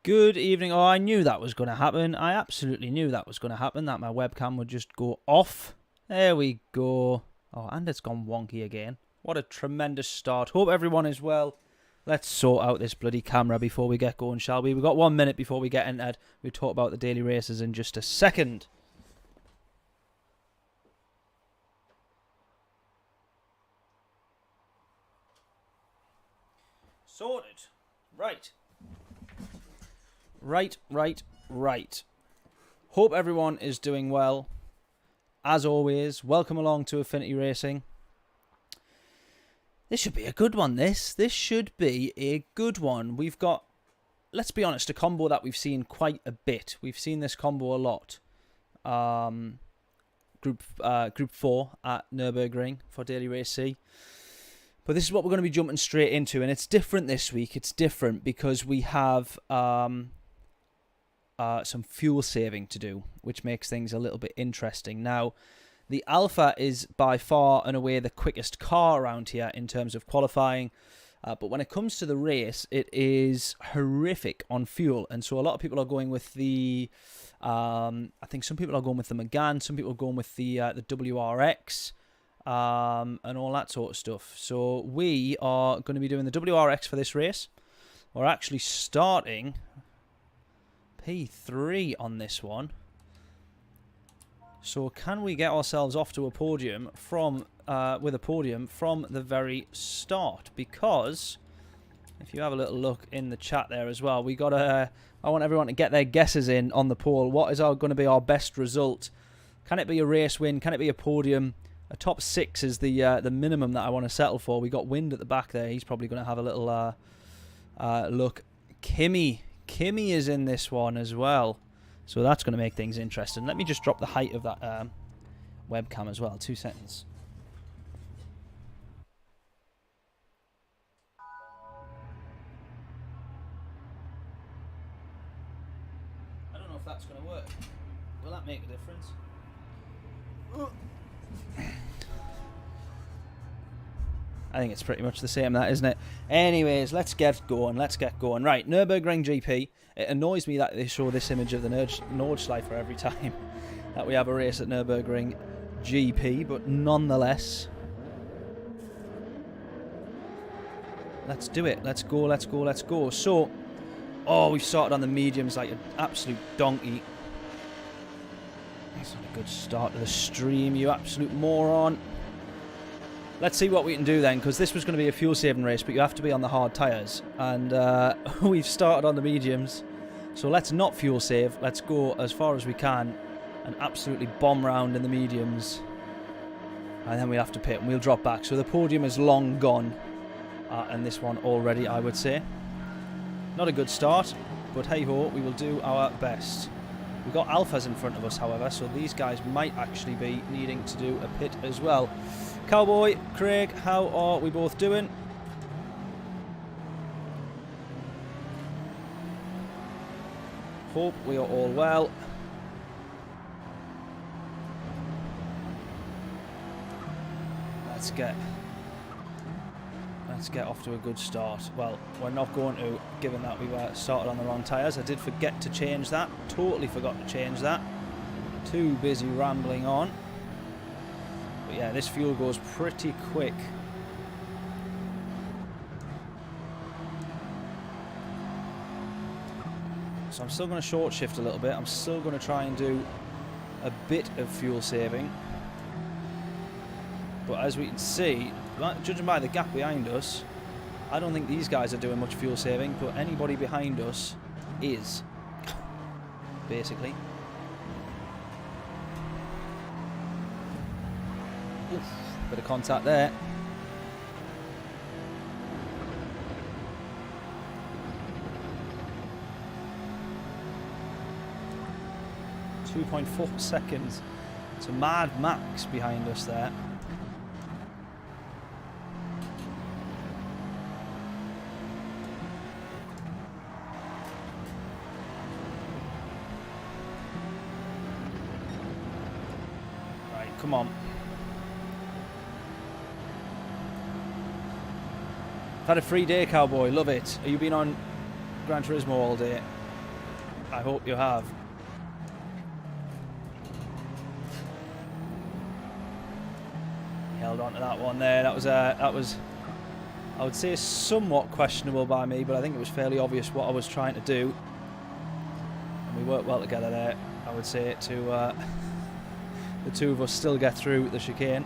Good evening. Oh, I knew that was going to happen. I absolutely knew that was going to happen, that my webcam would just go off. There we go. Oh, and it's gone wonky again. What a tremendous start. Hope everyone is well. Let's sort out this bloody camera before we get going, shall we? We've got 1 minute before we get entered. We'll talk about the daily races in just a second. Sorted. Right. Right. Hope everyone is doing well. As always, welcome along to Affinity Racing. This should be a good one, this should be a good one. We've got, let's be honest, a combo that we've seen quite a bit. We've seen this combo a lot. Group 4 at Nurgurgring for Daily Race C. But this is what we're going to be jumping straight into, and it's different this week. It's different because we have some fuel saving to do, which makes things a little bit interesting. Now, the Alpha is by far and away the quickest car around here in terms of qualifying, but when it comes to the race, it is horrific on fuel, and so a lot of people are going with the, I think some people are going with the Megane, some people are going with the WRX, and all that sort of stuff. So we are going to be doing the WRX for this race. We're actually starting P3 on this one. So can we get ourselves off to a podium from with a podium from the very start? Because if you have a little look in the chat there as well, we got I want everyone to get their guesses in on the poll. What is going to be our best result? Can it be a race win? Can it be a podium? A top 6 is the minimum that I want to settle for. We got Wind at the back there. He's probably going to have a little look. Kimmy is in this one as well. So that's going to make things interesting. Let me just drop the height of that webcam as well. 2 seconds. I don't know if that's going to work. Will that make a difference? I think it's pretty much the same, that, isn't it? Anyways, let's get going. Right, Nurgurgring GP. It annoys me that they show this image of the Nordschleifer every time that we have a race at Nurgurgring GP, but nonetheless, let's do it. Let's go. So, oh, we've started on the mediums like an absolute donkey. That's not a good start to the stream, you absolute moron. Let's see what we can do then, because this was going to be a fuel-saving race, but you have to be on the hard tyres. And we've started on the mediums, so let's not fuel-save. Let's go as far as we can and absolutely bomb round in the mediums. And then we'll have to pit and we'll drop back. So the podium is long gone, and this one already, I would say. Not a good start, but hey-ho, we will do our best. We've got Alphas in front of us, however, so these guys might actually be needing to do a pit as well. Cowboy, Craig, how are we both doing? Hope we are all well. Let's get off to a good start. Well, we're not going to, given that we were started on the wrong tyres. I did forget to change that. Totally forgot to change that. Too busy rambling on. But yeah, this fuel goes pretty quick. So I'm still going to short shift a little bit. I'm still going to try and do a bit of fuel saving. But as we can see, judging by the gap behind us, I don't think these guys are doing much fuel saving, but anybody behind us is, basically. Oof, bit of contact there. .4 seconds. It's a Mad Max behind us there. Right, come on. I've had a free day, Cowboy. Love it. Have you been on Gran Turismo all day? I hope you have. Held on to that one there. That was I would say somewhat questionable by me, but I think it was fairly obvious what I was trying to do. And we worked well together there, I would say, to the two of us still get through the chicane.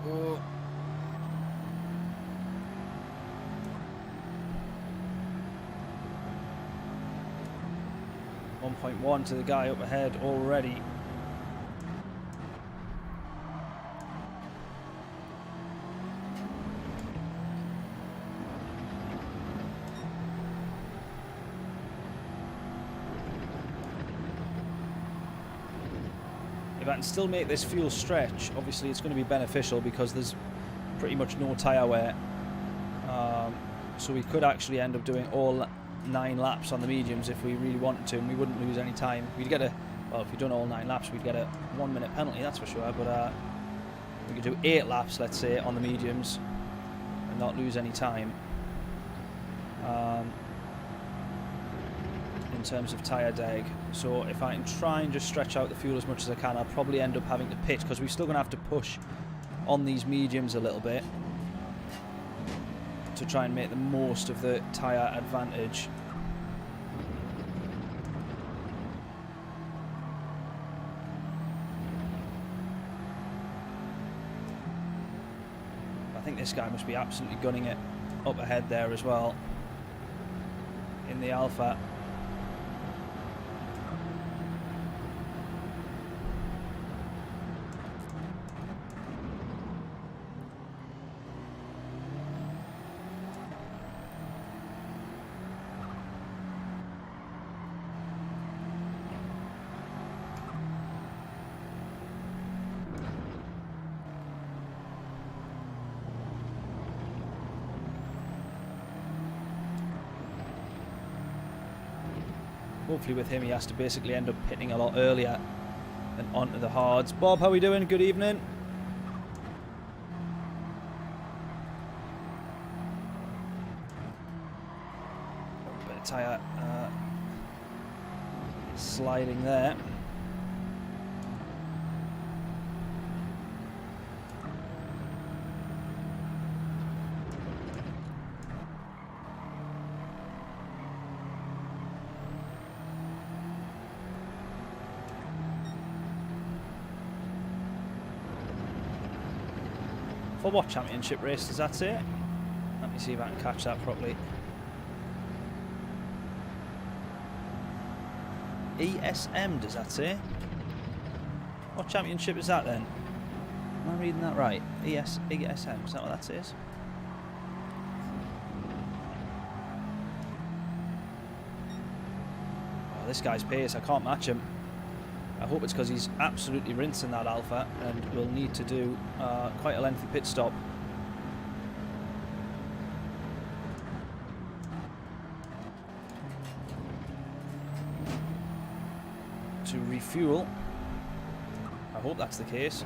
Oh. 1.1 to the guy up ahead already. If I can still make this fuel stretch, obviously it's going to be beneficial because there's pretty much no tyre wear. So we could actually end up doing all 9 laps on the mediums if we really wanted to, and we wouldn't lose any time. We'd get a, well, if we'd done all 9 laps, we'd get a 1 minute penalty, that's for sure, but we could do 8 laps, let's say, on the mediums and not lose any time. In terms of tyre deg. So if I can try and just stretch out the fuel as much as I can, I'll probably end up having to pit, because we're still going to have to push on these mediums a little bit to try and make the most of the tyre advantage. I think this guy must be absolutely gunning it up ahead there as well in the Alpha. Hopefully with him he has to basically end up pitting a lot earlier and onto the hards. Bob, how are we doing? Good evening. A bit of tyre sliding there. For what championship race does that say? Let me see if I can catch that properly. ESM, does that say? What championship is that then? Am I reading that right? ESM, is that what that says? Oh, this guy's pace, I can't match him. I hope it's because he's absolutely rinsing that Alpha and will need to do quite a lengthy pit stop. To refuel. I hope that's the case.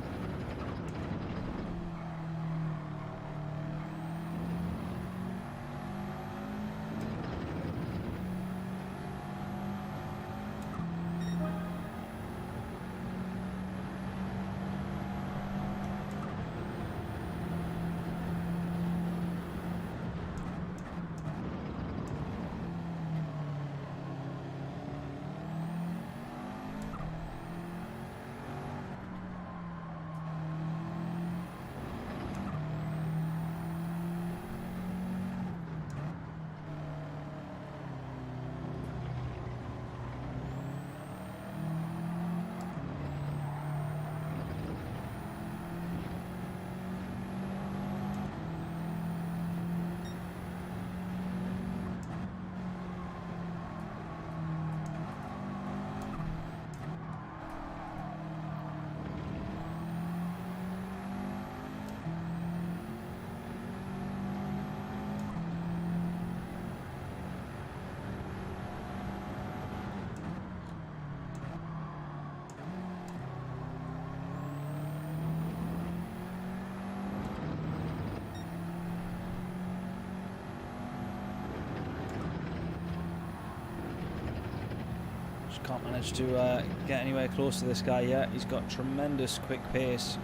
Can't manage to get anywhere close to this guy yet. He's got tremendous quick pace.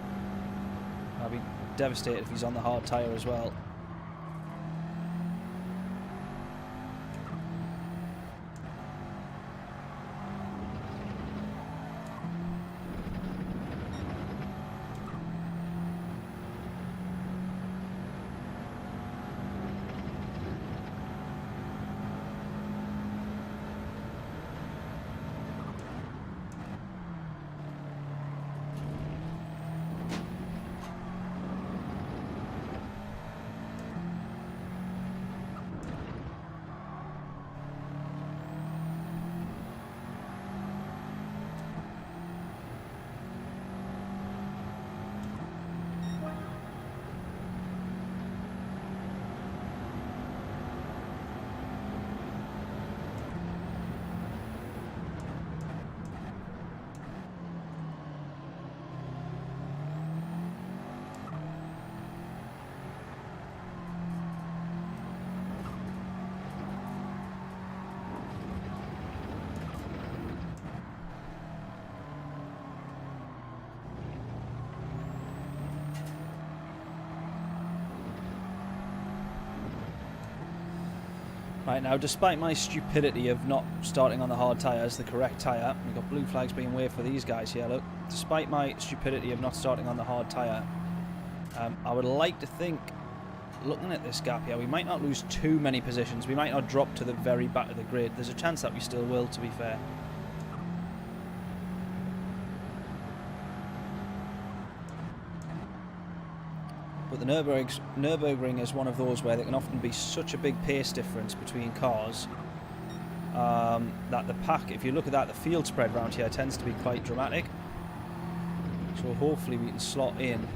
I'll be devastated if he's on the hard tyre as well. Right now, despite my stupidity of not starting on the hard tyres, the correct tyre, we've got blue flags being waved for these guys here, look. Despite my stupidity of not starting on the hard tyre, I would like to think, looking at this gap here, we might not lose too many positions. We might not drop to the very back of the grid. There's a chance that we still will, to be fair. But the Nurgurgring is one of those where there can often be such a big pace difference between cars that the pack, if you look at that, the field spread around here tends to be quite dramatic. So hopefully we can slot in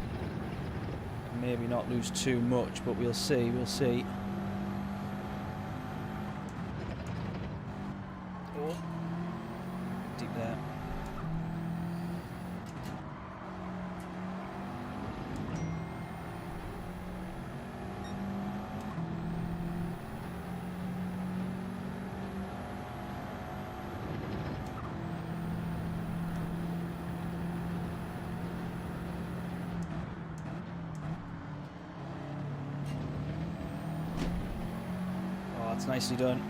and maybe not lose too much, but we'll see, we'll see. Oh, deep there. That's nicely done.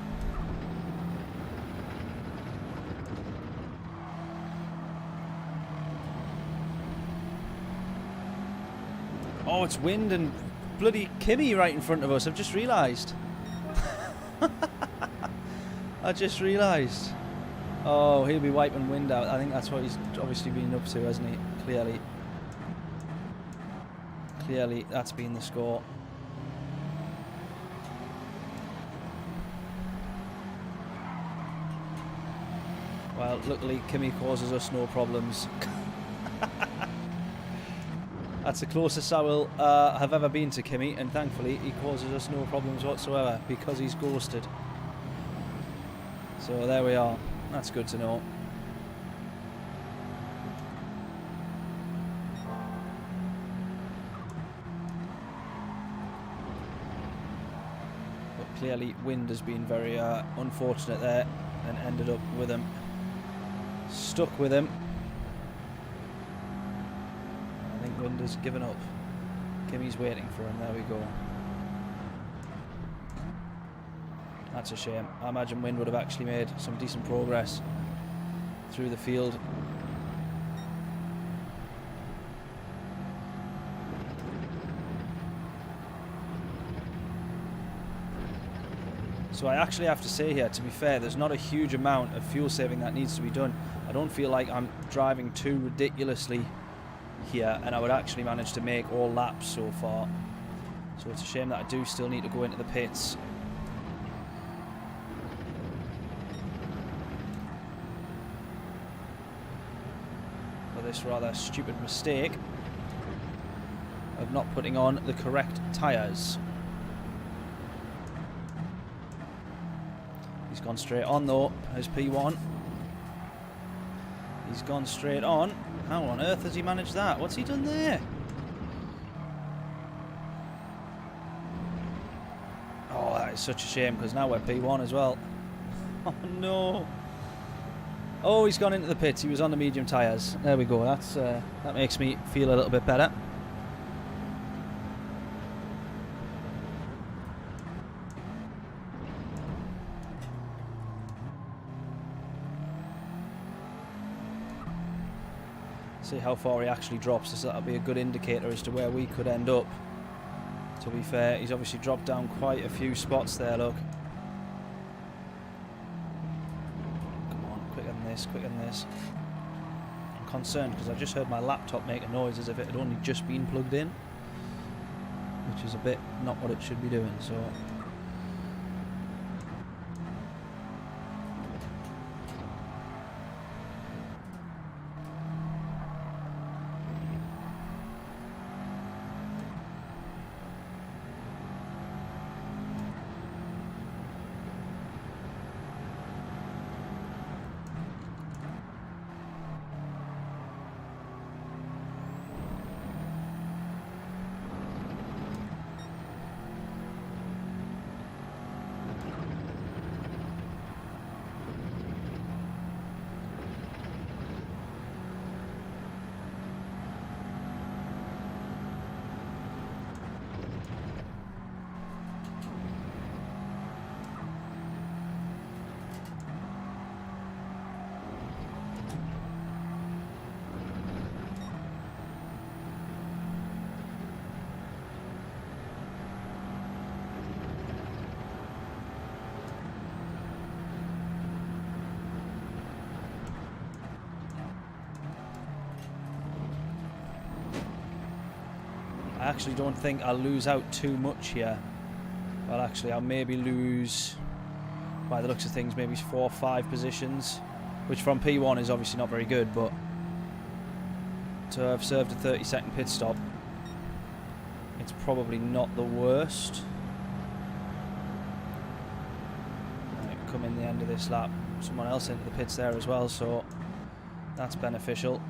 Oh, it's wind and bloody Kimmy right in front of us. I've just realised. I just realised. Oh, he'll be wiping wind out. I think that's what he's obviously been up to, hasn't he? Clearly. Clearly, that's been the score. Well, luckily Kimmy causes us no problems. That's the closest I will have ever been to Kimmy, and thankfully he causes us no problems whatsoever because he's ghosted. So there we are. That's good to know. But clearly wind has been very unfortunate there and ended up with him. Stuck with him. I think wind has given up. Kimmy's waiting for him. There we go. That's a shame. I imagine wind would have actually made some decent progress through the field. So I actually have to say here, to be fair, there's not a huge amount of fuel saving that needs to be done. I don't feel like I'm driving too ridiculously here, and I would actually manage to make all laps so far. So it's a shame that I do still need to go into the pits. For this rather stupid mistake of not putting on the correct tyres. He's gone straight on though, as P1. He's gone straight on. How on earth has he managed that? What's he done there? Oh, that is such a shame because now we're P1 as well. Oh no. Oh, he's gone into the pits. He was on the medium tyres. There we go. That's that makes me feel a little bit better. See how far he actually drops. So that'll be a good indicator as to where we could end up. To be fair, he's obviously dropped down quite a few spots there, look. Come on, quicker than this, quicker than this. I'm concerned because I just heard my laptop make a noise as if it had only just been plugged in. Which is a bit not what it should be doing, so... I actually don't think I'll lose out too much here. Well, actually, I'll maybe lose, by the looks of things, maybe 4 or 5 positions, which from P1 is obviously not very good, but to have served a 30-second pit stop, it's probably not the worst. Right, come in the end of this lap, someone else into the pits there as well, so that's beneficial.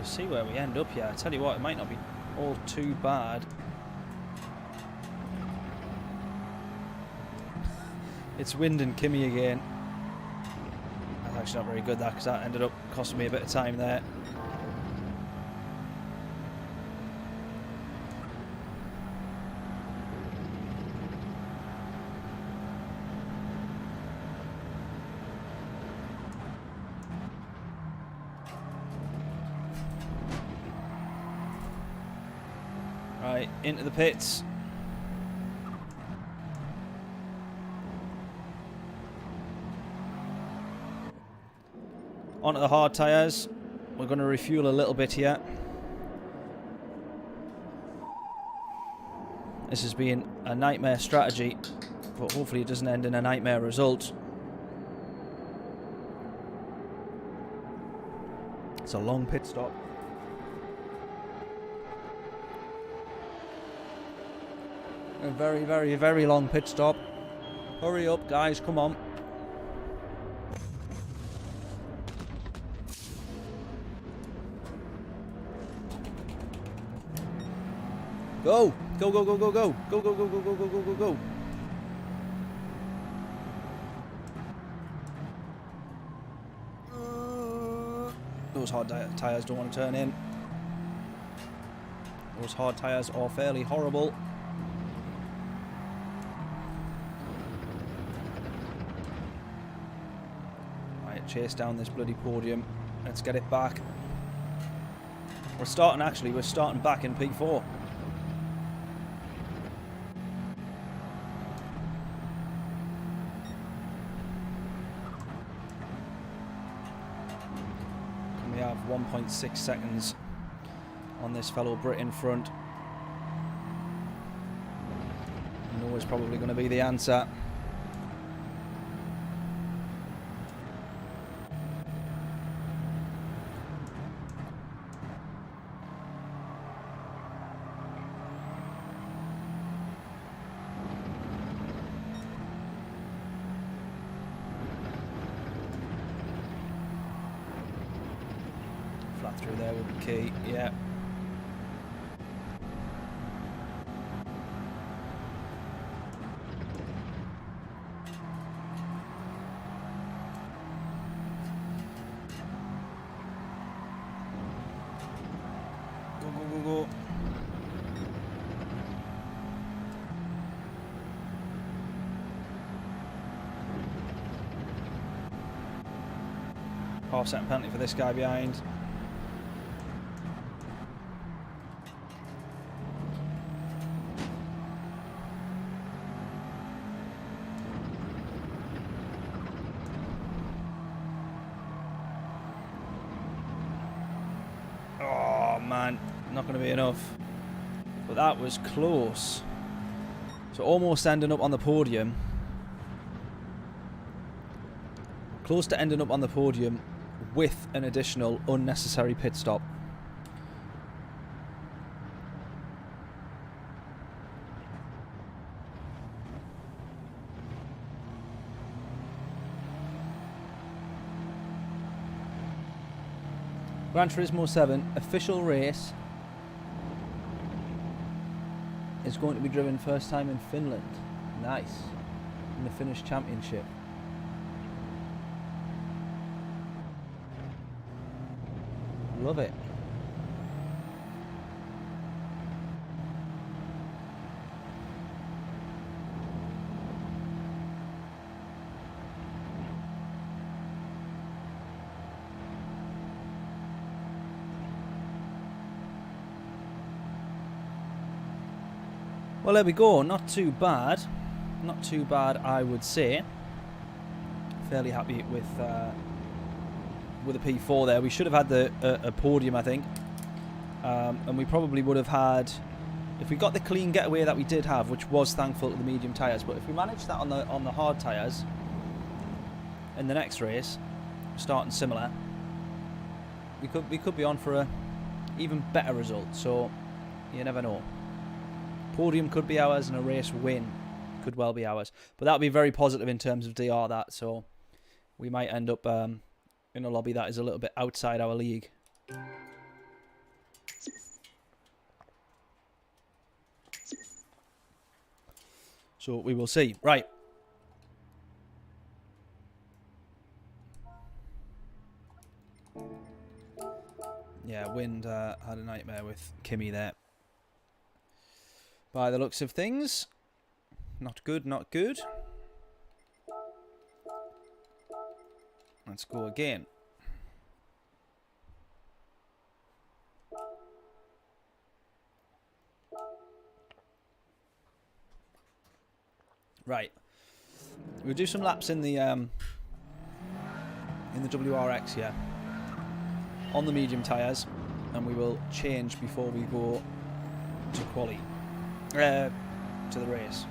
See where we end up here. I tell you what, it might not be all too bad. It's Wind and Kimmy again. That's actually not very good, that, because that ended up costing me a bit of time there. Right, into the pits. Onto the hard tyres. We're going to refuel a little bit here. This has been a nightmare strategy, but hopefully it doesn't end in a nightmare result. It's a long pit stop. A very, very, very long pit stop. Hurry up, guys, come on. Go! Go, go, go, go, go! Go, go, go, go, go, go, go, go, go! Those hard tyres don't want to turn in. Those hard tyres are fairly horrible. chase down this bloody podium. Let's get it back. We're starting back in P4. And we have 1.6 seconds on this fellow Brit in front. No is probably going to be the answer. Flat through there would be key, yeah. Go. Half-second penalty for this guy behind. Oh man, not going to be enough. But that was close. So almost ending up on the podium. Close to ending up on the podium with an additional unnecessary pit stop. Gran Turismo 7 official race is going to be driven first time in Finland. Nice. In the Finnish Championship. Love it. Well, there we go. Not too bad. Not too bad, I would say. Fairly happy with a P4 there. We should have had a podium, I think. And we probably would have had, if we got the clean getaway that we did have, which was thankful to the medium tyres. But if we managed that on the hard tyres in the next race, starting similar, we could be on for a even better result. So you never know. Podium could be ours, and a race win could well be ours. But that would be very positive in terms of DR, that. So we might end up in a lobby that is a little bit outside our league. So we will see. Right. Yeah, wind had a nightmare with Kimmy there. By the looks of things. Not good, not good. Let's go again. Right. We'll do some laps in the WRX here. On the medium tyres. And we will change before we go to quali. To the race.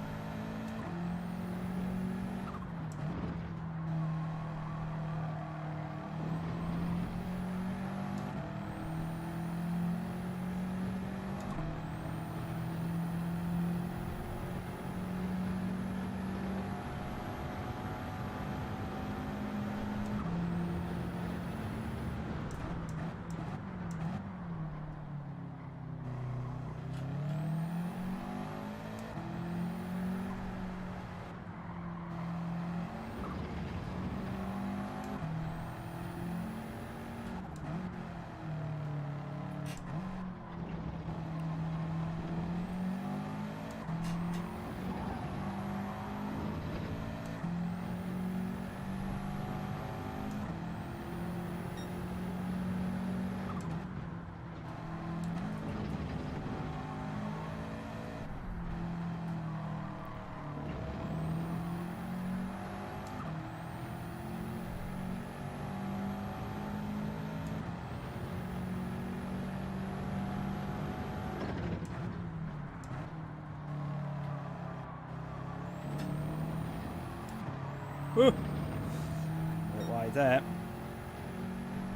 bit wide there.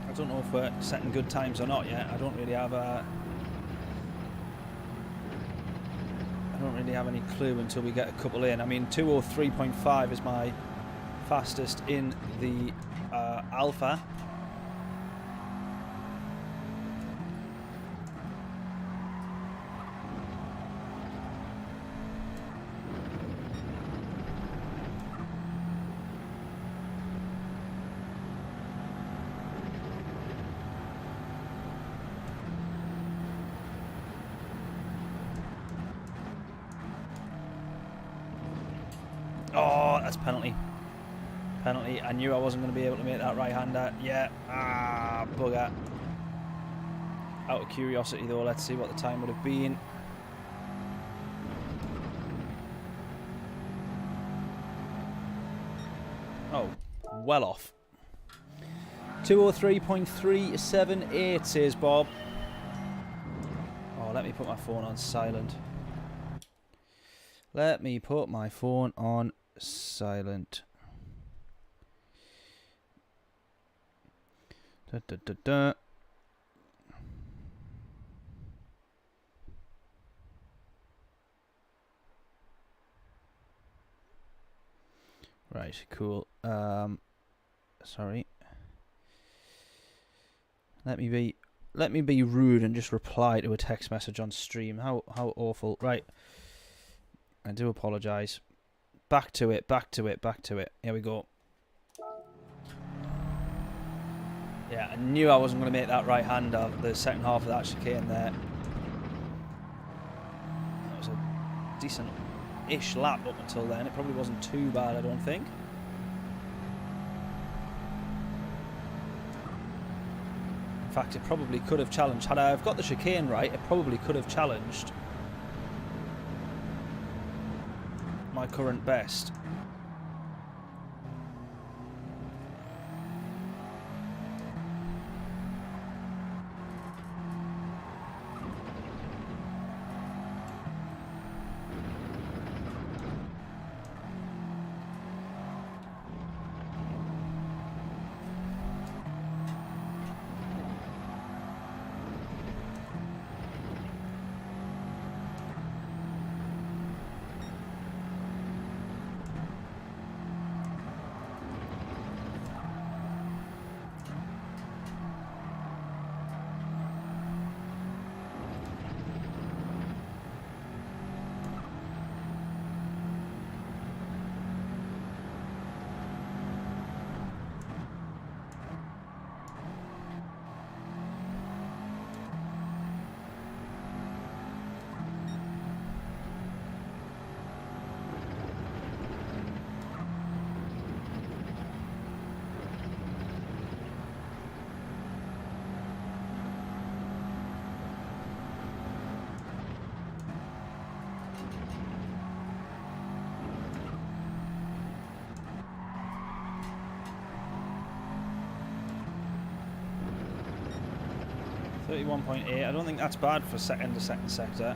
I don't know if we're setting good times or not yet. I don't really have any clue until we get a couple in. I mean, 2:03.5 is my fastest in the alpha. Oh, that's penalty. Penalty. I knew I wasn't going to be able to make that right-hander. Yeah. Ah, bugger. Out of curiosity, though, let's see what the time would have been. Oh, well off. 2:03.378 says Bob. Oh, let me put my phone on silent. Let me put my phone on silent. Da, da, da, da. Right, cool. Sorry. Let me be rude and just reply to a text message on stream. How awful. Right. I do apologise. Back to it, back to it, back to it. Here we go. Yeah, I knew I wasn't going to make that right-hander, the second half of that chicane there. That was a decent-ish lap up until then. It probably wasn't too bad, I don't think. In fact, it probably could have challenged. Had I have got the chicane right, it probably could have challenged my current best. .8. I don't think that's bad for second to second sector.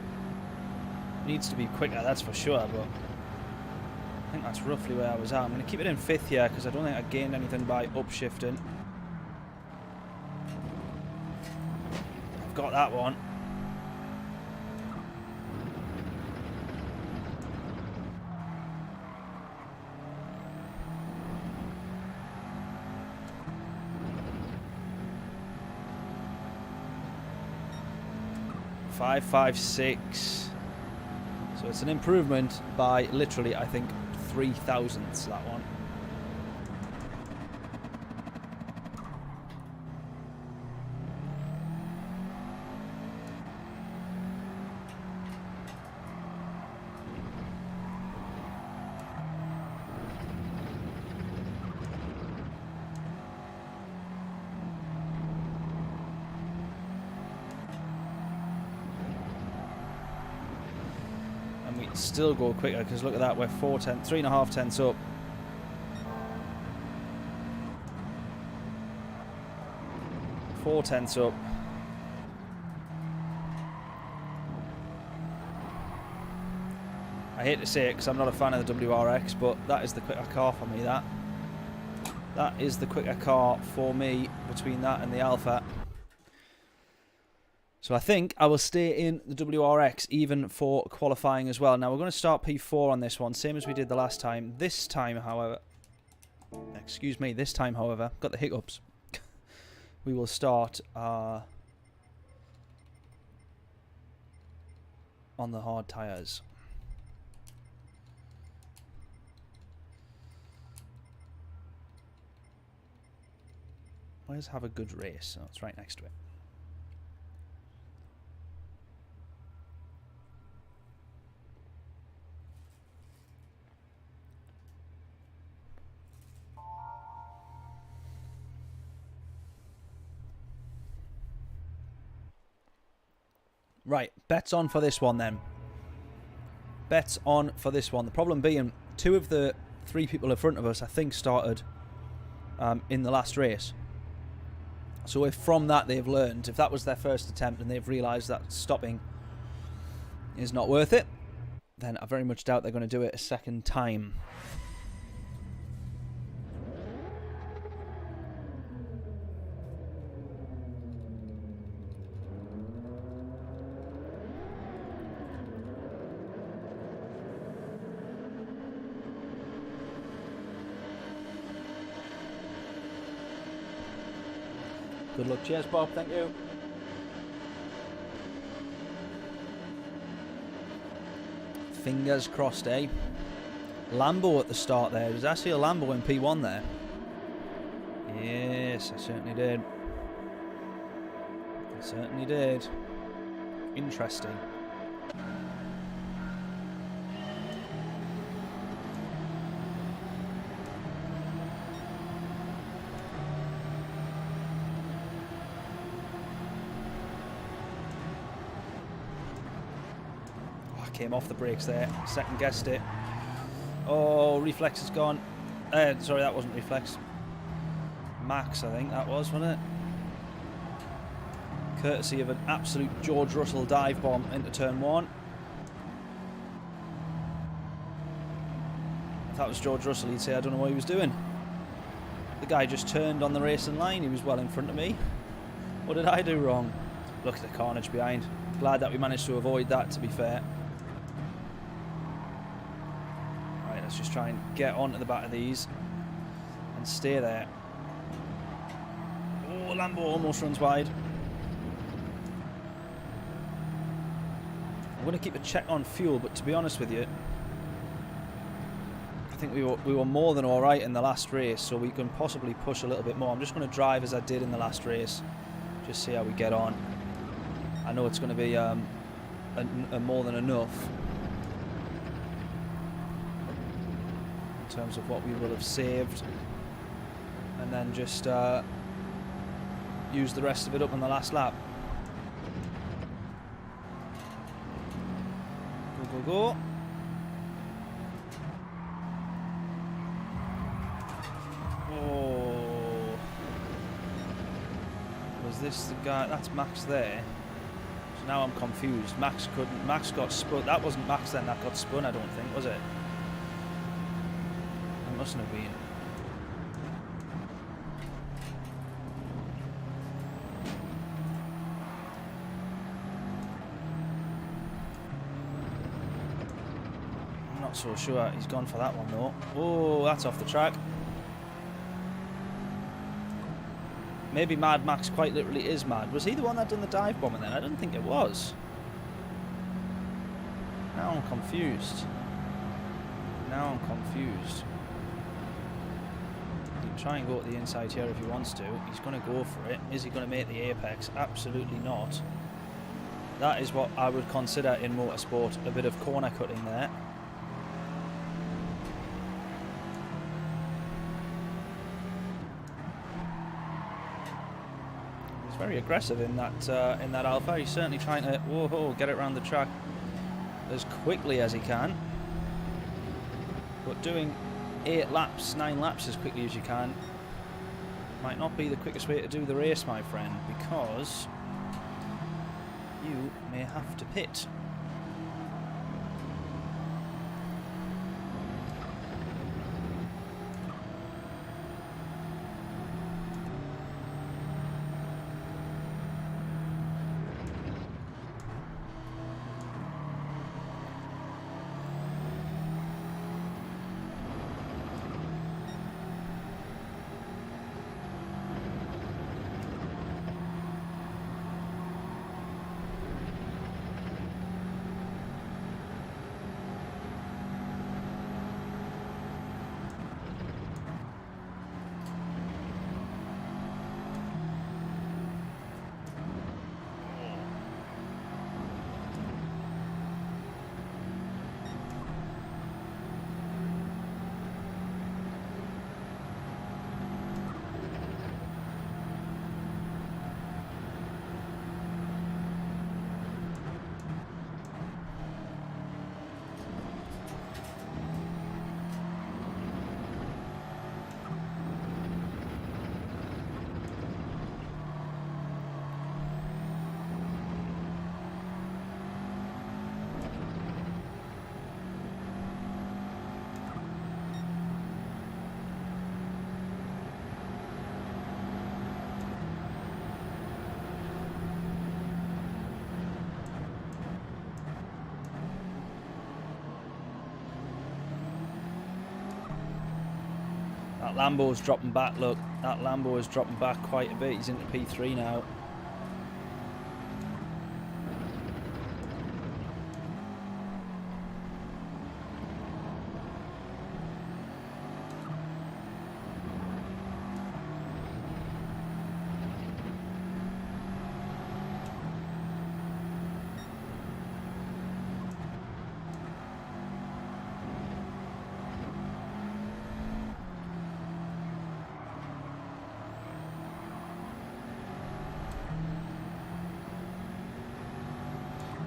Needs to be quicker, that's for sure, but I think that's roughly where I was at. I'm going to keep it in fifth here because I don't think I gained anything by upshifting. I've got that one. .556. So it's an improvement by literally, I think, 3 thousandths, that one. Still go quicker because look at that, we're 3.5 tenths up. Four tenths up. I hate to say it because I'm not a fan of the WRX, but that is the quicker car for me, that. That is the quicker car for me between that and the Alpha. So I think I will stay in the WRX even for qualifying as well. Now we're going to start P4 on this one, same as we did the last time. This time, however, got the hiccups. We will start on the hard tyres. Where's have a good race? Oh, it's right next to it. Right, bets on for this one then. Bets on for this one. The problem being, 2 of the 3 people in front of us, I think, started in the last race. So if from that they've learned, if that was their first attempt and they've realised that stopping is not worth it, then I very much doubt they're going to do it a second time. Good luck. Cheers, Bob. Thank you. Fingers crossed, eh? Lambo at the start there. There's actually a Lambo in P1 there. Yes, I certainly did. I certainly did. Interesting. Came off the brakes there, second guessed it. Oh, reflex is gone. Sorry, that wasn't reflex. Max, I think that was, wasn't it? Courtesy of an absolute George Russell dive bomb into turn 1. If that was George Russell, he'd say, I don't know what he was doing. The guy just turned on the racing line. He was well in front of me. What did I do wrong? Look at the carnage behind. Glad that we managed to avoid that, to be fair. Let's just try and get onto the back of these and stay there. Oh, Lambo almost runs wide. I'm going to keep a check on fuel, but to be honest with you, I think we were more than all right in the last race, so we can possibly push a little bit more. I'm just going to drive as I did in the last race, just see how we get on. I know it's going to be a more than enough. In terms of what we will have saved, and then just use the rest of it up on the last lap. Go, go, go. Oh, was this the guy? That's Max there. So now I'm confused. Max got spun. That wasn't Max then, that got spun, I don't think, was it? Mustn't have been. I'm not so sure he's gone for that one though. Oh, that's off the track. Maybe Mad Max quite literally is mad. Was he the one that done the dive bombing then? I didn't think it was. Now I'm confused. Now I'm confused. Try and go to the inside here if he wants to. He's going to go for it. Is he going to make the apex? Absolutely not. That is what I would consider in motorsport a bit of corner cutting there. He's very aggressive in that Alpha. He's certainly trying to get it around the track as quickly as he can. But doing 8 laps, 9 laps as quickly as you can might not be the quickest way to do the race, my friend, because you may have to pit. That Lambo's dropping back, look. That Lambo is dropping back quite a bit. He's into P3 now.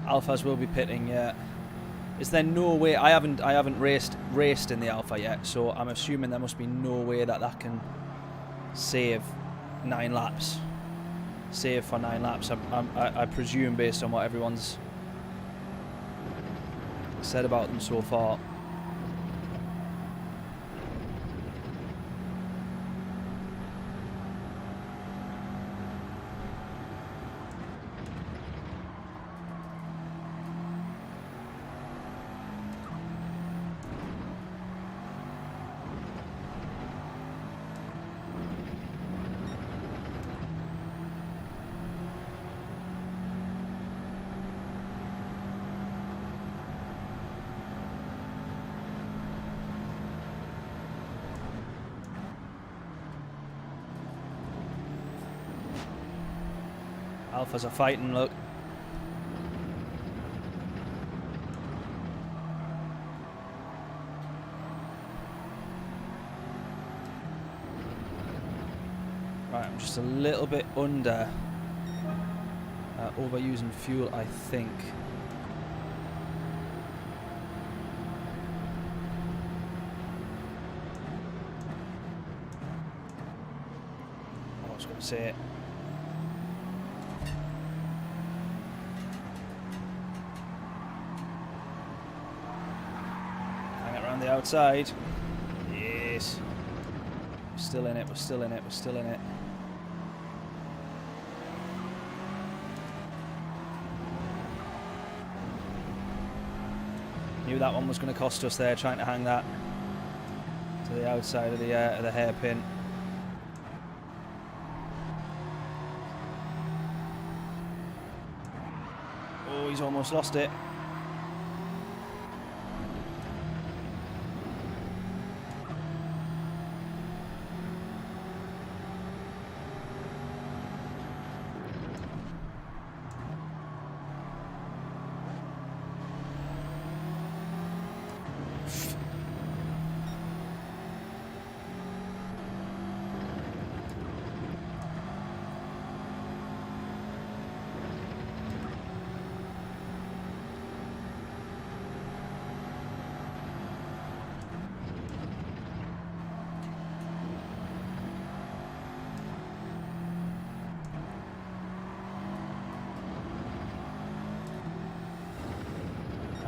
Alphas will be pitting, yeah. Is there no way? I haven't raced in the Alpha yet, so I'm assuming there must be no way that can save 9 laps. Save for 9 laps. I presume based on what everyone's said about them so far. Alphas are fighting, look. Right, I'm just a little bit under overusing fuel, I think. I was going to say it. The outside. Yes. We're still in it, we're still in it, we're still in it. Knew that one was going to cost us there, trying to hang that to the outside of the hairpin. Oh, he's almost lost it.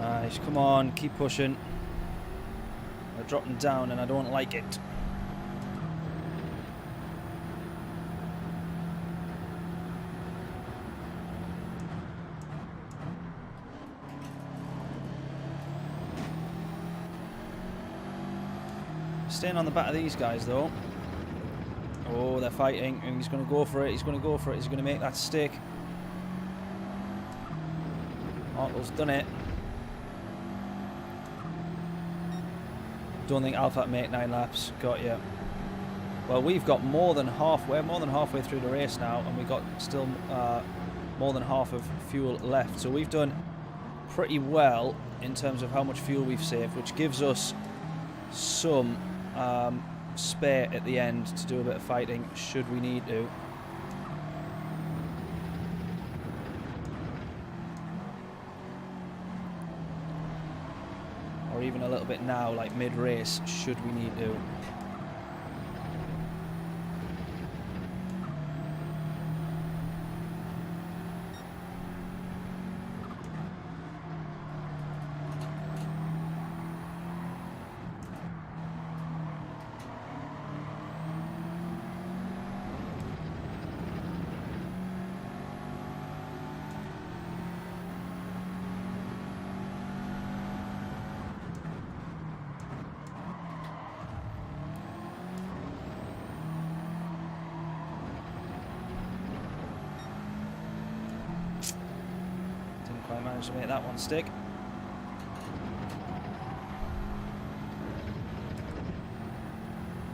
Nice, come on, keep pushing. They're dropping down and I don't like it. Staying on the back of these guys though. Oh, they're fighting and he's going to go for it, he's going to go for it, he's going to make that stick. Markle's done it. Don't think Alpha make 9 laps. Got you. Well, we've got more than halfway through the race now, and we've got still more than half of fuel left. So we've done pretty well in terms of how much fuel we've saved, which gives us some spare at the end to do a bit of fighting should we need to. Or even a little bit now, like mid-race, should we need to. Managed to make that one stick.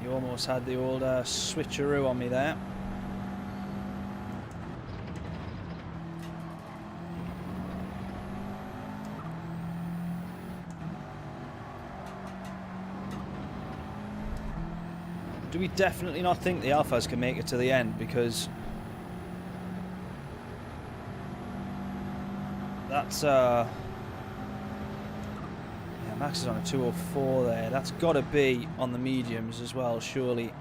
You almost had the old switcheroo on me there. Do we definitely not think the Alphas can make it to the end? Because that's yeah, Max is on a 204 there. That's got to be on the mediums as well, surely.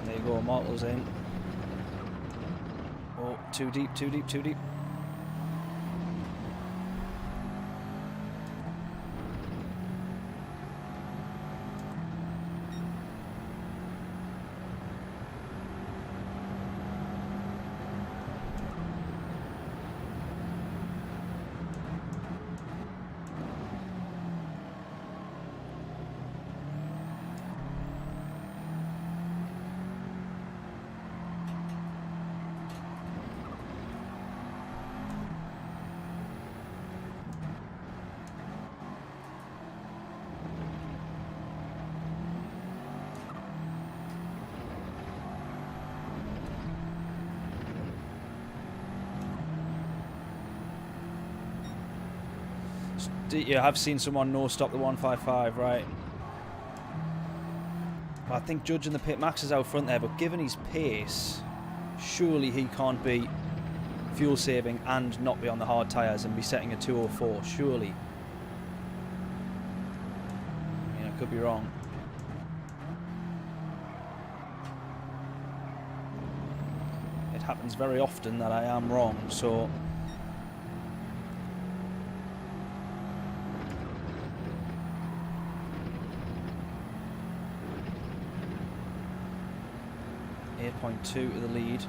There you go, Martel's in. Oh, too deep, too deep, too deep. You have seen someone no-stop the 155, right? I think judging the pit, Max is out front there, but given his pace, surely he can't be fuel saving and not be on the hard tyres and be setting a 204, surely. I mean, I could be wrong. It happens very often that I am wrong, so... 8.2 to the lead.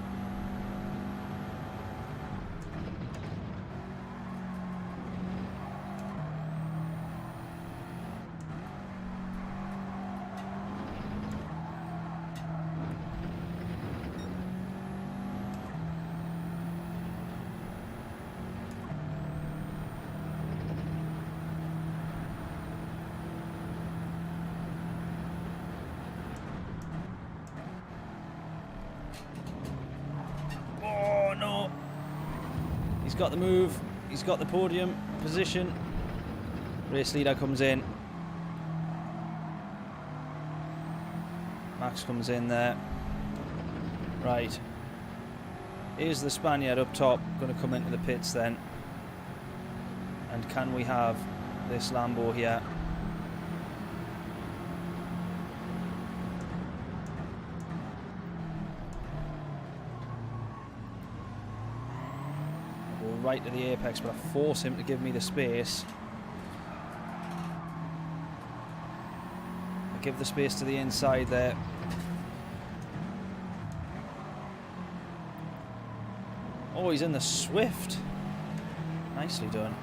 He's got the move, he's got the podium position. Race leader comes in. Max comes in there. Right. Here's the Spaniard up top, going to come into the pits then. And can we have this Lambo here? Right to the apex, but I force him to give me the space. I give the space to the inside there. Oh, he's in the Swift. Nicely done.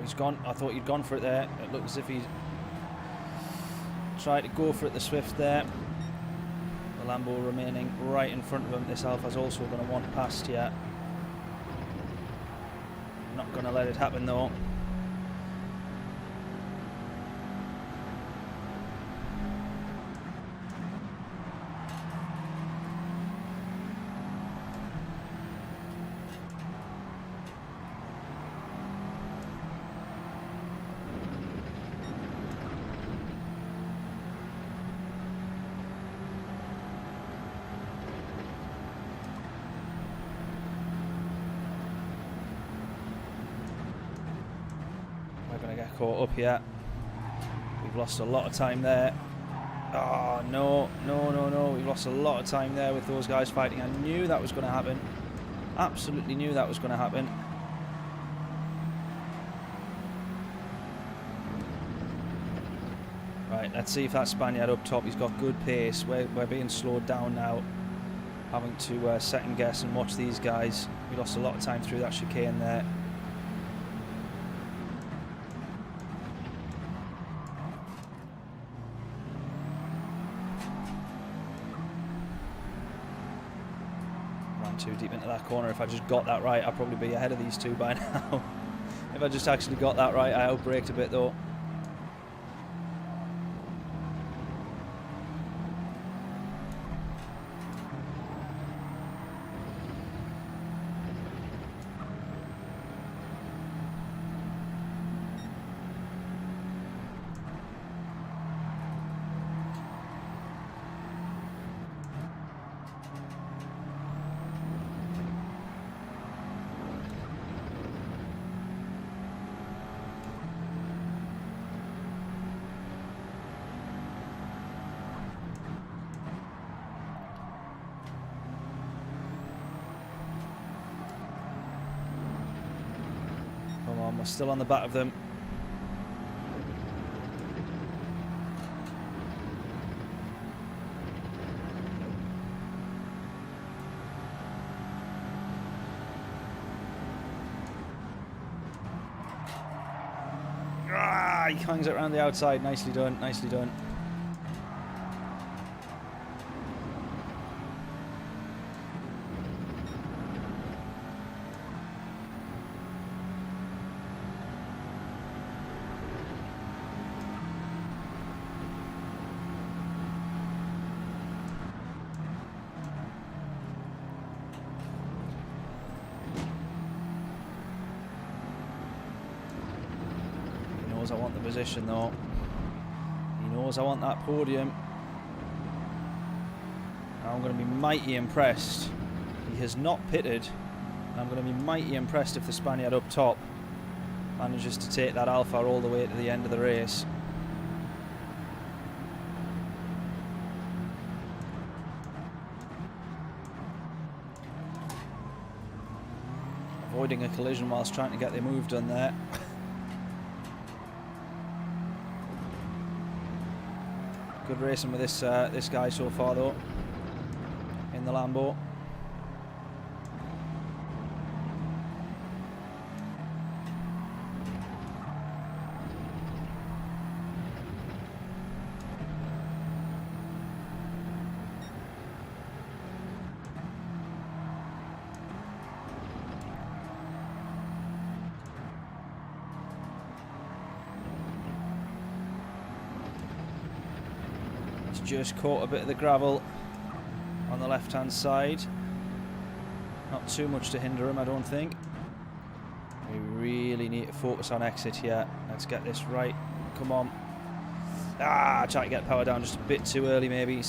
He's gone. I thought he'd gone for it there. It looked as if he tried to go for it, the Swift there. The Lambo remaining right in front of him. This Alpha's also going to want past here. Not going to let it happen though. Caught up here. We've lost a lot of time there. Oh, no, no, no, no. We've lost a lot of time there with those guys fighting. I knew that was going to happen. Absolutely knew that was going to happen. Right, let's see if that Spaniard up top, he's got good pace. We're being slowed down now. Having to second guess and watch these guys. We lost a lot of time through that chicane there. Ran too deep into that corner. If I just got that right, I'd probably be ahead of these two by now. If I just actually got that right, I outbraked a bit though. We're still on the back of them. Ah, he hangs it around the outside. Nicely done, nicely done. I want the position though. He knows I want that podium. I'm going to be mighty impressed. He has not pitted. I'm going to be mighty impressed if the Spaniard up top manages to take that Alpha all the way to the end of the race. Avoiding a collision whilst trying to get the move done there. Good racing with this guy so far though, in the Lambo. Just caught a bit of the gravel on the left hand side. Not too much to hinder him, I don't think. We really need to focus on exit here. Let's get this right. Come on. Ah, try to get power down just a bit too early maybe. We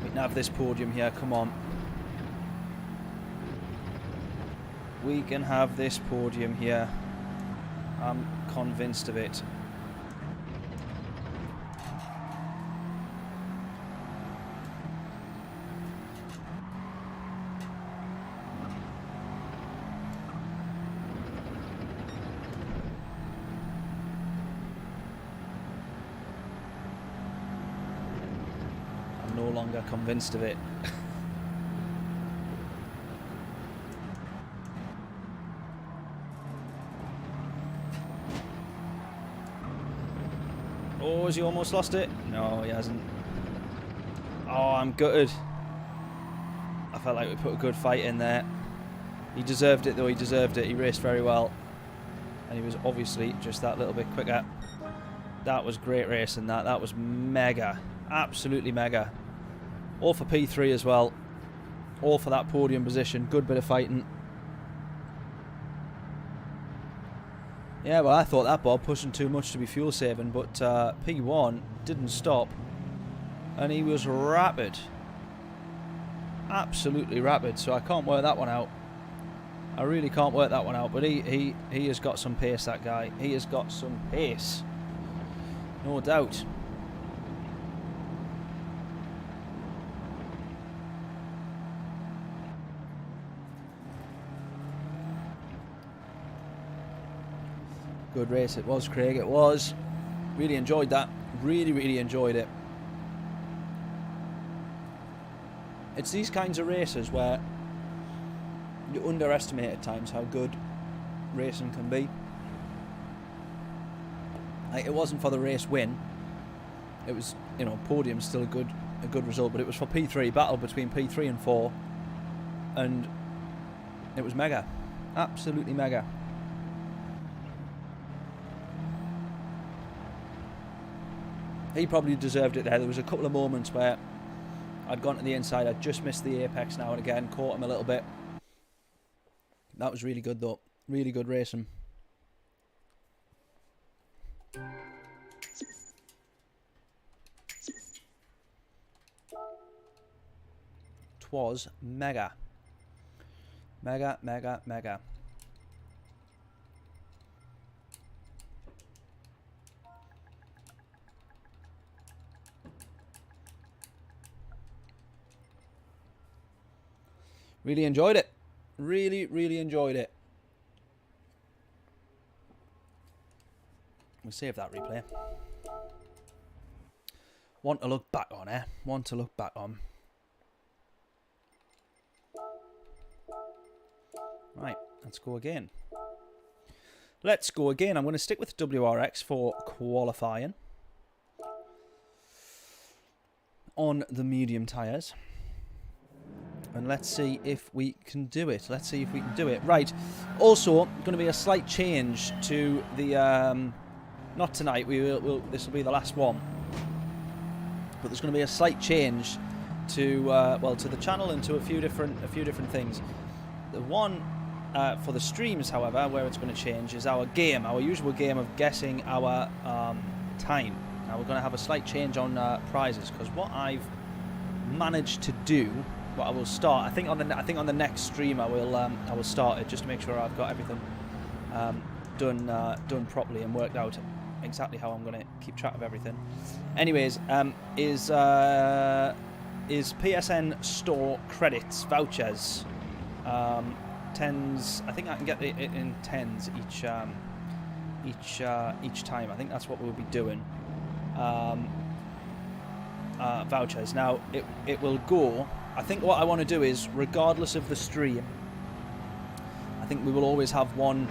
can have this podium here, come on. We can have this podium here. I'm convinced of it. No longer convinced of it. Oh, has he almost lost it? No, he hasn't. Oh, I'm gutted. I felt like we put a good fight in there. He deserved it though, he deserved it. He raced very well. And he was obviously just that little bit quicker. That was great racing, that was mega. Absolutely mega. All for P3 as well. All for that podium position. Good bit of fighting. Yeah, well, I thought that Bob pushing too much to be fuel saving, but P1 didn't stop. And he was rapid. Absolutely rapid. So I can't work that one out. I really can't work that one out. But he has got some pace, that guy. He has got some pace. No doubt. Good race it was, Craig. It was. Really enjoyed that. Really, really enjoyed it. It's these kinds of races where you underestimate at times how good racing can be. Like, it wasn't for the race win. It was, you know, podium's still a good result, but it was for P3, battle between P3 and 4, and it was mega, absolutely mega. He probably deserved it there. There was a couple of moments where I'd gone to the inside, I'd just missed the apex now and again, caught him a little bit. That was really good though, really good racing. Twas mega. Mega, mega, mega. Really enjoyed it. Really, really enjoyed it. We'll save that replay. One to look back on, eh? One to look back on. Right, let's go again. Let's go again. I'm going to stick with WRX for qualifying on the medium tyres. And let's see if we can do it. Let's see if we can do it. Right. Also, going to be a slight change to the... not tonight. This will be the last one. But there's going to be a slight change to well, to the channel and to a few different things. The one for the streams, however, where it's going to change is our game, our usual game of guessing our time. Now we're going to have a slight change on prizes, because what I've managed to do, what I will start, I think on the next stream I will start it just to make sure I've got everything done properly and worked out exactly how I'm going to keep track of everything. Anyways, is PSN store credits, vouchers, tens. I think I can get it in tens each time. I think that's what we'll be doing. Vouchers. Now it will go. I think what I want to do is, regardless of the stream, I think we will always have one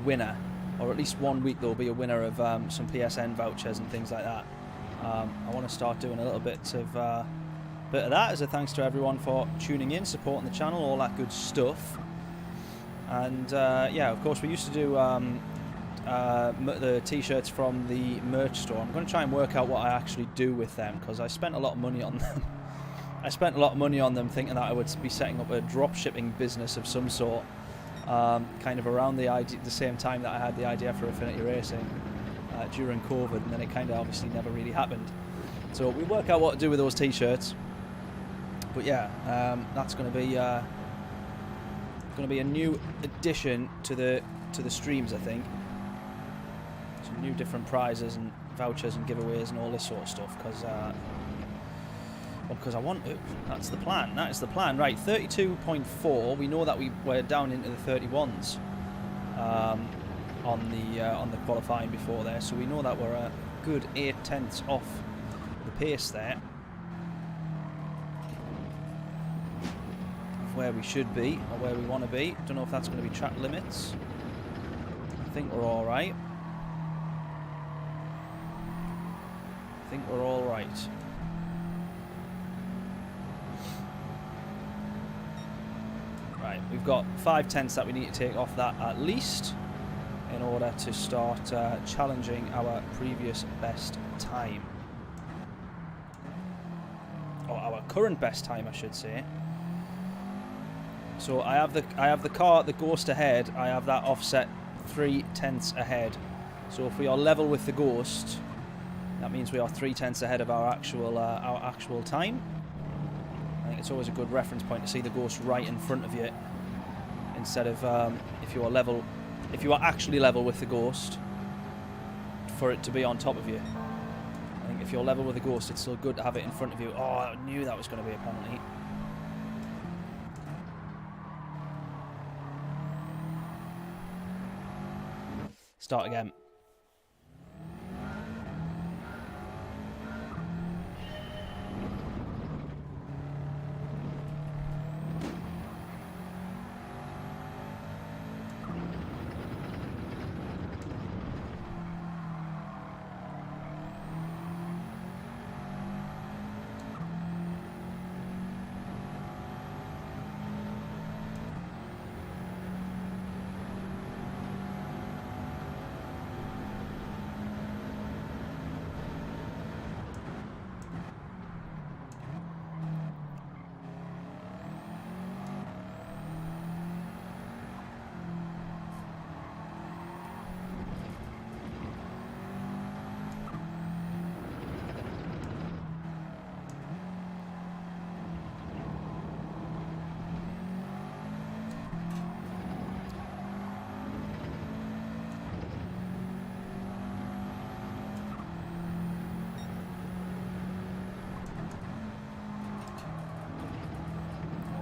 winner, or at least one week there will be a winner of some PSN vouchers and things like that. I want to start doing a little bit of that as a thanks to everyone for tuning in, supporting the channel, all that good stuff. And yeah, of course we used to do the t-shirts from the merch store. I'm going to try and work out what I actually do with them, because I spent a lot of money on them. I spent a lot of money on them thinking that I would be setting up a drop shipping business of some sort, kind of around the same time that I had the idea for Affinity Racing during COVID, and then it kind of obviously never really happened. So we work out what to do with those t-shirts. But yeah, that's going to be a new addition to the streams, I think. Some new different prizes and vouchers and giveaways and all this sort of stuff, because I want to. That's the plan. That is the plan. Right, 32.4. We know that we're down into the 31s on the qualifying before there, so we know that we're a good 8/10 off the pace there of where we should be or where we want to be. Don't know if that's going to be track limits. I think we're all right. I think we're all right. Right, we've got 5/10 that we need to take off that at least in order to start challenging our previous best time, or our current best time, I should say. So I have the car, the Ghost ahead. I have that offset 3/10 ahead. So if we are level with the Ghost, that means we are 3/10 ahead of our actual time. I think it's always a good reference point to see the Ghost right in front of you, instead of if you are actually level with the Ghost, for it to be on top of you. I think if you're level with the Ghost, it's still good to have it in front of you. Oh, I knew that was going to be a penalty. Start again.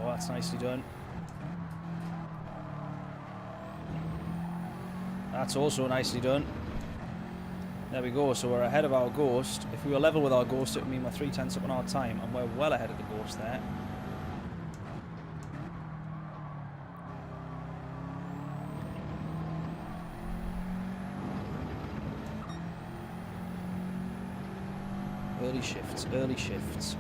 That's nicely done. That's also nicely done. There we go. So we're ahead of our Ghost. If we were level with our Ghost, it would mean we're 3/10 up on our time, and we're well ahead of the Ghost there. Early shifts, early shifts.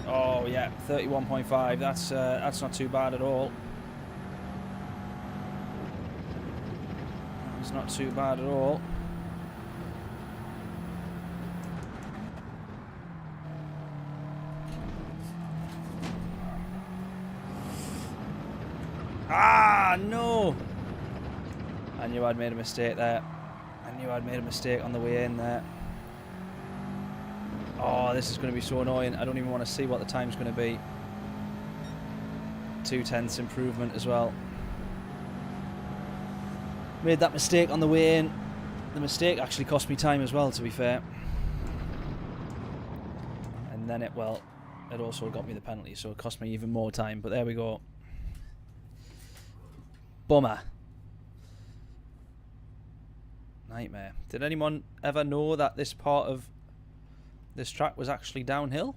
Oh yeah, 31.5. That's not too bad at all. It's not too bad at all. Ah, no! I knew I'd made a mistake there. I knew I'd made a mistake on the way in there. Oh, this is going to be so annoying. I don't even want to see what the time's going to be. 2/10 improvement as well. Made that mistake on the way in. The mistake actually cost me time as well, to be fair. And then it also got me the penalty, so it cost me even more time. But there we go. Bummer. Nightmare. Did anyone ever know that this part of this track was actually downhill?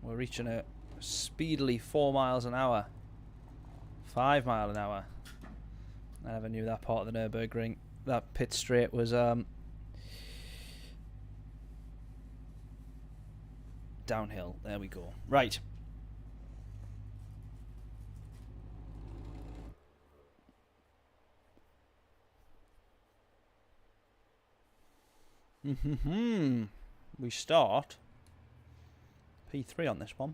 We're reaching a speedily 4 miles an hour. 5 miles an hour. I never knew that part of the Nurgurgring. That pit straight was downhill. There we go. Right. We start P3 on this one.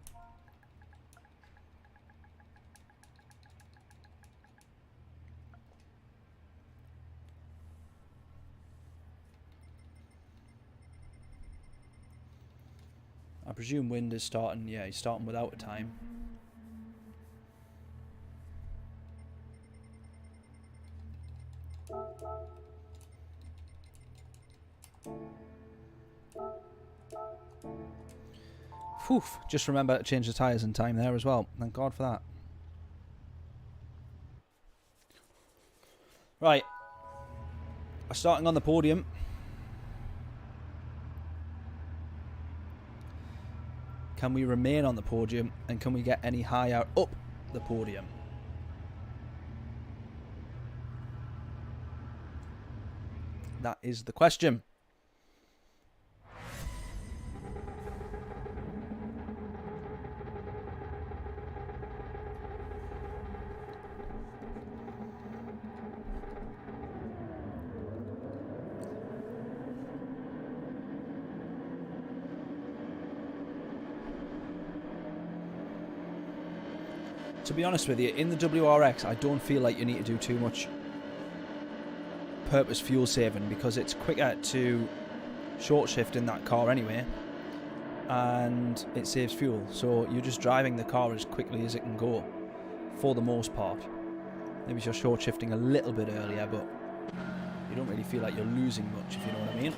I presume wind is starting, yeah, he's starting without a time. Phew, just remember to change the tyres in time there as well. Thank God for that. Right. We're starting on the podium. Can we remain on the podium, and can we get any higher up the podium? That is the question. To be honest with you, in the WRX, I don't feel like you need to do too much purpose fuel saving because it's quicker to short shift in that car anyway, and it saves fuel. So you're just driving the car as quickly as it can go, for the most part. Maybe you're short shifting a little bit earlier, but you don't really feel like you're losing much, if you know what I mean.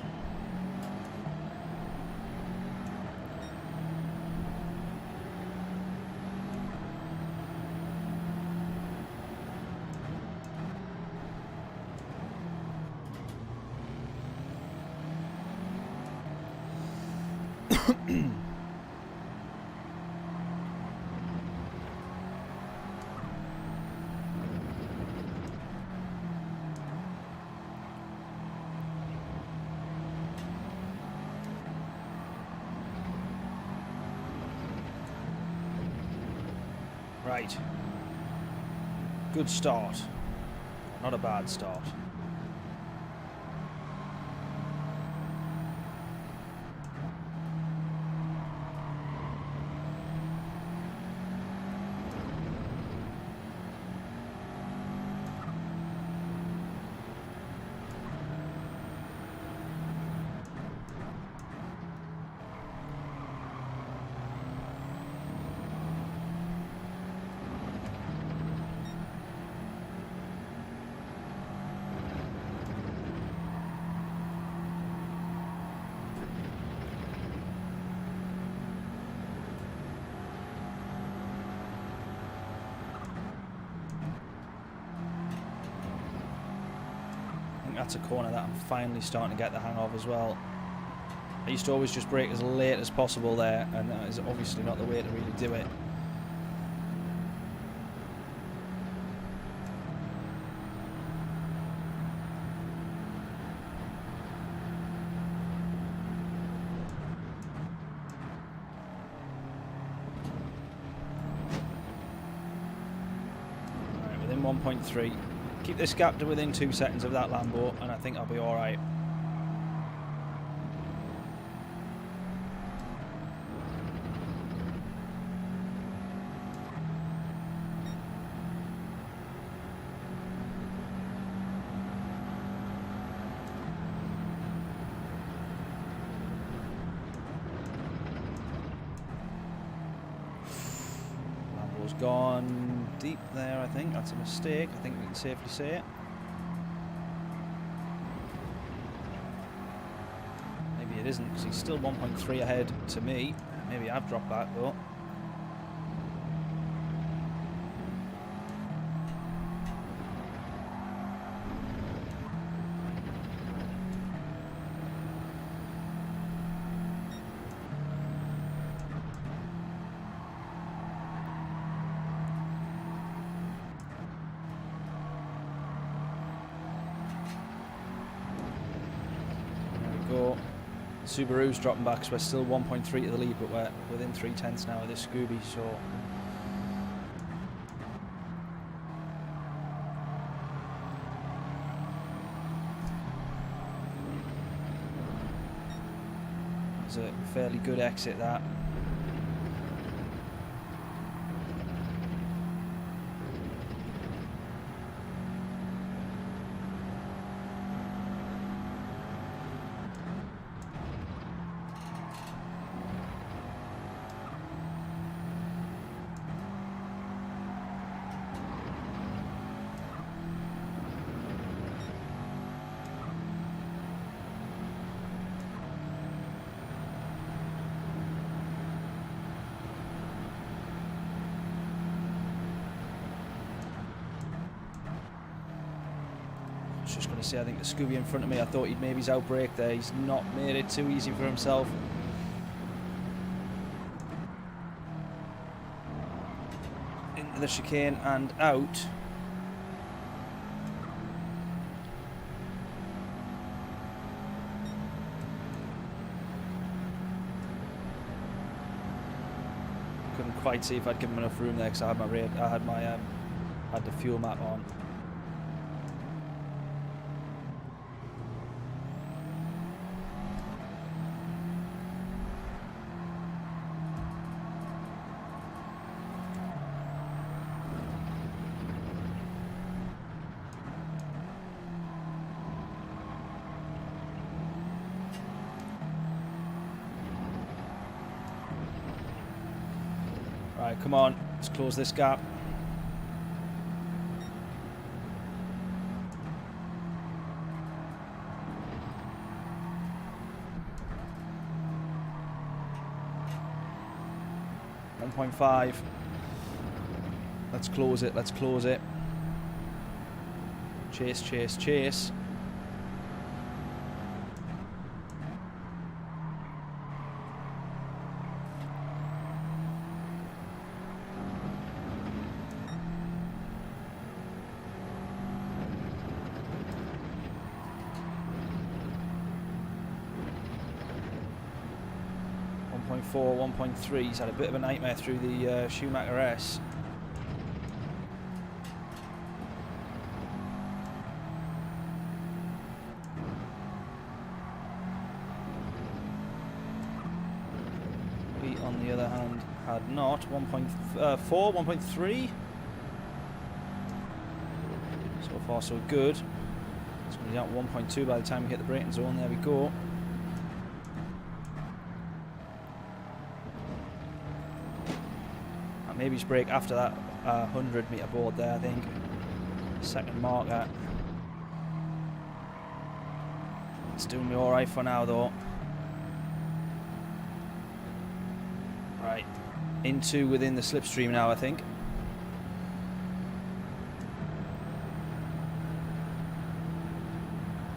Right. Good start. Not a bad start. That's a corner that I'm finally starting to get the hang of as well. I used to always just brake as late as possible there, and that is obviously not the way to really do it. Right, within 1.3. Keep this gap to within 2 seconds of that Lambo, and I think I'll be alright. Lambo's gone deep there, I think. That's a mistake. I think we can safely say it. Maybe it isn't, because he's still 1.3 ahead to me. Maybe I've dropped back though. Subaru's dropping back, so we're still 1.3 to the lead, but we're within 3/10 now of this Scooby, so it's a fairly good exit, that. Just going to say, I think the Scooby in front of me, I thought he'd maybe outbrake there. He's not made it too easy for himself. Into the chicane and out. Couldn't quite see if I'd given him enough room there because I had my had the fuel map on. Right, come on. Let's close this gap. .5. Let's close it. Let's close it. Chase, chase, chase. .4, 1.3. He's had a bit of a nightmare through the Schumacher S. We, on the other hand, had not. 1.4, 1.3. So far, so good. It's going to be down 1.2 by the time we hit the braking zone. There we go. Maybe just brake after that 100 metre board there, I think. Second marker. It's doing me alright for now though. Right. Into within the slipstream now, I think.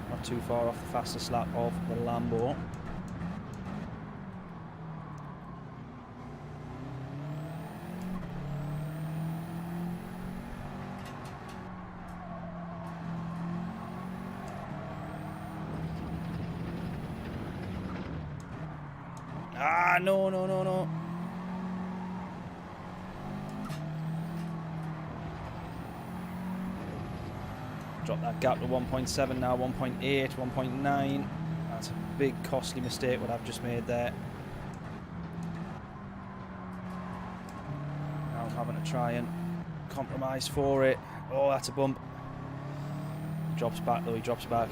Not too far off the fastest lap of the Lambo. Ah, no, no, no, no. Drop that gap to 1.7 now, 1.8, 1.9. That's a big costly mistake what I've just made there. Now I'm having to try and compromise for it. Oh, that's a bump. He drops back though, he drops back.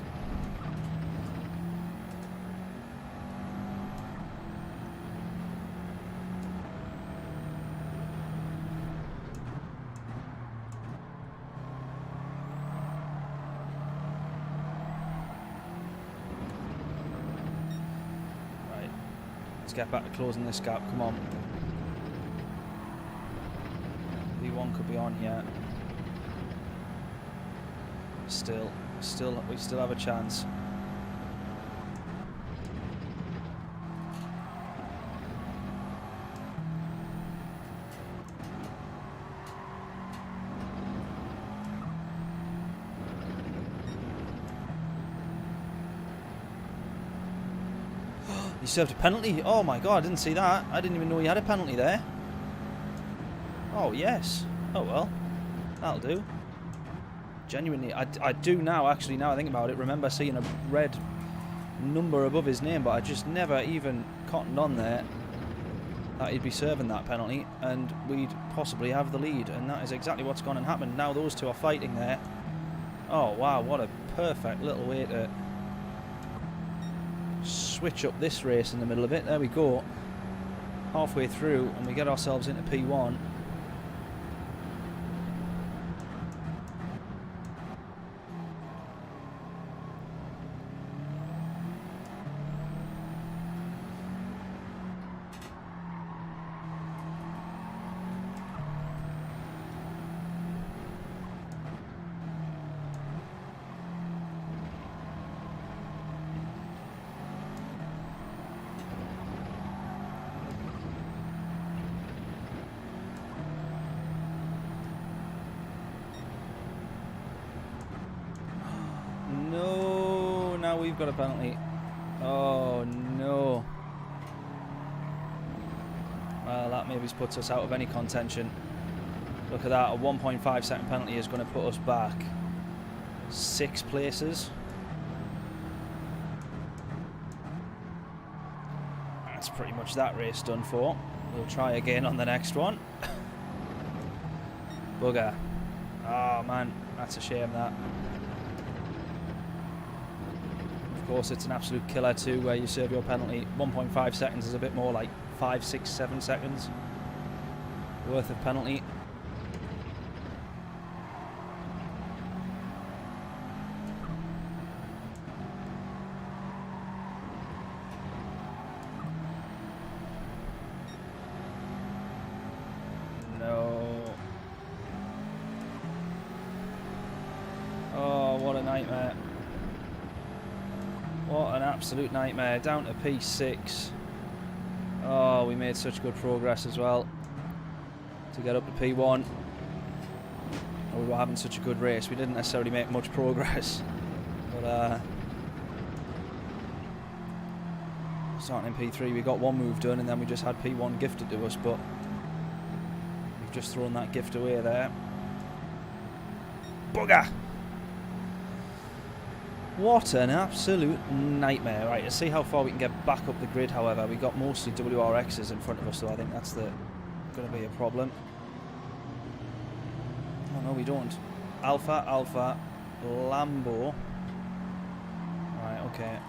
Let's get back to closing this gap, come on. V1 could be on here. We still have a chance. He served a penalty. Oh my god, I didn't see that. I didn't even know he had a penalty there. Oh yes. Oh well. That'll do. Genuinely, I do now, actually, now I think about it, remember seeing a red number above his name, but I just never even cottoned on there that he'd be serving that penalty and we'd possibly have the lead, and that is exactly what's gone and happened. Now those two are fighting there. Oh wow, what a perfect little way to switch up this race in the middle of it. There we go. Halfway through and we get ourselves into P1. No, now we've got a penalty. Oh no. Well, that maybe puts us out of any contention. Look at that, a 1.5 second penalty is going to put us back 6 places. That's pretty much that race done for. We'll try again on the next one. Bugger. Oh man, that's a shame that. Of course, it's an absolute killer too, where you serve your penalty. 1.5 seconds is a bit more like 5, 6, 7 seconds. worth of penalty. No. Oh, what a nightmare. What an absolute nightmare. Down to P6. Oh, we made such good progress as well to get up to P1. We were having such a good race. We didn't necessarily make much progress. But starting in P3, we got one move done and then we just had P1 gifted to us, but we've just thrown that gift away there. Bugger! What an absolute nightmare. Right, let's see how far we can get back up the grid, however. We got mostly WRXs in front of us, so I think that's going to be a problem. Oh, no, we don't. Alpha, Alpha, Lambo. Right, okay.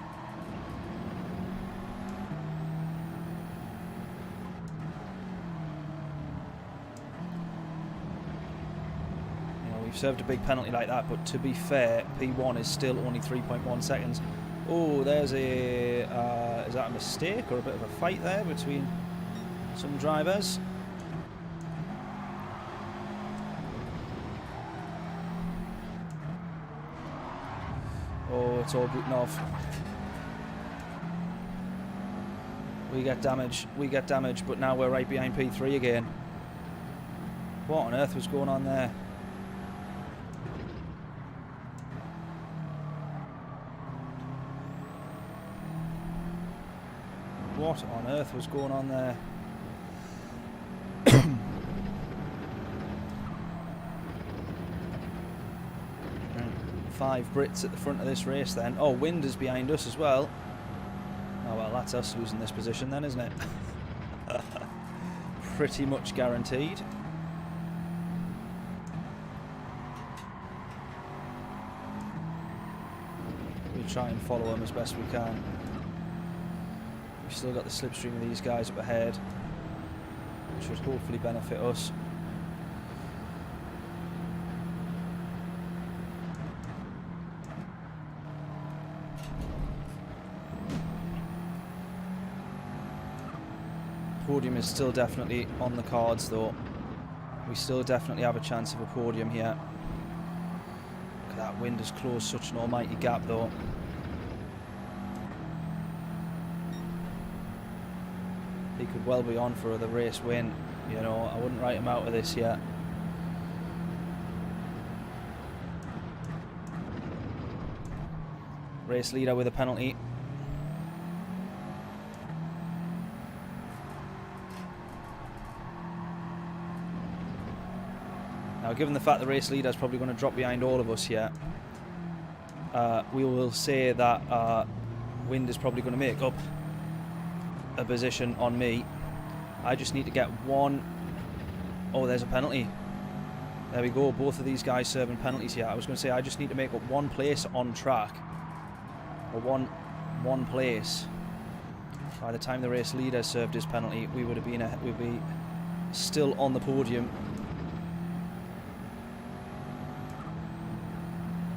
We've served a big penalty like that, but to be fair, P1 is still only 3.1 seconds. Oh, there's a... is that a mistake or a bit of a fight there between some drivers? Oh, it's all booting off. We get damage, but now we're right behind P3 again. What on earth was going on there? What on earth was going on there? 5 Brits at the front of this race then. Oh, Wind is behind us as well. Oh well, that's us losing this position then, isn't it? Pretty much guaranteed. We try and follow them as best we can. We've still got the slipstream of these guys up ahead, which should hopefully benefit us. Podium is still definitely on the cards though. We still definitely have a chance of a podium here. Look at that, Wind has closed such an almighty gap though. He could well be on for the race win, you know. I wouldn't write him out of this yet. Race leader with a penalty. Now, given the fact the race leader is probably going to drop behind all of us here, we will say that Wind is probably going to make up a position on me. I just need to get one. Oh, there's a penalty. There we go. Both of these guys serving penalties here. I was going to say I just need to make up one place on track, or one place. By the time the race leader served his penalty, we would have been we'd be still on the podium.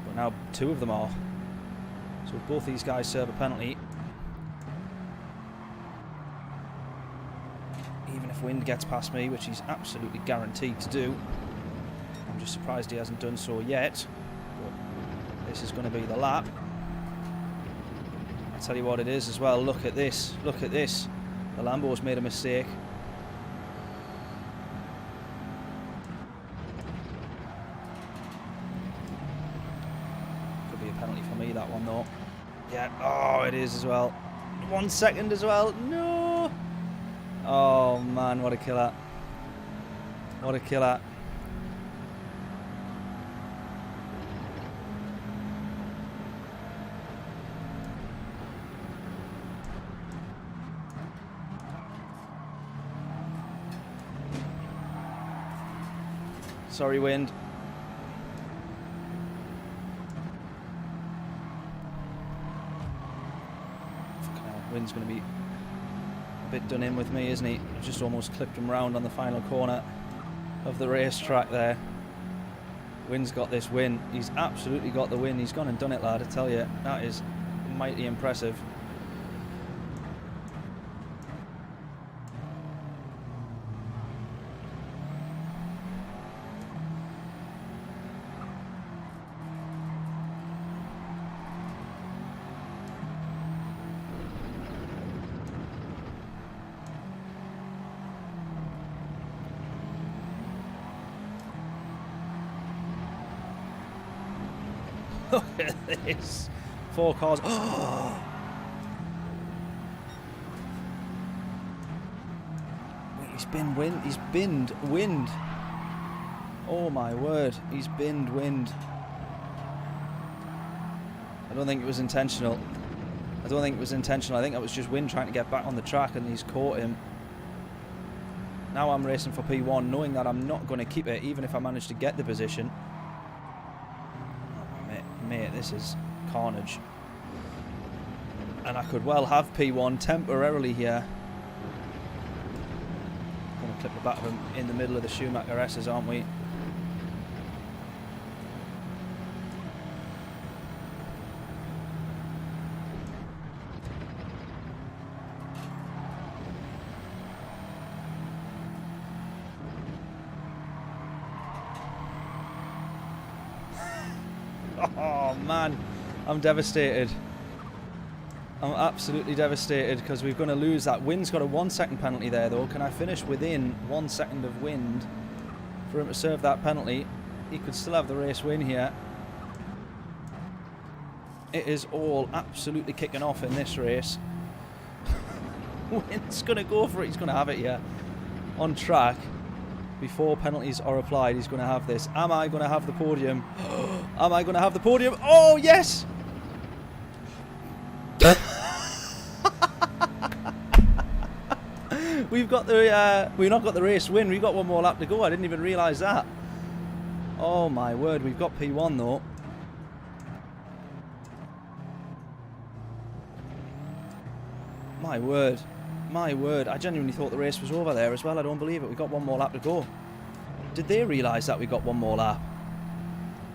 But now 2 of them are. So if both these guys serve a penalty, even if Wind gets past me, which he's absolutely guaranteed to do, I'm just surprised he hasn't done so yet. But this is going to be the lap. I'll tell you what it is as well. Look at this. Look at this. The Lambo's made a mistake. Could be a penalty for me, that one though. Yeah. Oh, it is as well. 1 second as well. No. Oh man, what a killer. What a killer. Sorry, Wind. Fucking hell, Wind's going to be a bit done in with me, isn't he? Just almost clipped him round on the final corner. of the racetrack there. Wynn's got this win. He's absolutely got the win. He's gone and done it, lad. I tell you, that is mighty impressive. Look at this. 4 cars. Oh! Wait, he's binned wind. He's binned wind. Oh my word. He's binned wind. I don't think it was intentional. I don't think it was intentional. I think that was just wind trying to get back on the track and he's caught him. Now I'm racing for P1 knowing that I'm not going to keep it even if I manage to get the position. Mate, this is carnage. And I could well have P1 temporarily here. Going to clip the back of him in the middle of the Schumacher S's, aren't we? Oh man, I'm devastated. I'm absolutely devastated because we're going to lose that. Wynn's got a 1 second penalty there though. Can I finish within 1 second of wind for him to serve that penalty? He could still have the race win here. It is all absolutely kicking off in this race. Wynn's going to go for it. He's going to have it here. On track. Before penalties are applied, he's going to have this. Am I going to have the podium? Am I going to have the podium? Oh, yes! We've got the, we've not got the race win. We've got 1 more lap to go. I didn't even realise that. Oh, my word. We've got P1, though. My word. My word, I genuinely thought the race was over there as well. I don't believe it. We've got 1 more lap to go. Did they realise that we got 1 more lap?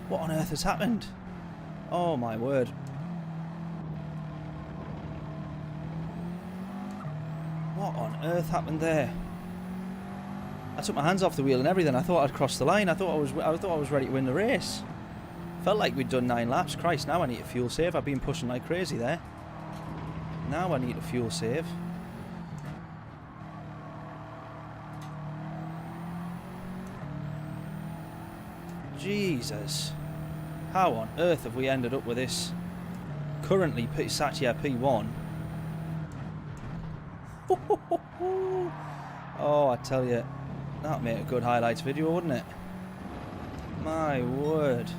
What on earth has happened? Oh my word. What on earth happened there? I took my hands off the wheel and everything. I thought I'd crossed the line. I thought I was ready to win the race. Felt like we'd done 9 laps. Christ, now I need a fuel save. I've been pushing like crazy there. Now I need a fuel save. Jesus. How on earth have we ended up with this? Currently sat here P1. Oh, I tell you, that'd make a good highlights video, wouldn't it? My word.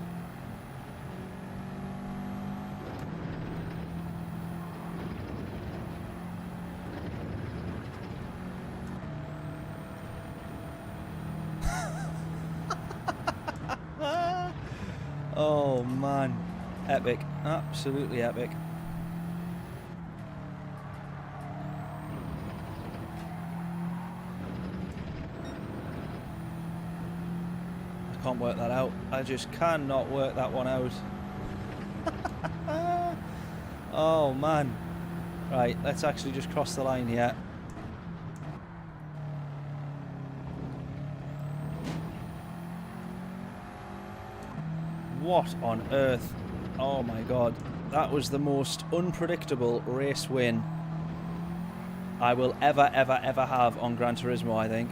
Oh man, epic, absolutely epic. I can't work that out. I just cannot work that one out. Oh man. Right, let's actually just cross the line here. What on earth? Oh my god. That was the most unpredictable race win I will ever have on Gran Turismo, I think.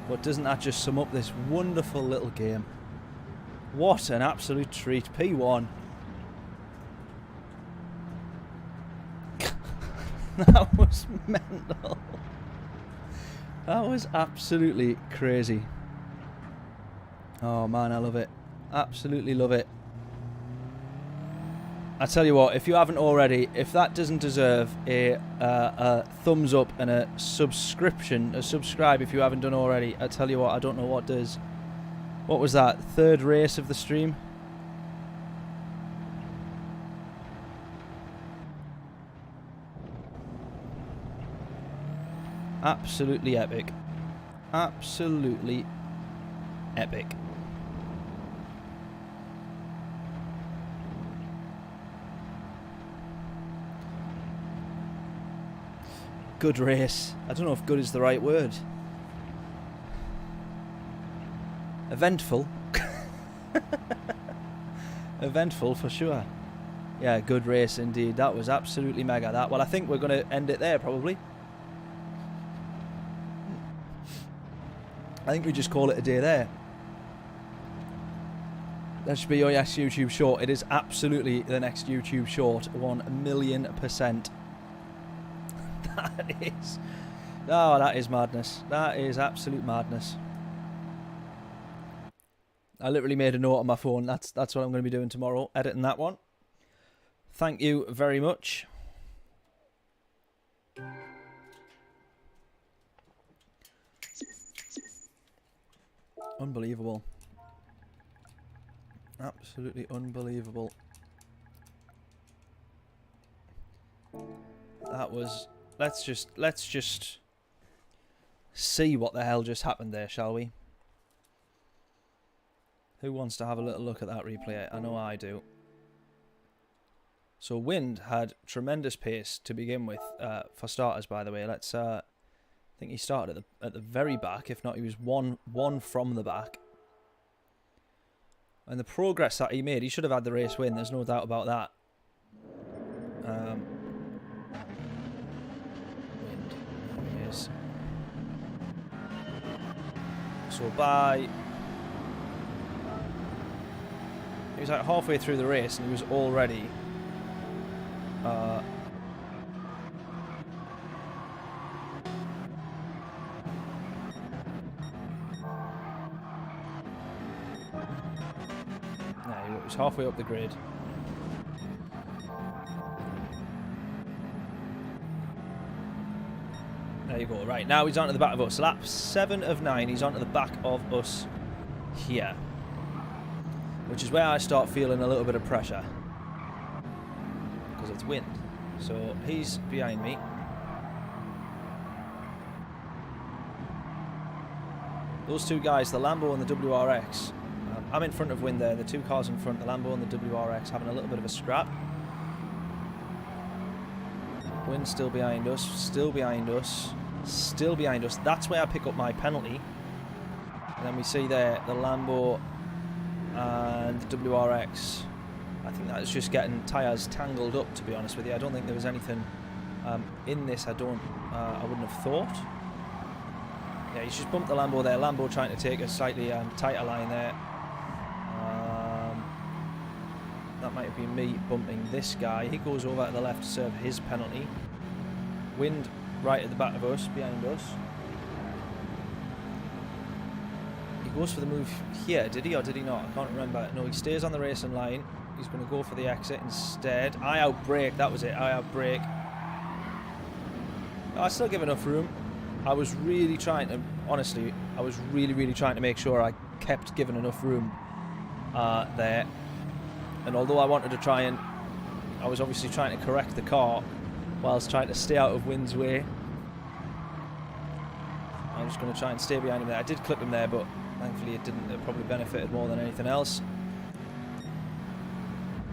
But doesn't that just sum up this wonderful little game? What an absolute treat. P1. That was mental. That was absolutely crazy. Oh man, I love it. Absolutely love it. I tell you what, if you haven't already, if that doesn't deserve a thumbs up and a subscribe if you haven't done already, I tell you what, I don't know what does. What was that? 3rd race of the stream? Absolutely epic. Absolutely Epic. Good race. I don't know if good is the right word. Eventful. Eventful for sure. Yeah, good race indeed. That was absolutely mega. That. Well, I think we're going to end it there probably. I think we just call it a day there. That should be your next YouTube short. It is absolutely the next YouTube short. 1,000,000%. That is... Oh, that is madness. That is absolute madness. I literally made a note on my phone. That's what I'm going to be doing tomorrow. Editing that one. Thank you very much. Unbelievable. Absolutely unbelievable. That was... Let's just see what the hell just happened there, shall we? Who wants to have a little look at that replay? I know I do. So Wind had tremendous pace to begin with, for starters, by the way. Let's I think he started at the very back. If not, he was one from the back. And the progress that he made, he should have had the race win. There's no doubt about that. Wind, there he is. So by... He was like halfway through the race and he was already... he was halfway up the grid. There you go. Right, now he's onto the back of us. Lap 7 of 9, he's onto the back of us here. Which is where I start feeling a little bit of pressure. Because it's Wind. So he's behind me. Those two guys, the Lambo and the WRX, I'm in front of Wind there, the two cars in front, the Lambo and the WRX, having a little bit of a scrap. Wind still behind us, still behind us, still behind us. That's where I pick up my penalty. And then we see there the Lambo and the WRX. I think that's just getting tyres tangled up, to be honest with you. I don't think there was anything in this I wouldn't have thought. Yeah, he's just bumped the Lambo there. Lambo trying to take a slightly tighter line there. That might have been me bumping this guy. He goes over to the left to serve his penalty. Wind right at the back of us, behind us. He goes for the move here, did he or did he not? I can't remember. No, he stays on the racing line. He's going to go for the exit instead. I outbrake, that was it. I outbrake. I still give enough room. I was really trying to, honestly, I was really trying to make sure I kept giving enough room there. And although I wanted to try and, I was obviously trying to correct the car whilst trying to stay out of Wind's way. I'm just going to try and stay behind him there. I did clip him there, but thankfully it didn't. It probably benefited more than anything else.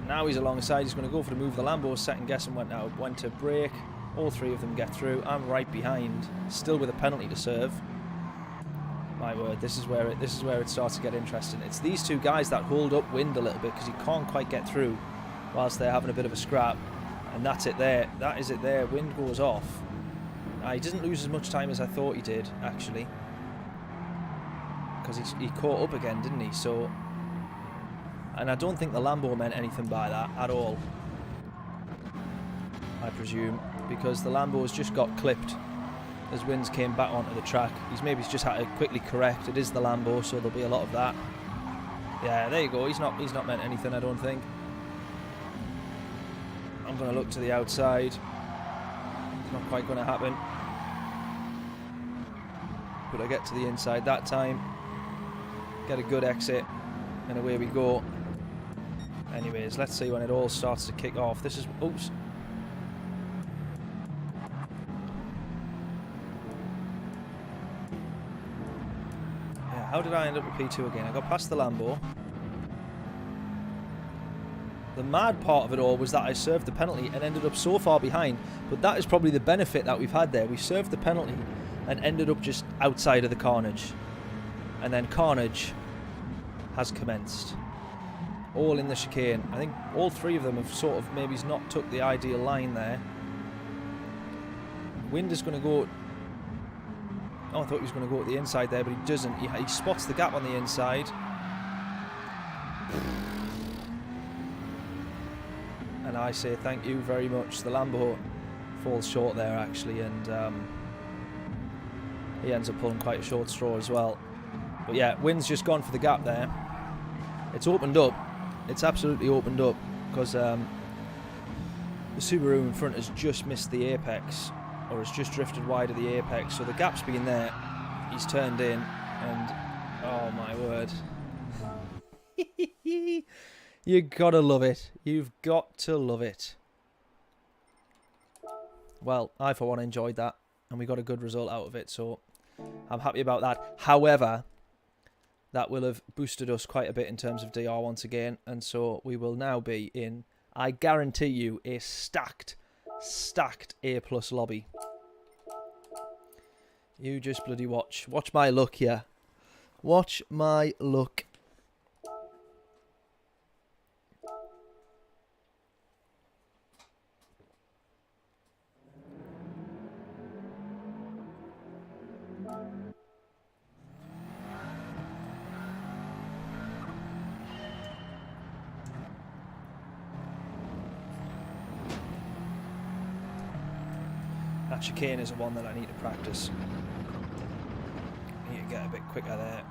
Now he's alongside. He's going to go for the move. The Lambo second guessing went to brake. All three of them get through. I'm right behind, still with a penalty to serve. My word, this is where it starts to get interesting. It's these two guys that hold up Wind a little bit because he can't quite get through whilst they're having a bit of a scrap. And that's it there. That is it there. Wind goes off. He doesn't lose as much time as I thought he did, actually. Because he caught up again, didn't he? So, and I don't think the Lambo meant anything by that at all. I presume. Because the Lambo's just got clipped as Winds came back onto the track. He's just had to quickly correct. It is the Lambo, so there'll be a lot of that. Yeah, there you go. He's not meant anything, I don't think. I'm going to look to the outside. It's not quite going to happen. But I get to the inside that time. Get a good exit. And away we go. Anyways, let's see when it all starts to kick off. This is... Oops. How did I end up with P2 again? I got past the Lambo. The mad part of it all was that I served the penalty and ended up so far behind. But that is probably the benefit that we've had there. We served the penalty and ended up just outside of the carnage. And then carnage has commenced. All in the chicane. I think all three of them have sort of maybe not took the ideal line there. Wind is going to go... Oh, I thought he was going to go at the inside there, but he doesn't. He spots the gap on the inside. And I say thank you very much. The Lambo falls short there, actually, and he ends up pulling quite a short straw as well. But yeah, Wind's just gone for the gap there. It's opened up. It's absolutely opened up because the Subaru in front has just missed the apex, or has just drifted wide of the apex. So the gap's been there. He's turned in, and oh my word. You gotta love it. You've got to love it. Well, I for one enjoyed that, and we got a good result out of it, so I'm happy about that. However, that will have boosted us quite a bit in terms of DR once again, and so we will now be in, I guarantee you, a stacked A+ lobby. You just bloody watch. Watch my luck here. Watch my luck. That chicane is the one that I need to practice. I need to get a bit quicker there.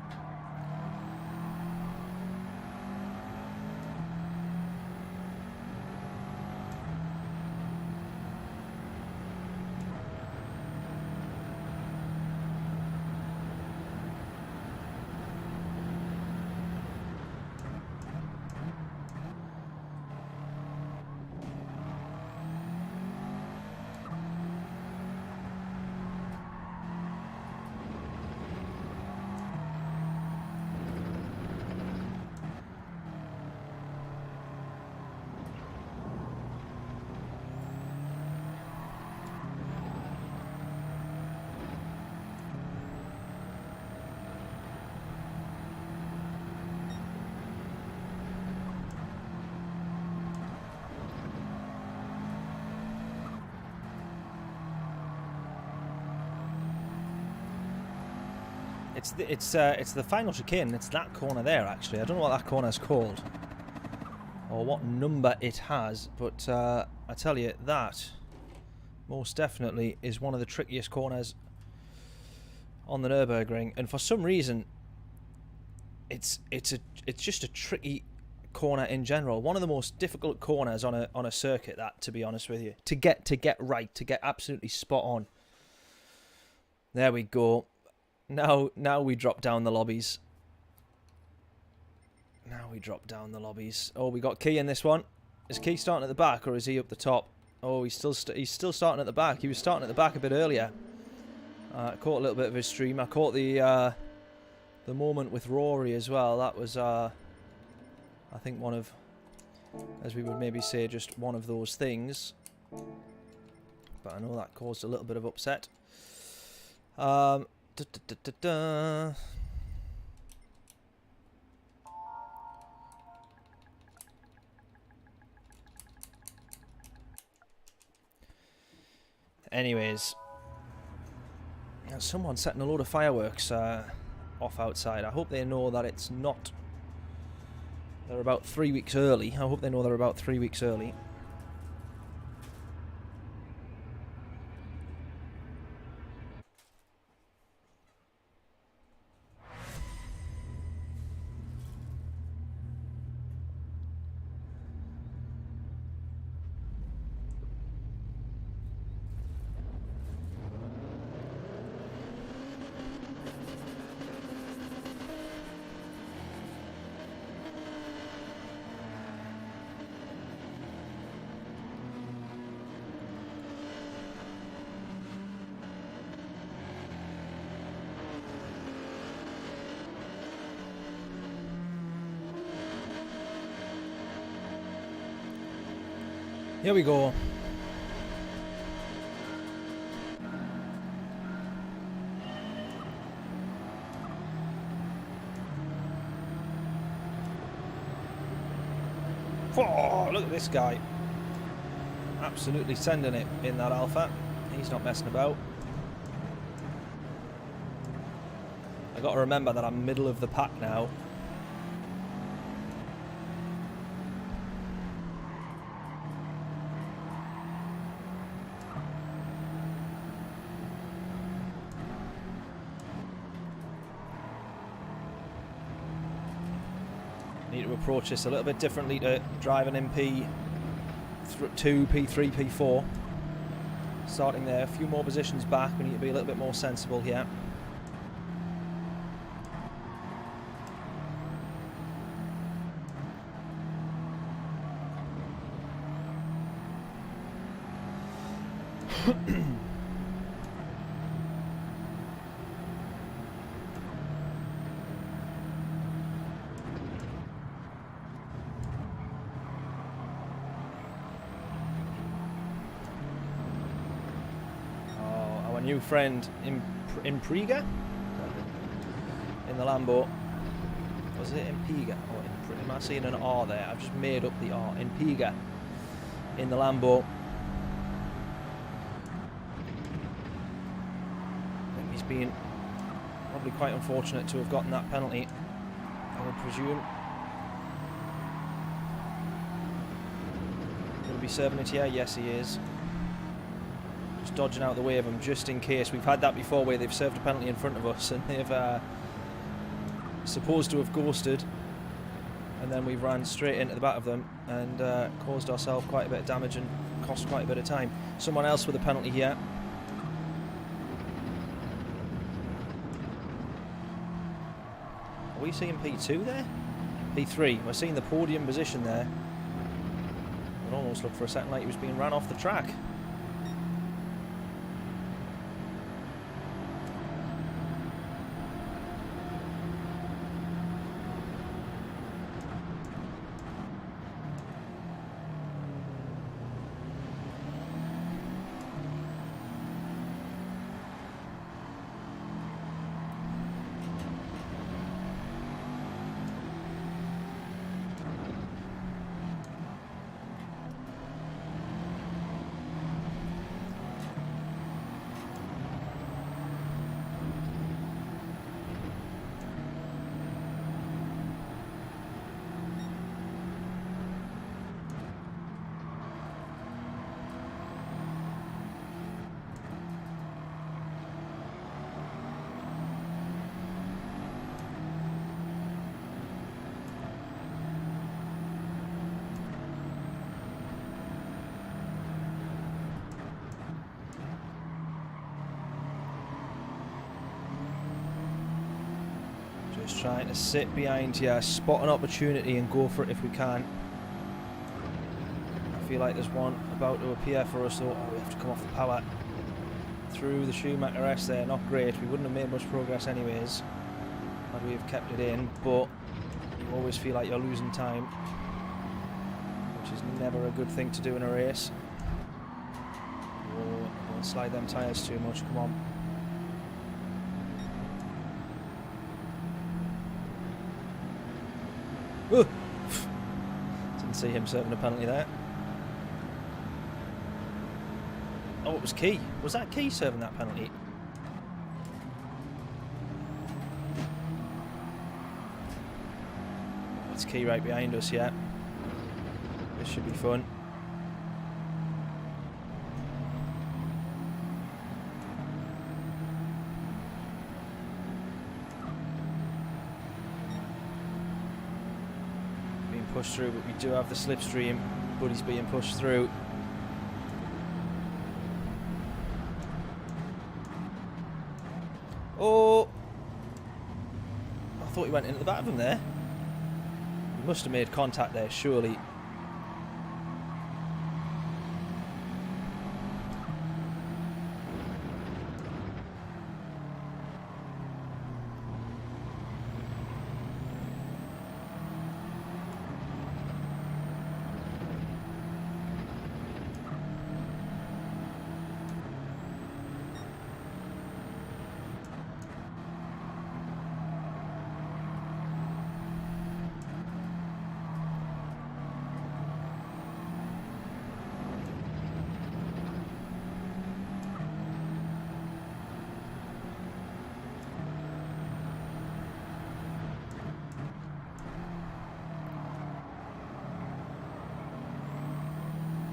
It's the final chicane. It's that corner there, actually. I don't know what that corner's called or what number it has, but I tell you, that most definitely is one of the trickiest corners on the Nurgurgring. And for some reason, it's just a tricky corner in general. One of the most difficult corners on a circuit. That, to be honest with you, to get right, to get absolutely spot on. There we go. Now we drop down the lobbies. Now we drop down the lobbies. Oh, we got Key in this one. Is Key starting at the back, or is he up the top? Oh, he's still starting at the back. He was starting at the back a bit earlier. I caught a little bit of his stream. I caught the moment with Rory as well. That was I think one of, as we would maybe say, just one of those things. But I know that caused a little bit of upset. Anyways, someone's setting a load of fireworks off outside. I hope they know that it's not. They're about 3 weeks early. I hope they know they're about 3 weeks early. Here we go. Oh, look at this guy. Absolutely sending it in that Alpha. He's not messing about. I got to remember that I'm middle of the pack now. Need to approach this a little bit differently to driving in P2, P3, P4. Starting there, a few more positions back. We need to be a little bit more sensible here. New friend Impriga in the Lambo. Was it Impiga? Or am I seeing an R there? I've just made up the R. Impiga in the Lambo. I think he's been probably quite unfortunate to have gotten that penalty, I would presume. Going to be serving it here? Yes, he is. Just dodging out of the way of them just in case. We've had that before where they've served a penalty in front of us and they've supposed to have ghosted, and then we've ran straight into the back of them and caused ourselves quite a bit of damage and cost quite a bit of time. Someone else with a penalty here. Are we seeing P2 there? P3. We're seeing the podium position there. It almost looked for a second like he was being ran off the track. Just trying to sit behind here, spot an opportunity and go for it if we can. I feel like there's one about to appear for us though. Oh, we have to come off the power through the Schumacher S there. Not great. We wouldn't have made much progress anyways had we have kept it in, but you always feel like you're losing time, which is never a good thing to do in a race. Oh, don't slide them tyres too much, come on. Ooh. Didn't see him serving a penalty there. Oh, it was Key. Was that Key serving that penalty? It's Key right behind us, yeah. This should be fun. Pushed through, but we do have the slipstream. Buddy's being pushed through. Oh! I thought he went into the back of him there. He must have made contact there, surely.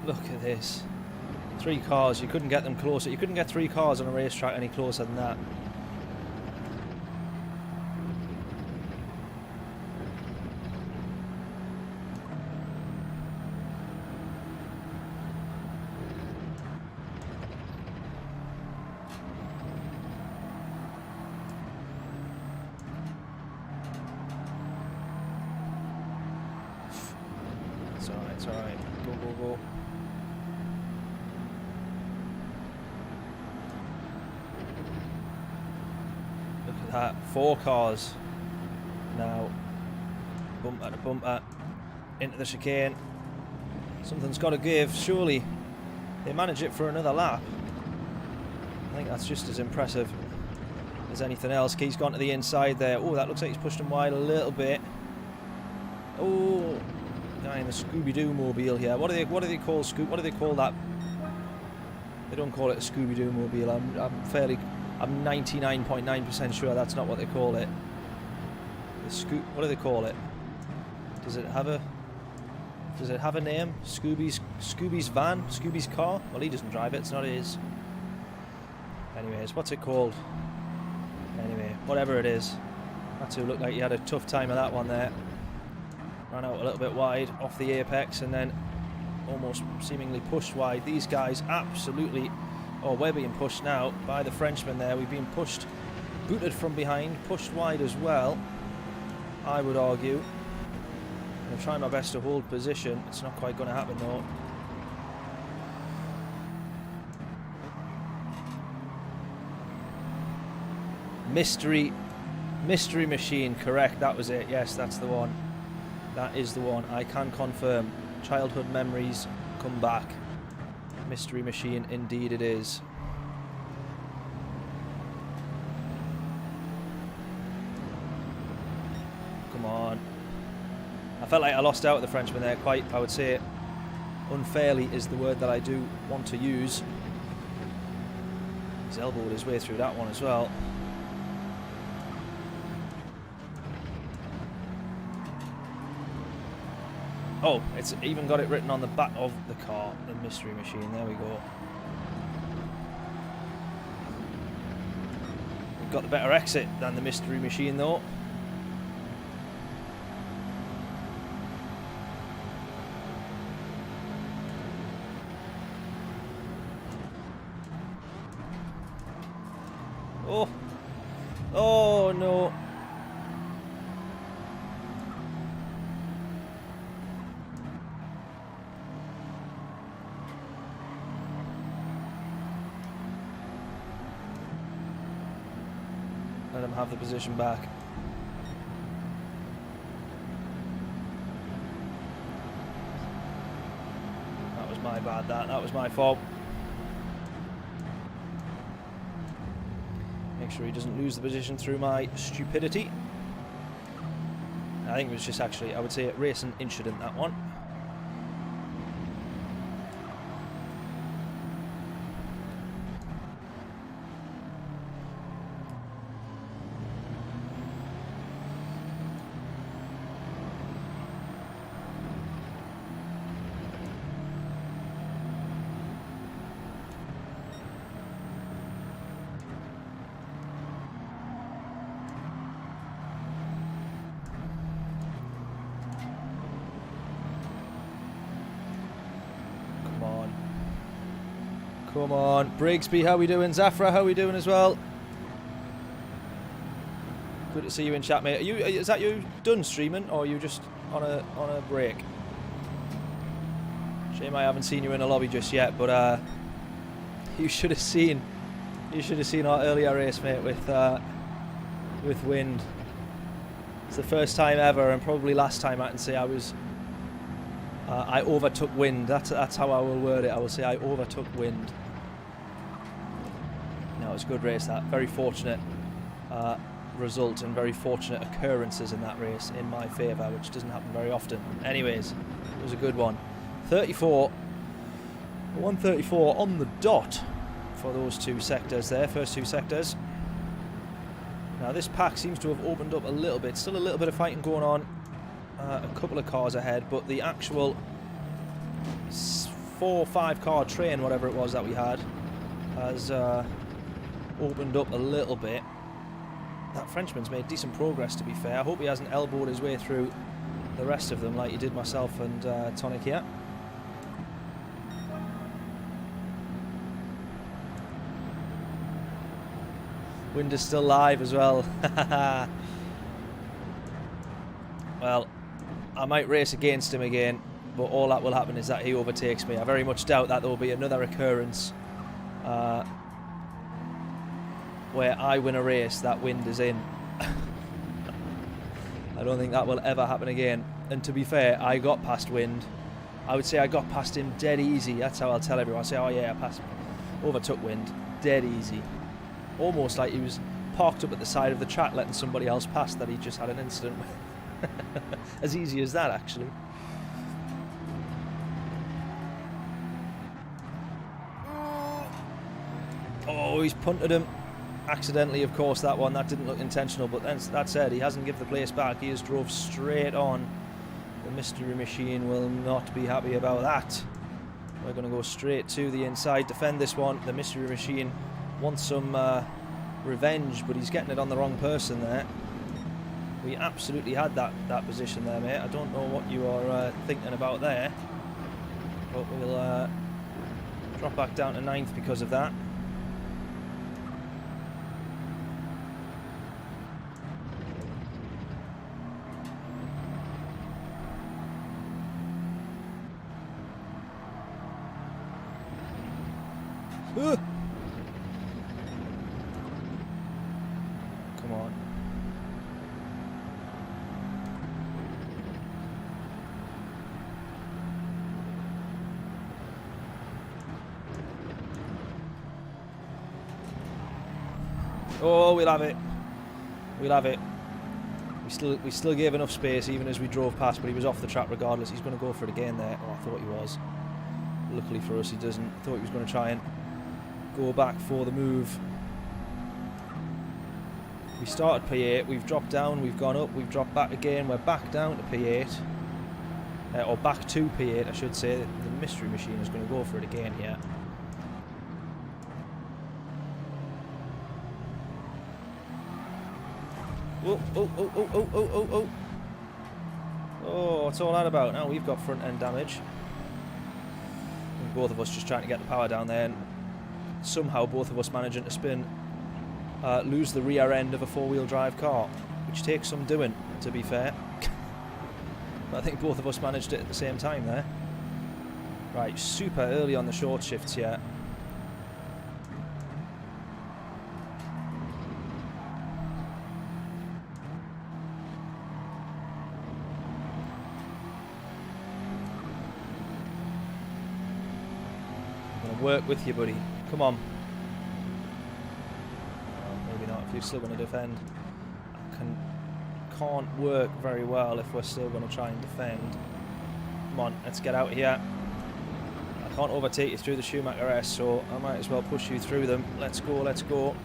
Look at this. 3 cars. You couldn't get them closer. You couldn't get 3 cars on a racetrack any closer than that. It's alright, it's alright. Go, go, go. Look at that. 4 cars. Now, bumper to bumper. Into the chicane. Something's got to give, surely. They manage it for another lap. I think that's just as impressive as anything else. Key's gone to the inside there. Oh, that looks like he's pushed him wide a little bit. Oh, guy in the Scooby-Doo mobile here. What do they call What do they call that? They don't call it a Scooby-Doo mobile. I'm 99.9% sure that's not what they call it. What do they call it? Does it have a name? Scooby's van? Scooby's car? Well, he doesn't drive it. It's not his. Anyways, what's it called? Anyway, whatever it is. That's who looked like he had a tough time of that one there. Ran out a little bit wide off the apex and then almost seemingly pushed wide. These guys absolutely... Oh, we're being pushed now by the Frenchman there. We've been pushed, booted from behind, pushed wide as well, I would argue. I'm trying my best to hold position. It's not quite going to happen though. Mystery Machine, correct, that was it. Yes, that's the one. That is the one. I can confirm. Childhood memories come back. Mystery Machine, indeed it is. Come on. I felt like I lost out at the Frenchman there quite, I would say, unfairly is the word that I do want to use. He's elbowed his way through that one as well. Oh, it's even got it written on the back of the car, the Mystery Machine. There we go. We've got the better exit than the Mystery Machine, though. Oh. Oh, no. Let him have the position back. That was my bad, that was my fault. Make sure he doesn't lose the position through my stupidity. I think it was just actually, I would say, a racing incident, that one. Come on, Brigsby, how we doing? Zafra, how we doing as well? Good to see you in chat, mate. Is that you done streaming, or are you just on a break? Shame I haven't seen you in a lobby just yet, but you should have seen our earlier race, mate, with wind. It's the first time ever, and probably last time I can say I overtook wind. That's how I will word it. I will say I overtook wind. No, it was a good race, that. Very fortunate result and very fortunate occurrences in that race in my favour, which doesn't happen very often. Anyways, it was a good one. 134 on the dot for those two sectors there, first two sectors. Now this pack seems to have opened up a little bit. Still a little bit of fighting going on. A couple of cars ahead, but the actual 4 or 5 car train, whatever it was that we had, has opened up a little bit. That Frenchman's made decent progress, to be fair. I hope he hasn't elbowed his way through the rest of them like he did myself and Tonic here. Wind is still live as well. Well, I might race against him again, but all that will happen is that he overtakes me. I very much doubt that there will be another occurrence where I win a race that Wind is in. I don't think that will ever happen again. And to be fair, I got past Wind. I would say I got past him dead easy. That's how I'll tell everyone. I say, oh yeah, overtook Wind dead easy. Almost like he was parked up at the side of the track letting somebody else pass that he just had an incident with. As easy as that, actually. Oh, he's punted him. Accidentally, of course, that one. That didn't look intentional, but then, that said, he hasn't given the place back. He has drove straight on. The Mystery Machine will not be happy about that. We're going to go straight to the inside, defend this one. The Mystery Machine wants some revenge, but he's getting it on the wrong person there. We absolutely had that position there, mate. I don't know what you are thinking about there, but we'll drop back down to 9th because of that. Come on. Oh, we'll have it. We'll have it. We still gave enough space even as we drove past, but he was off the track regardless. He's going to go for it again there. Oh, I thought he was. Luckily for us, he doesn't. I thought he was going to try and go back for the move. We started P8, we've dropped down, we've gone up, we've dropped back again, we're back down to P8. Or back to P8, I should say. The Mystery Machine is going to go for it again here. Oh, oh, oh, oh, oh, oh, oh, oh. Oh, what's all that about? Now we've got front end damage. And both of us just trying to get the power down there, and somehow both of us managing to spin, lose the rear end of a 4-wheel drive car, which takes some doing, to be fair. But I think both of us managed it at the same time there. Right, super early on the short shifts here. Work with you, buddy. Come on. Well, maybe not if you're still going to defend. Can't work very well if we're still going to try and defend. Come on, let's get out here. I can't overtake you through the Schumacher S, so I might as well push you through them. Let's go, let's go.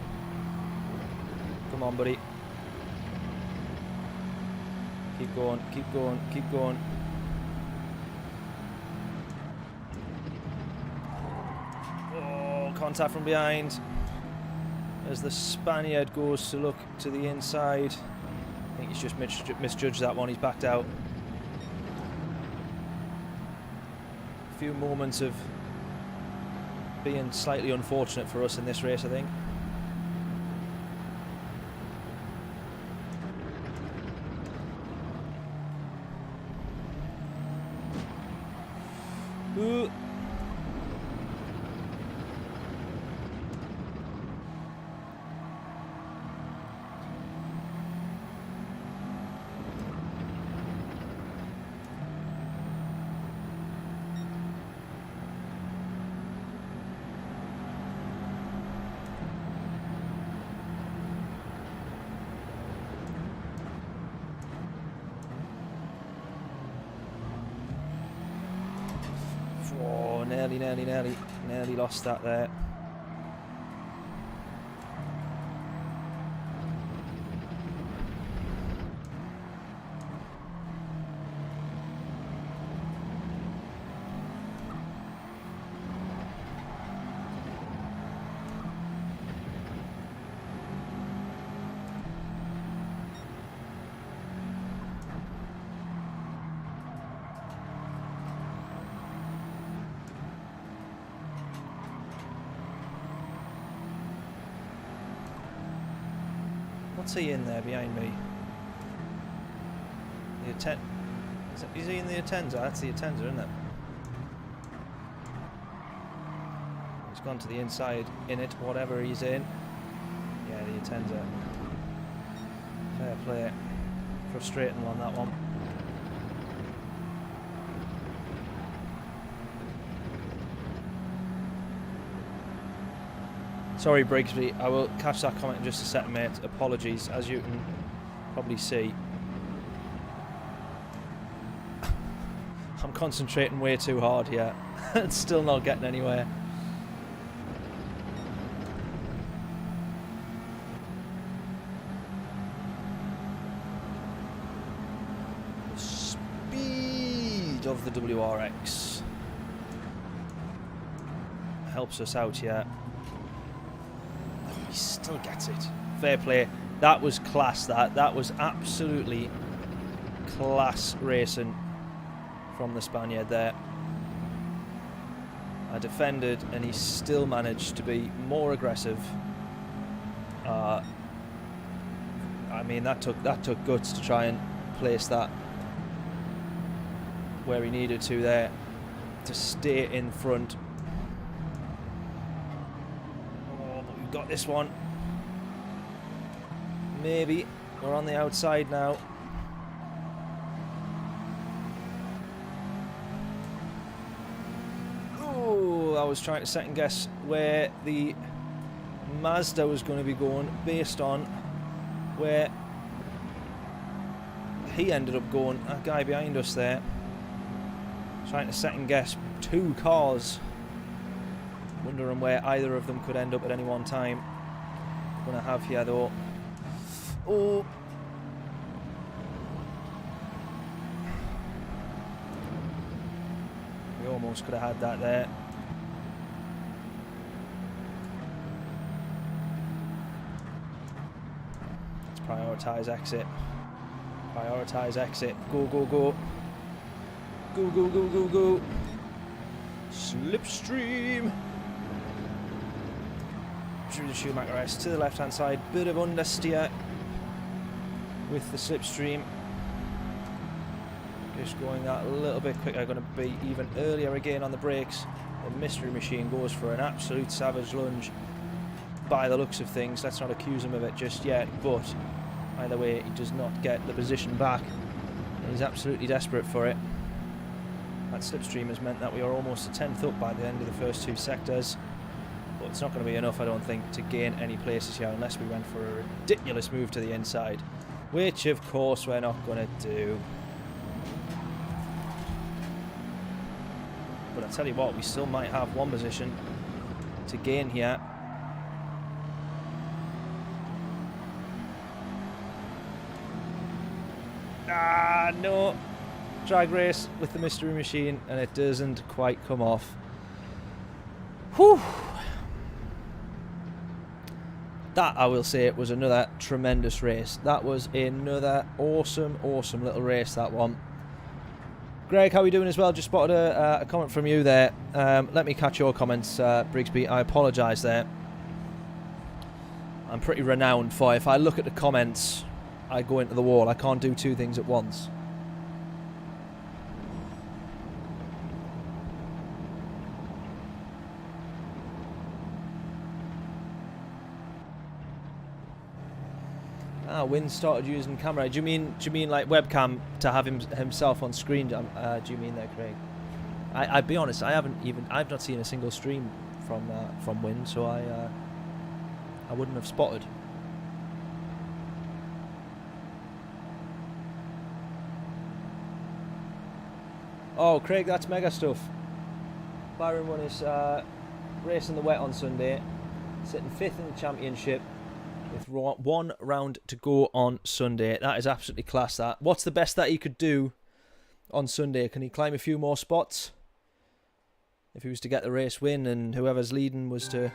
Come on, buddy. Keep going, keep going, keep going. Contact from behind as the Spaniard goes to look to the inside. I think he's just misjudged that one. He's backed out. A few moments of being slightly unfortunate for us in this race, I think. Ooh. Oh, nearly lost that there. What's he in there behind me? The Aten... Is he in the Atenza? That's the Atenza, isn't it? He's gone to the inside in it, whatever he's in. Yeah, the Atenza. Fair play. Frustrating on that one. Sorry, Brigsby, I will catch that comment in just a second, mate. Apologies, as you can probably see. I'm concentrating way too hard here. It's still not getting anywhere. The speed of the WRX helps us out here. He still gets it. Fair play. That was class. That was absolutely class racing from the Spaniard there. I defended and he still managed to be more aggressive. I mean, that took guts to try and place that where he needed to there to stay in front. Got this one. Maybe. We're on the outside now. Oh, I was trying to second guess where the Mazda was going to be going based on where he ended up going. That guy behind us there. Trying to second guess two cars. Wondering where either of them could end up at any one time. Gonna have here though. Oh, we almost could have had that there. Let's prioritise exit. Prioritise exit. Go, go, go. Go, go, go, go, go. Slipstream. Through the Schumacher S to the left hand side, bit of understeer with the slipstream. Just going that a little bit quicker, going to be even earlier again on the brakes. The mystery machine goes for an absolute savage lunge by the looks of things. Let's not accuse him of it just yet, but either way he does not get the position back. He's absolutely desperate for it. That slipstream has meant that we are almost a tenth up by the end of the first two sectors. But it's not going to be enough, I don't think, to gain any places here unless we went for a ridiculous move to the inside, which of course we're not going to do. But I tell you what, we still might have one position to gain here. Ah, no. Drag race with the mystery machine and it doesn't quite come off. Whew. That, I will say, it was another tremendous race. That was another awesome, awesome little race, that one. Greg, how are you doing as well? Just spotted a comment from you there. Let me catch your comments, Brigsby. I apologise there. I'm pretty renowned for, if I look at the comments, I go into the wall. I can't do two things at once. Ah, Wynn started using camera. Do you mean like webcam to have himself on screen? Do you mean there, Craig? I'd be honest. I've not seen a single stream from Wynn, so I wouldn't have spotted. Oh, Craig, that's mega stuff. Byron won his race in the wet on Sunday, sitting 5th in the championship. With one round to go on Sunday. That is absolutely class, that. What's the best that he could do on Sunday? Can he climb a few more spots? If he was to get the race win and whoever's leading was to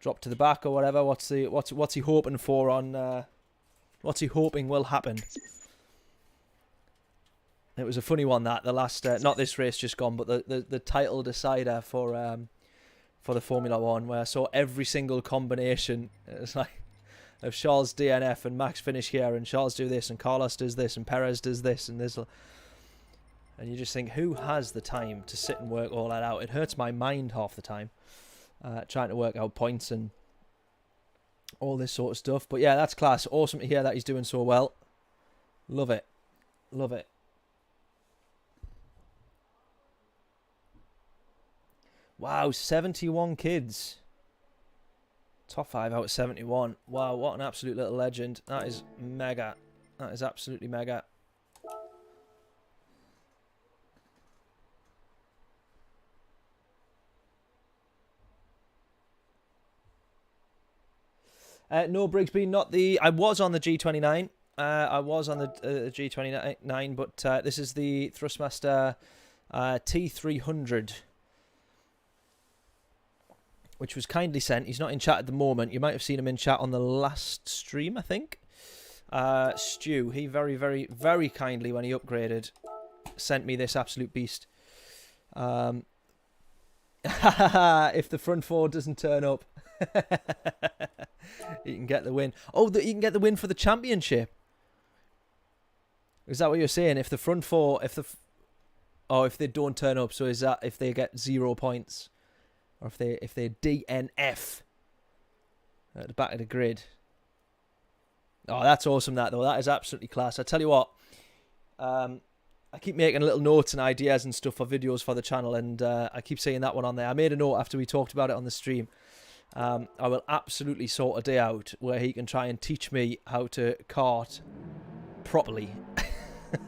drop to the back or whatever, what's he hoping for on... what's he hoping will happen? It was a funny one, that. The last... not this race just gone, but the title decider for the Formula 1, where I saw every single combination. It was like of Charles DNF and Max finish here and Charles do this and Carlos does this and Perez does this and this. And you just think, who has the time to sit and work all that out? It hurts my mind half the time, trying to work out points and all this sort of stuff. But yeah, that's class. Awesome to hear that he's doing so well. Love it. Love it. Wow, 71 kids. Top 5 out of 71. Wow, what an absolute little legend. That is mega. That is absolutely mega. No, Brigsby, not the... I was on the G29. I was on the G29, but this is the Thrustmaster T300, which was kindly sent. He's not in chat at the moment. You might have seen him in chat on the last stream, I think. Stu, he very, very, very kindly, when he upgraded, sent me this absolute beast. If the front four doesn't turn up, you can get the win. Oh, you can get the win for the championship. Is that what you're saying? If the front four, if they don't turn up, so is that if they get 0 points, or if they DNF at the back of the grid? Oh, that's awesome, that though. That is absolutely class. I tell you what, I keep making little notes and ideas and stuff for videos for the channel, and I keep saying that one on there. I made a note after we talked about it on the stream. I will absolutely sort a day out where he can try and teach me how to kart properly.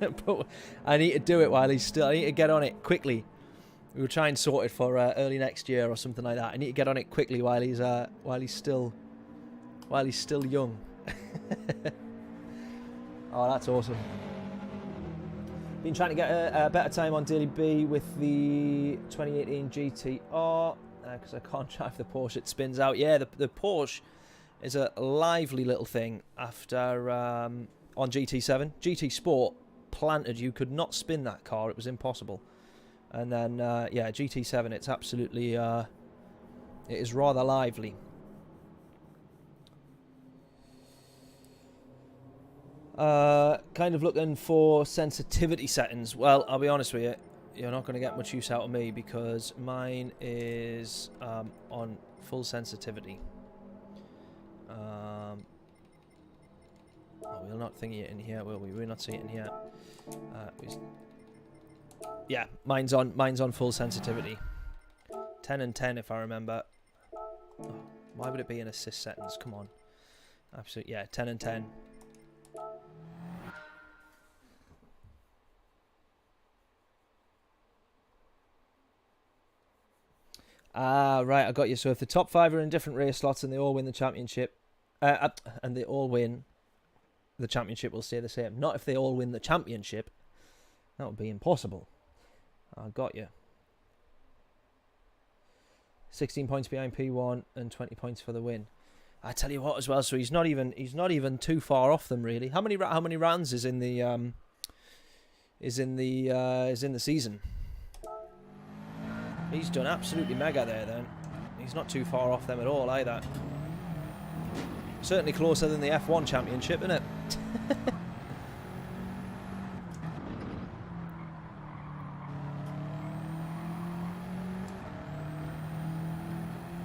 But I need to do it while he's still... I need to get on it quickly. We will try and sort it for early next year or something like that. I need to get on it quickly while he's still young. Oh, that's awesome. Been trying to get a better time on Daily B with the 2018 GTR because I can't drive the Porsche. It spins out. Yeah, the Porsche is a lively little thing after on GT7. GT Sport planted. You could not spin that car. It was impossible. And then, yeah, GT7, it's absolutely, it is rather lively. Kind of looking for sensitivity settings. Well, I'll be honest with you, you're not going to get much use out of me because mine is on full sensitivity. Oh, we'll not think it in here, will we? We'll not see it in here. Yeah, mine's on full sensitivity. 10 and 10 if I remember. Oh, why would it be in assist settings? Come on. Absolutely, yeah, 10 and 10. Ah, right, I got you. So if the top 5 are in different race slots and they all win the championship, and they all win, the championship will stay the same. Not if they all win the championship. That would be impossible. I got you. 16 points behind P1 and 20 points for the win. I tell you what, as well. So he's not even too far off them, really. How many rounds is in the season? He's done absolutely mega there. Then he's not too far off them at all either. Certainly closer than the F1 championship, isn't it?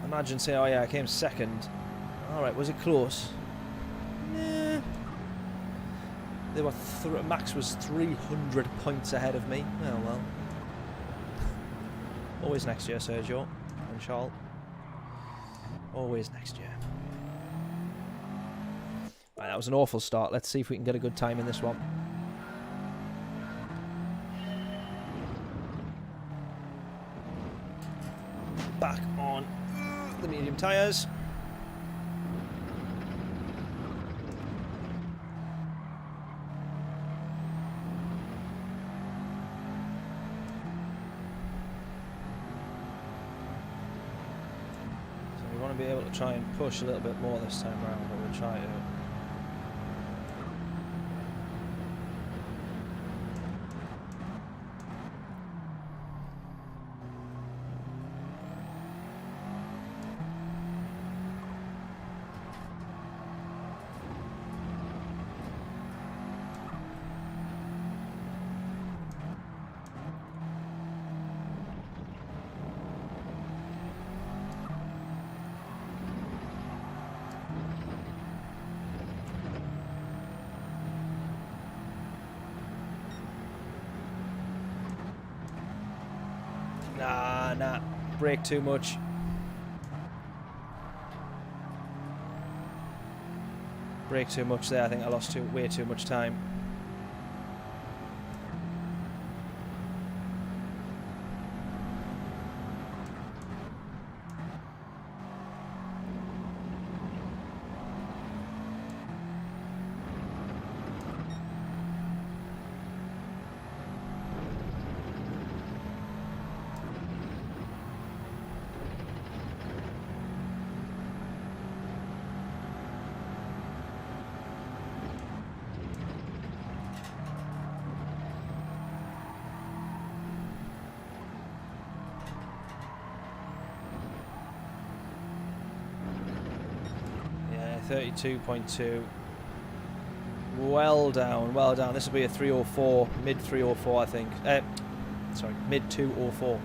Imagine say, oh yeah, I came second. Alright, was it close? Nah. They were Max was 300 points ahead of me. Oh well. Always next year, Sergio and Charles. Always next year. Right, that was an awful start. Let's see if we can get a good time in this one. Back on the medium tyres. So we want to be able to try and push a little bit more this time around, but we'll try to. Nah. Brake too much. Brake too much there. I think I lost way too much time. Yeah, 32.2. Well down, well down. This will be a 304, mid 304, I think. Sorry, mid 204.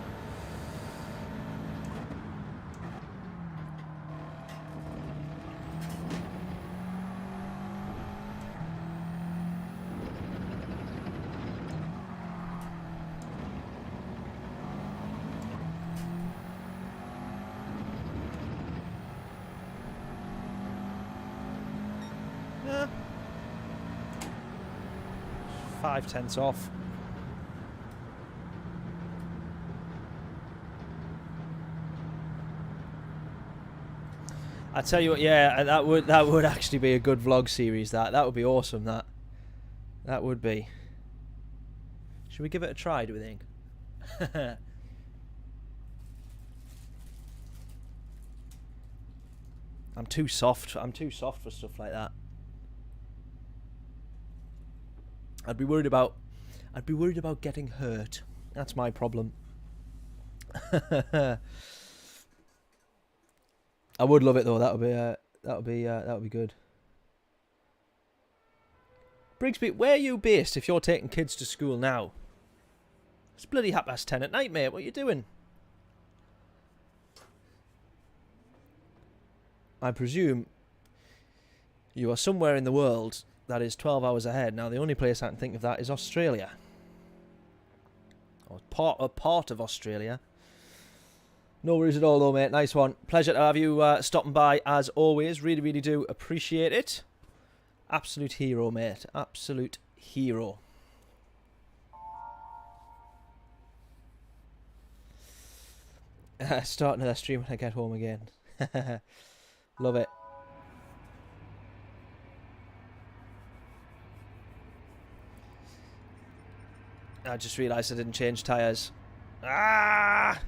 Yeah. 5/10 off. I tell you what, yeah, that would actually be a good vlog series. That would be awesome. That would be. Should we give it a try? Do we think? I'm too soft. I'm too soft for stuff like that. I'd be worried about getting hurt. That's my problem. I would love it though. That would be good. Brigsby, where are you based if you're taking kids to school now? It's bloody 10:30 at night, mate. What are you doing? I presume you are somewhere in the world that is 12 hours ahead. Now, the only place I can think of that is Australia. Or a part of Australia. No worries at all, though, mate. Nice one. Pleasure to have you stopping by, as always. Really, really do appreciate it. Absolute hero, mate. Absolute hero. Start another stream when I get home again. Love it. I just realised I didn't change tyres. Ah!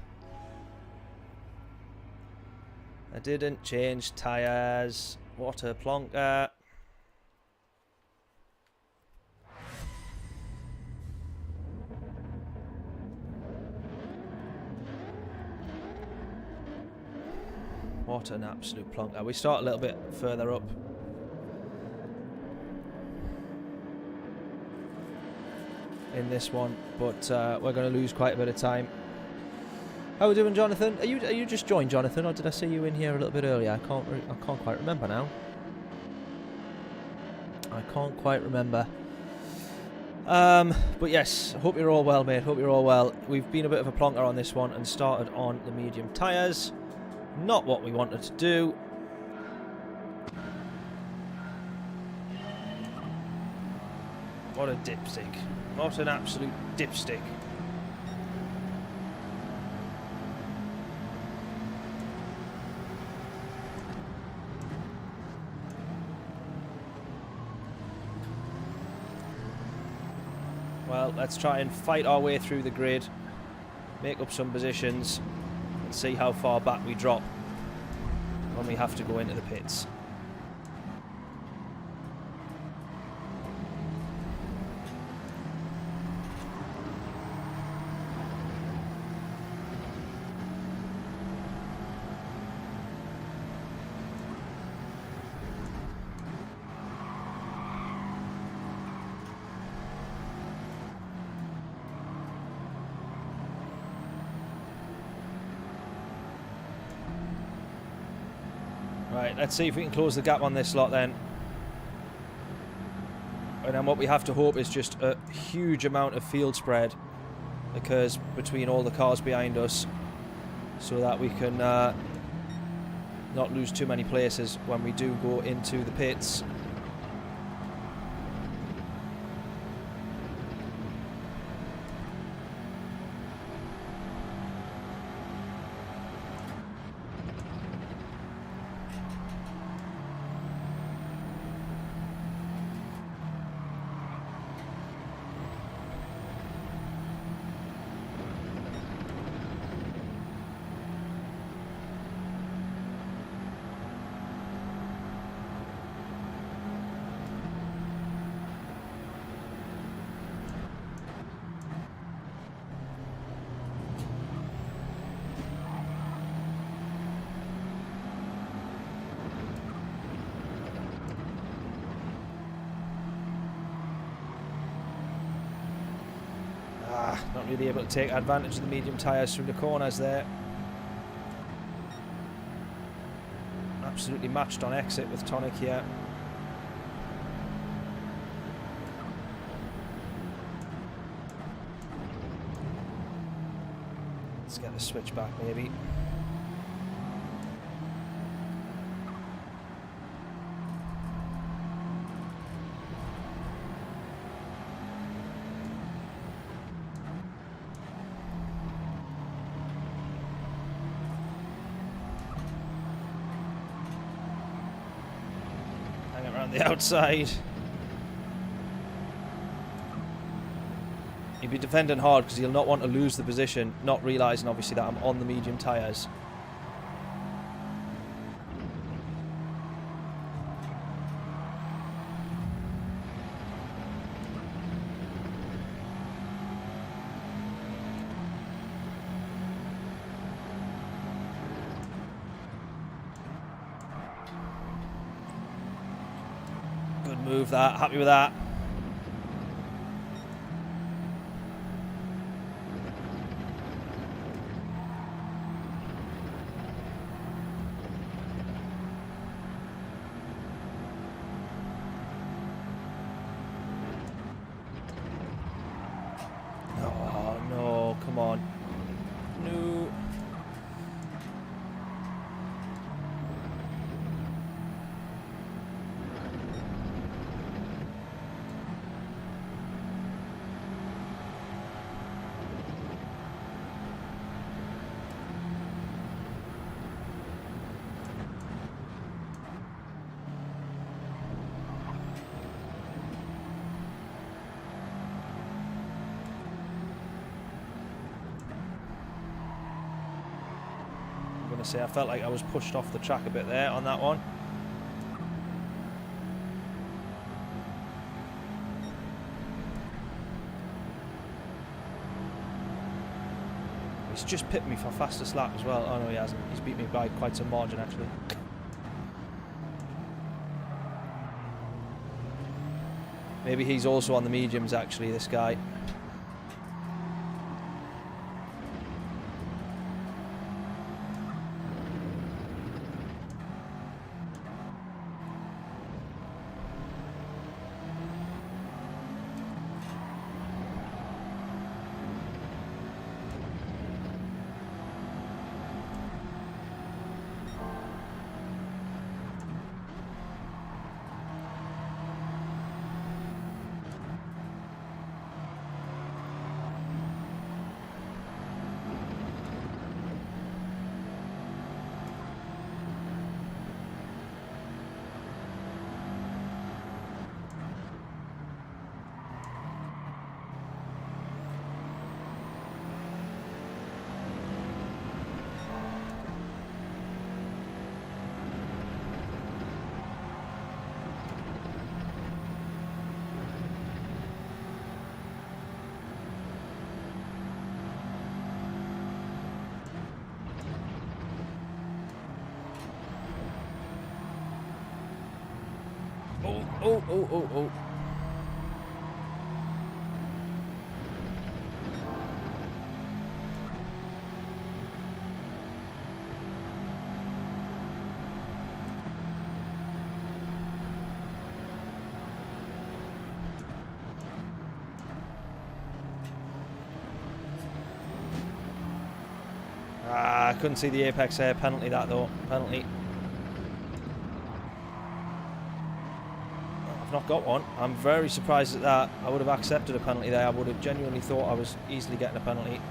I didn't change tyres. What a plonker. What an absolute plonker. We start a little bit further up. In this one, but we're going to lose quite a bit of time. How are we doing, Jonathan? Are you just joined, Jonathan, or did I see you in here a little bit earlier? I can't quite remember now. I can't quite remember. But yes, hope you're all well, mate. Hope you're all well. We've been a bit of a plonker on this one and started on the medium tyres. Not what we wanted to do. What a dipstick. What an absolute dipstick. Well, let's try and fight our way through the grid, make up some positions, and see how far back we drop when we have to go into the pits. Right, let's see if we can close the gap on this lot then. And then what we have to hope is just a huge amount of field spread. occurs between all the cars behind us, so that we can not lose too many places when we do go into the pits. Not really able to take advantage of the medium tyres through the corners there. Absolutely matched on exit with Tonic here. Let's get the switch back maybe. The outside. He'll be defending hard because he'll not want to lose the position, not realising obviously that I'm on the medium tyres. Move that, happy with that. Oh no, come on. No. Say I felt like I was pushed off the track a bit there on that one. He's just pipped me for fastest lap as well. Oh no, he hasn't. He's beat me by quite some margin actually. Maybe he's also on the mediums actually, this guy. Oh. Ah, I couldn't see the apex there. Penalty that though. Penalty. I've not got one. I'm very surprised at that. I would have accepted a penalty there. I would have genuinely thought I was easily getting a penalty.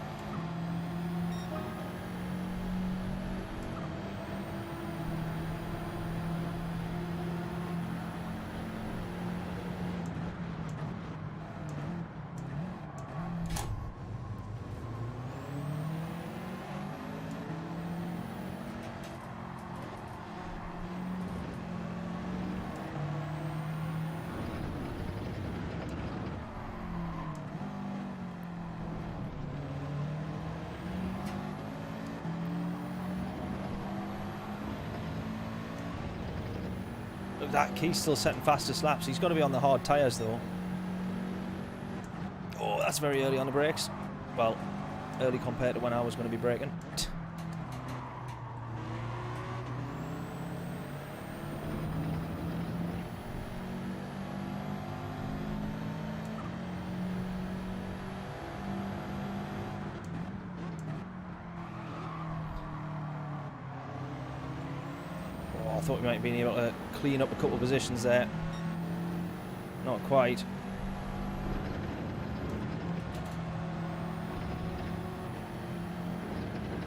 That Key's still setting fastest laps. He's got to be on the hard tyres though. Oh, that's very early on the brakes. Well, early compared to when I was going to be braking. I thought we might have been able to clean up a couple of positions there. Not quite.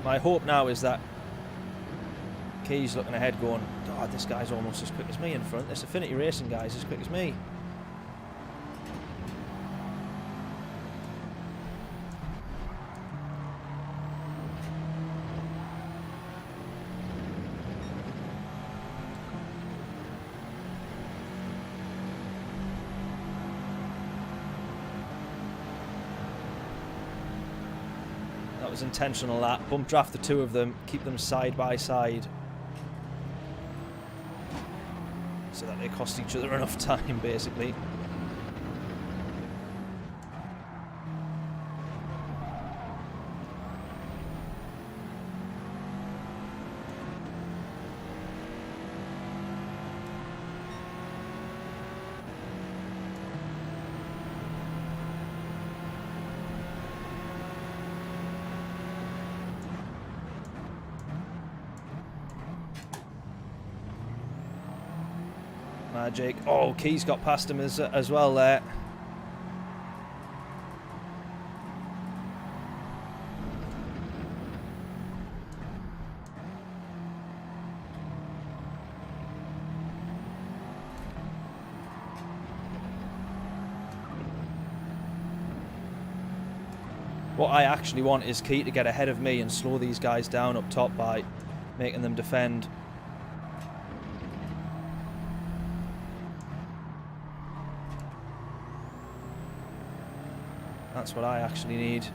My hope now is that Key's looking ahead going, God, this guy's almost as quick as me in front. This Affinity Racing guy's as quick as me. That was intentional, that. Bump draft the two of them, keep them side by side. So that they cost each other enough time, basically. Magic. Oh, Key's got past him as well there. What I actually want is Key to get ahead of me and slow these guys down up top by making them defend. That's what I actually need.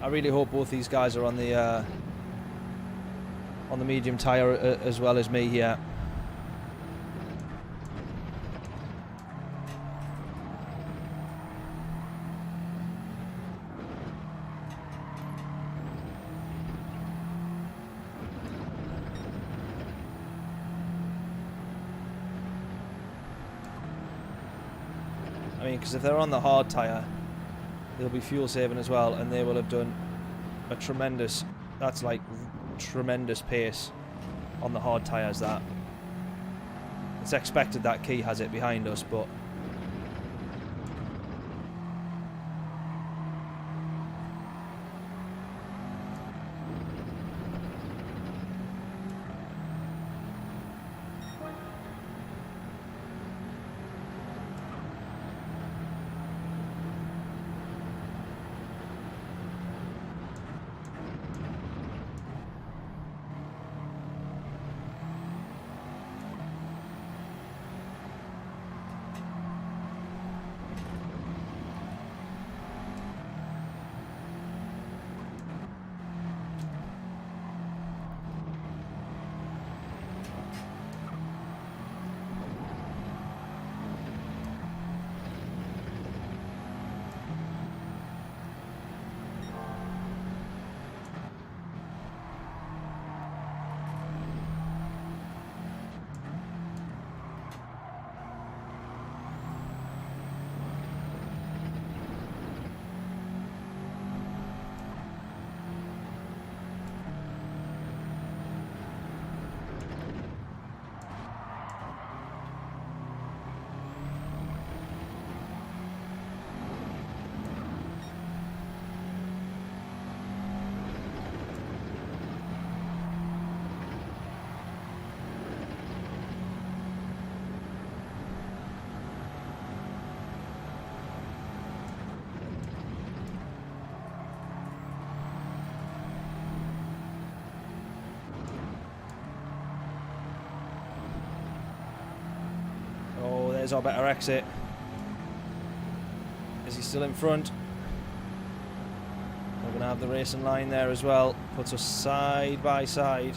I really hope both these guys are on the medium tyre as well as me here. I mean, because if they're on the hard tyre, they'll be fuel saving as well, and they will have done a tremendous, that's like tremendous pace on the hard tyres. That it's expected that Key has it behind us, but There's our better exit. Is he still in front? We're going to have the racing line there as well. Puts us side by side.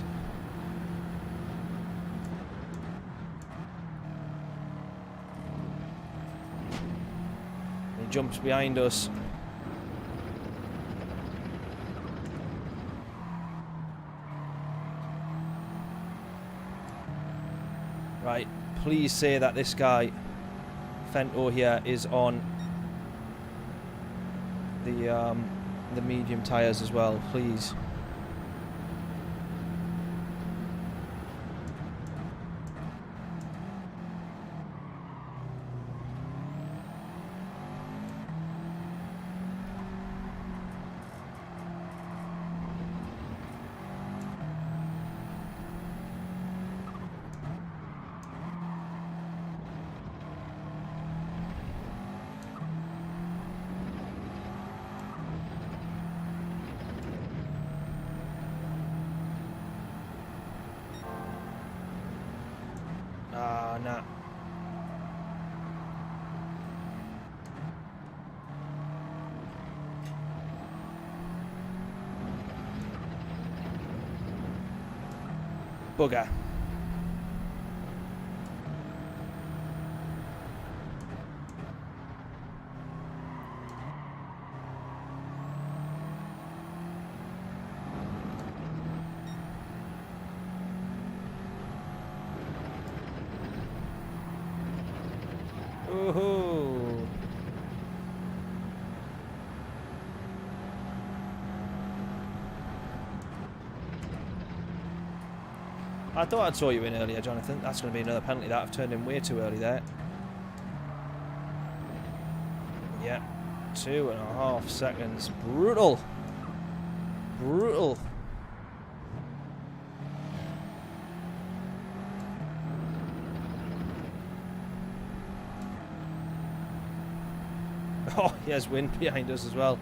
He jumps behind us. Right, please say that this guy, Fento here, is on the medium tyres as well, please. Nah. Bugger. Woohoo! I thought I saw you in earlier, Jonathan. That's going to be another penalty that I've turned in way too early there. Yeah, 2.5 seconds. Brutal. Brutal. Oh, he has wind behind us as well.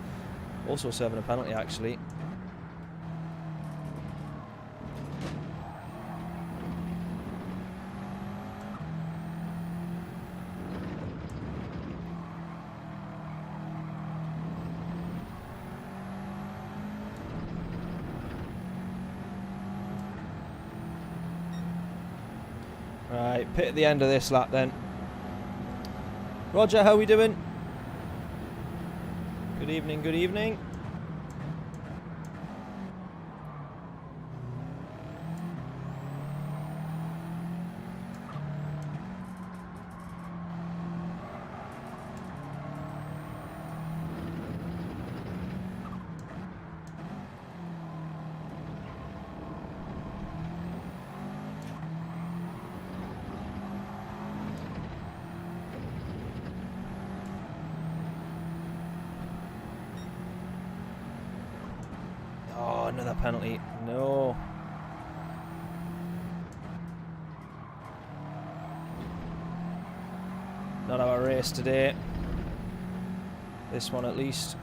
Also serving a penalty, actually. Right, pit at the end of this lap then. Roger, how are we doing? Good evening, good evening. Another penalty. No. Not our race today. This one at least.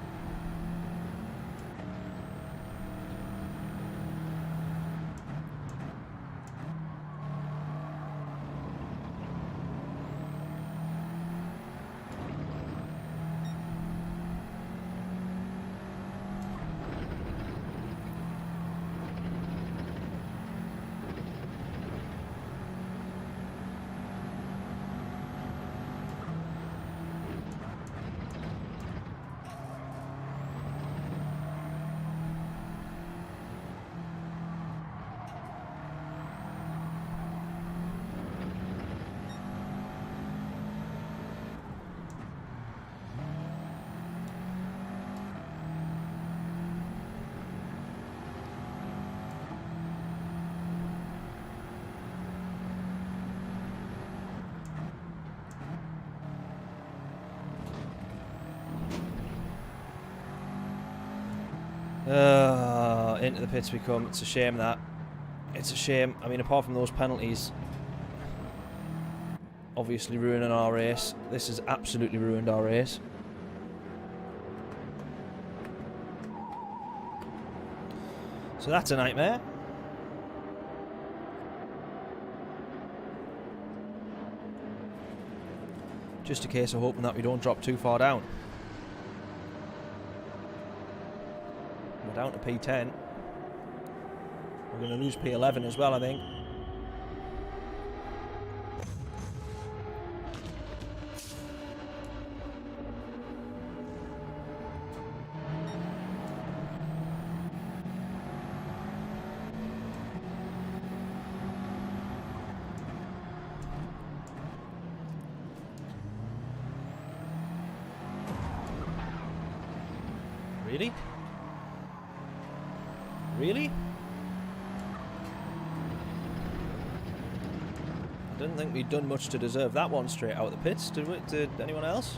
Into the pits we come. It's a shame that. It's a shame. I mean, apart from those penalties obviously ruining our race, this has absolutely ruined our race. So that's a nightmare. Just a case of hoping that we don't drop too far down. We're down to P10. We're going to lose P11 as well, I think. Really? Really? I didn't think we'd done much to deserve that one straight out of the pits, did we? Did anyone else?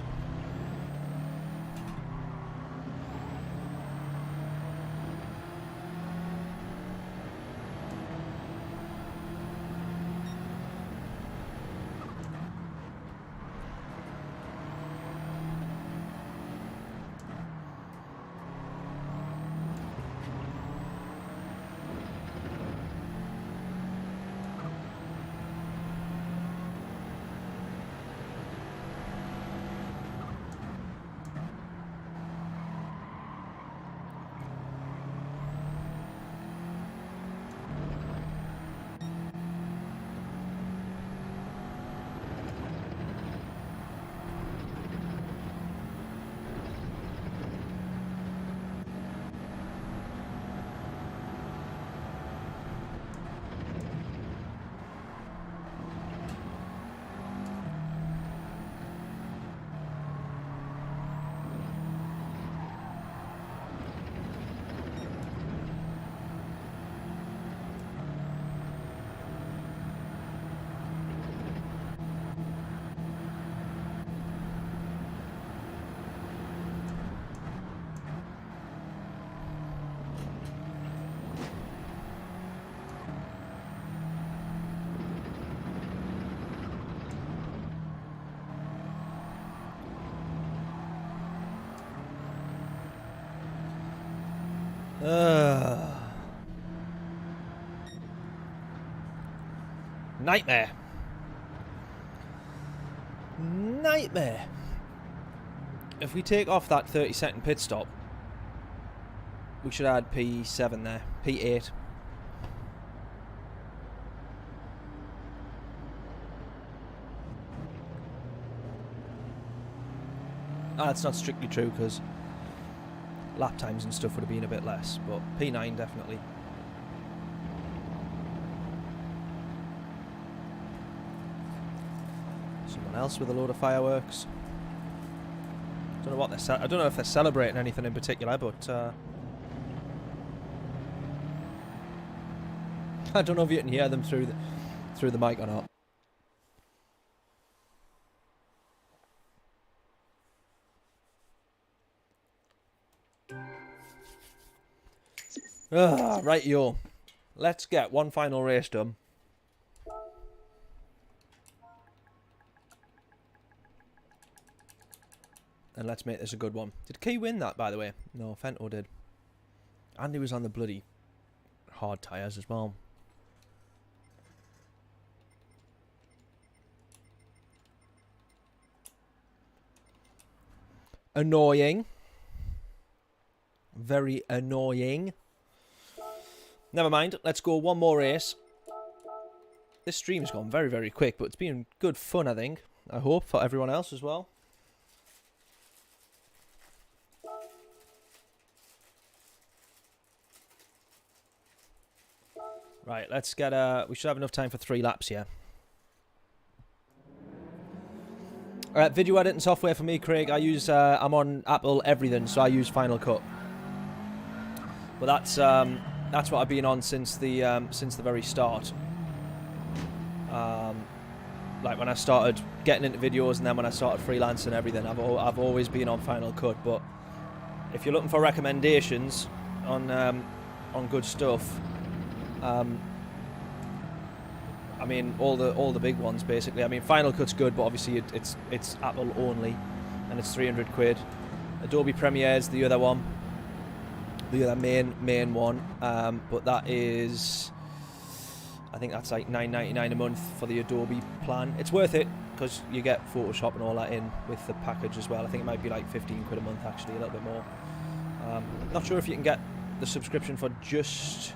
Nightmare. Nightmare. If we take off that 30-second pit stop, we should add P7 there. P8. That's not strictly true because lap times and stuff would have been a bit less, but P9 definitely. Someone else with a load of fireworks. Don't know what they're. I don't know if they're celebrating anything in particular, but I don't know if you can hear them through the mic or not. Right, yo. Let's get one final race done. And let's make this a good one. Did Key win that, by the way? No, Fento did. And he was on the bloody hard tyres as well. Annoying. Very annoying. Never mind. Let's go one more race. This stream's gone very, very quick, but it's been good fun, I think. I hope for everyone else as well. Right, let's get we should have enough time for 3 laps here. Alright, video editing software for me, Craig. I use I'm on Apple everything, so I use Final Cut. But that's what I've been on since the very start. Like when I started getting into videos, and then when I started freelancing and everything, I've always been on Final Cut. But if you're looking for recommendations on good stuff, I mean all the big ones basically. I mean Final Cut's good, but obviously it's Apple only, and it's 300 quid. Adobe Premiere's the other one, the other main one, but that is, I think that's like $9.99 a month for the Adobe plan. It's worth it. because you get Photoshop and all that in with the package as well. I think it might be like 15 quid a month actually, a little bit more. Not sure if you can get the subscription for just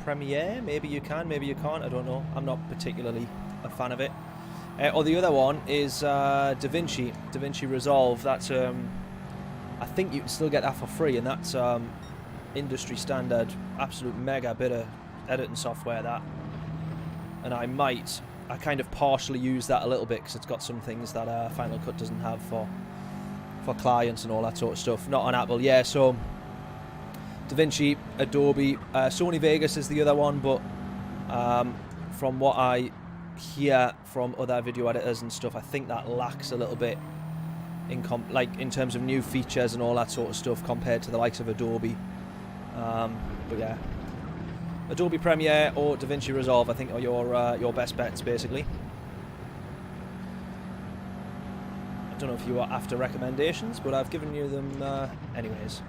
Premiere. Maybe you can, maybe you can't, I don't know. I'm not particularly a fan of it. Or the other one is DaVinci Resolve. That's I think you can still get that for free, and that's industry standard, absolute mega bit of editing software, that. And I kind of partially use that a little bit because it's got some things that Final Cut doesn't have for clients and all that sort of stuff. Not on Apple, yeah. So DaVinci, Adobe, Sony Vegas is the other one, but from what I hear from other video editors and stuff, I think that lacks a little bit in terms of new features and all that sort of stuff compared to the likes of Adobe. But yeah, Adobe Premiere or DaVinci Resolve, I think, are your best bets basically. I don't know if you are after recommendations, but I've given you them anyways.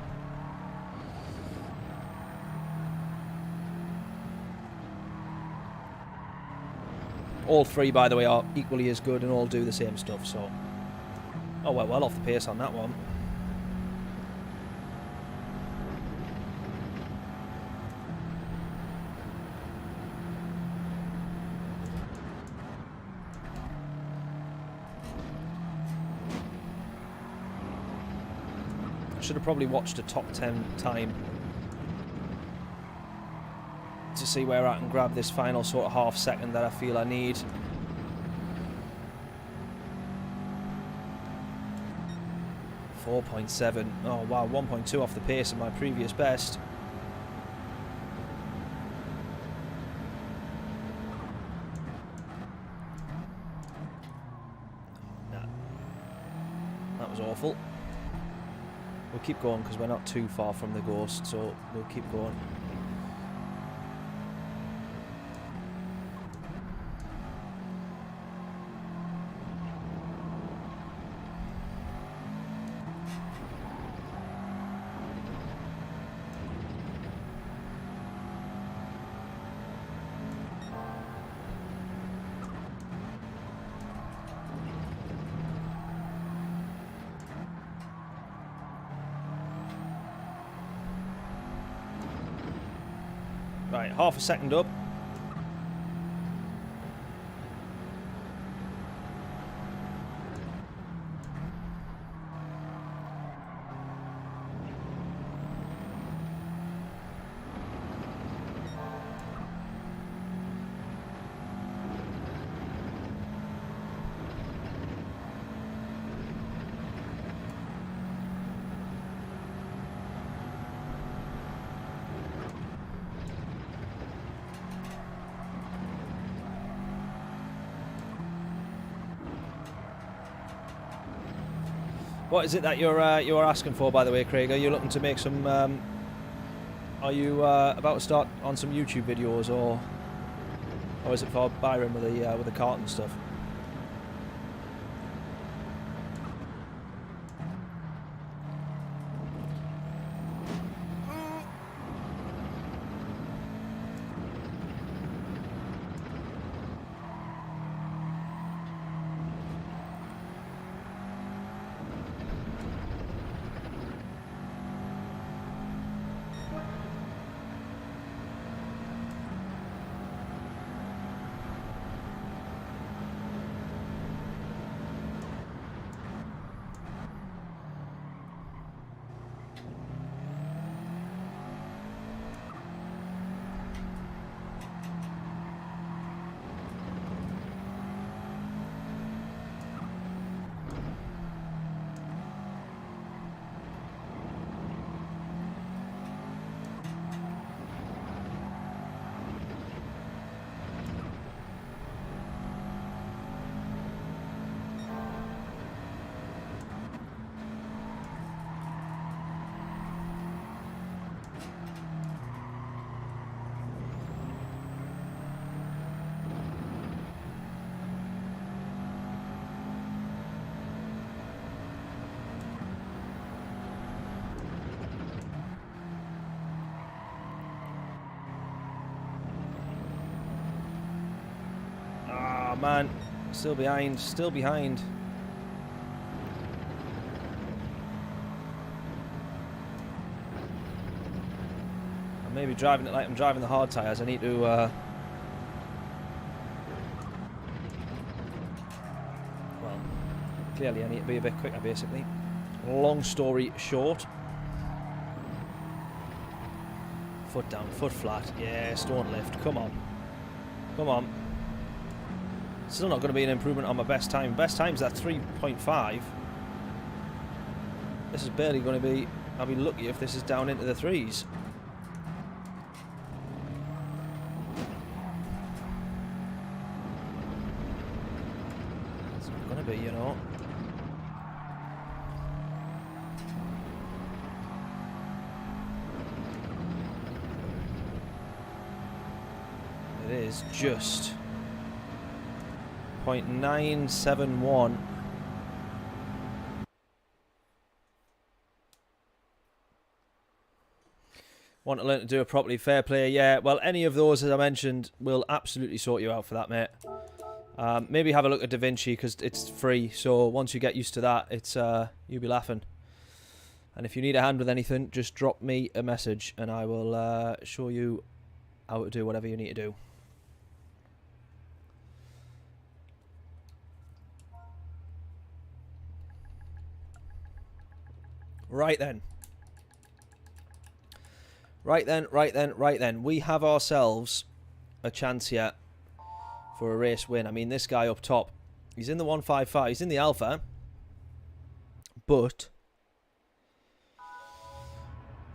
All three, by the way, are equally as good and all do the same stuff, so... Oh, well off the pace on that one. I should have probably watched a top 10 time to see where I can grab this final sort of half second that I feel I need. .7. Oh wow, 1.2 off the pace of my previous best. Nah. That was awful. We'll keep going because we're not too far from the ghost, so we'll keep going. Right, half a second up. What is it that you're asking for, by the way, Craig? Are you looking to make some? Are you about to start on some YouTube videos, or is it for Byron with the cart and stuff? Man, Still behind, still behind. I'm maybe driving it like I'm driving the hard tyres. I need to... well, clearly I need to be a bit quicker, basically. Long story short. Foot down, foot flat. Yes, don't lift. Come on. Come on. Still not going to be an improvement on my best time. Best time's at 3.5. This is barely going to be... I'll be lucky if this is down into the 3s. It's not going to be, you know. It is just... 0.971. Want to learn to do it properly, fair play, yeah. Well, any of those, as I mentioned, will absolutely sort you out for that, mate. Maybe have a look at DaVinci, because it's free, so once you get used to that, it's you'll be laughing. And if you need a hand with anything, just drop me a message, and I will show you how to do whatever you need to do. Right then. Right then. We have ourselves a chance here for a race win. I mean, this guy up top, he's in the 155. He's in the Alpha. But,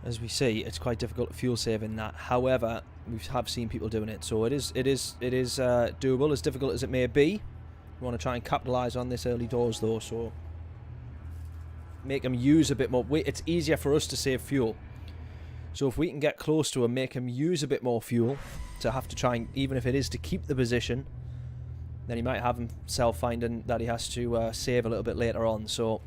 as we see, it's quite difficult to fuel save in that. However, we have seen people doing it. So it is doable, as difficult as it may be. We want to try and capitalise on this early doors, though, so... make them use a bit more. It's easier for us to save fuel. So if we can get close to him, make him use a bit more fuel to have to try and, even if it is to keep the position, then he might have himself finding that he has to save a little bit later on. So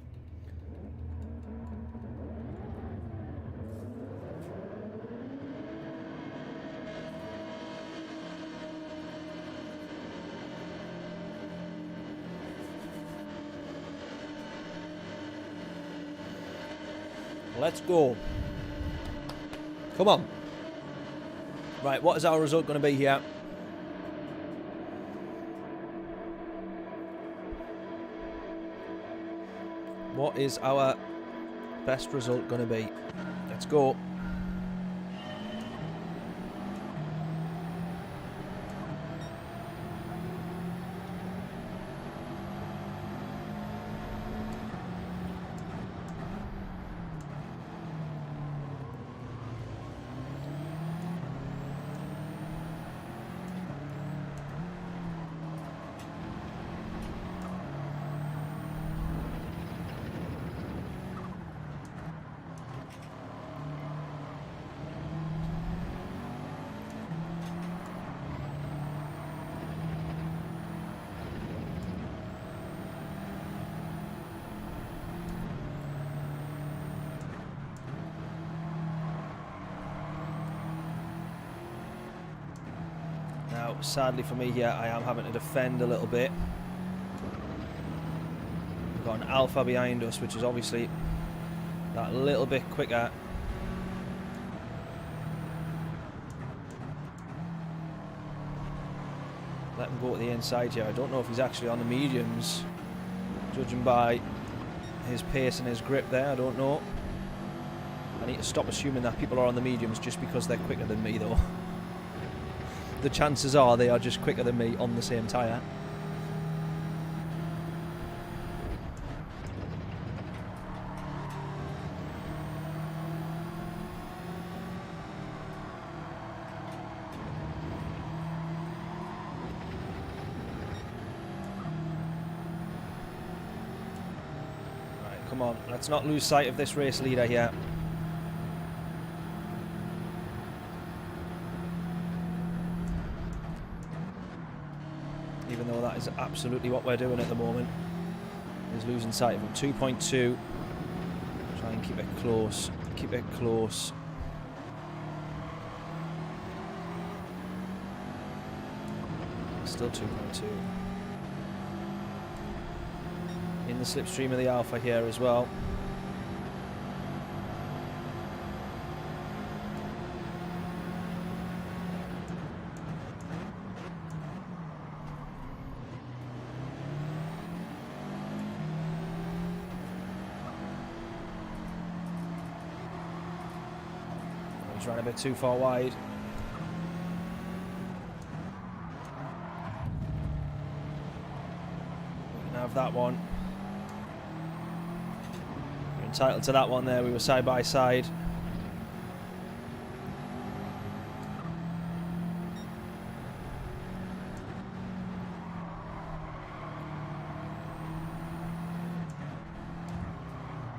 let's go. Come on. Right, what is our result going to be here? What is our best result going to be? Let's go. Now, sadly for me here, I am having to defend a little bit. We've got an Alpha behind us, which is obviously that little bit quicker. Let him go to the inside here. I don't know if he's actually on the mediums, judging by his pace and his grip there. I don't know. I need to stop assuming that people are on the mediums just because they're quicker than me, though. The chances are they are just quicker than me on the same tyre. Right, come on, let's not lose sight of this race leader here. Even though that is absolutely what we're doing at the moment, is losing sight of him. 2.2. Try and keep it close. Keep it close. Still 2.2. in the slipstream of the Alpha here as well. He's ran a bit too far wide. We can have that one. You're entitled to that one there. We were side by side.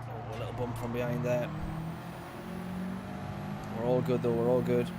Oh, a little bump from behind there. We're all good though, we're all good.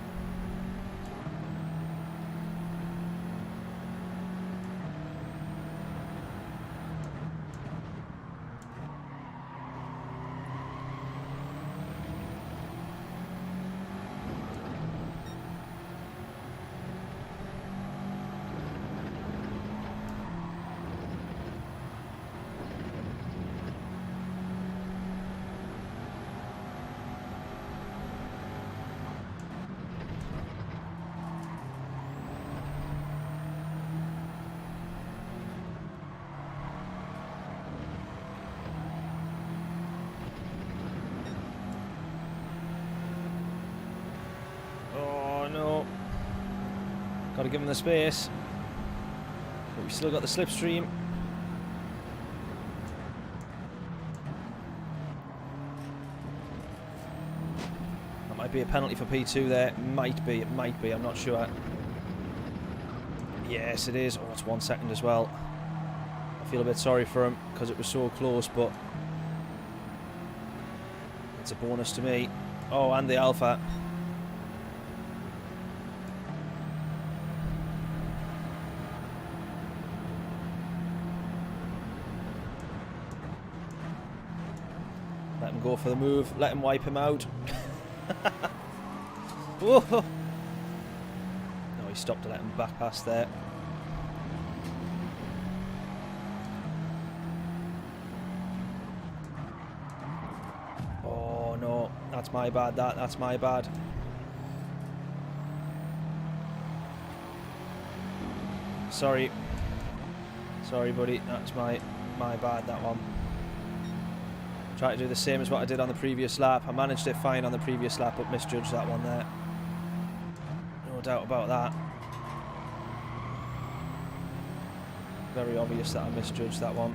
Got to give him the space, but we've still got the slipstream. That might be a penalty for P2 there. It might be, I'm not sure. Yes, it is. Oh, it's 1 second as well. I feel a bit sorry for him because it was so close, but it's a bonus to me. Oh, and the Alpha. Let him go for the move. Let him wipe him out. Whoa. No, he stopped to let him back past there. Oh no, that's my bad. That's my bad. Sorry, buddy. That's my bad. That one. Try to do the same as what I did on the previous lap. I managed it fine on the previous lap, but misjudged that one there. No doubt about that. Very obvious that I misjudged that one.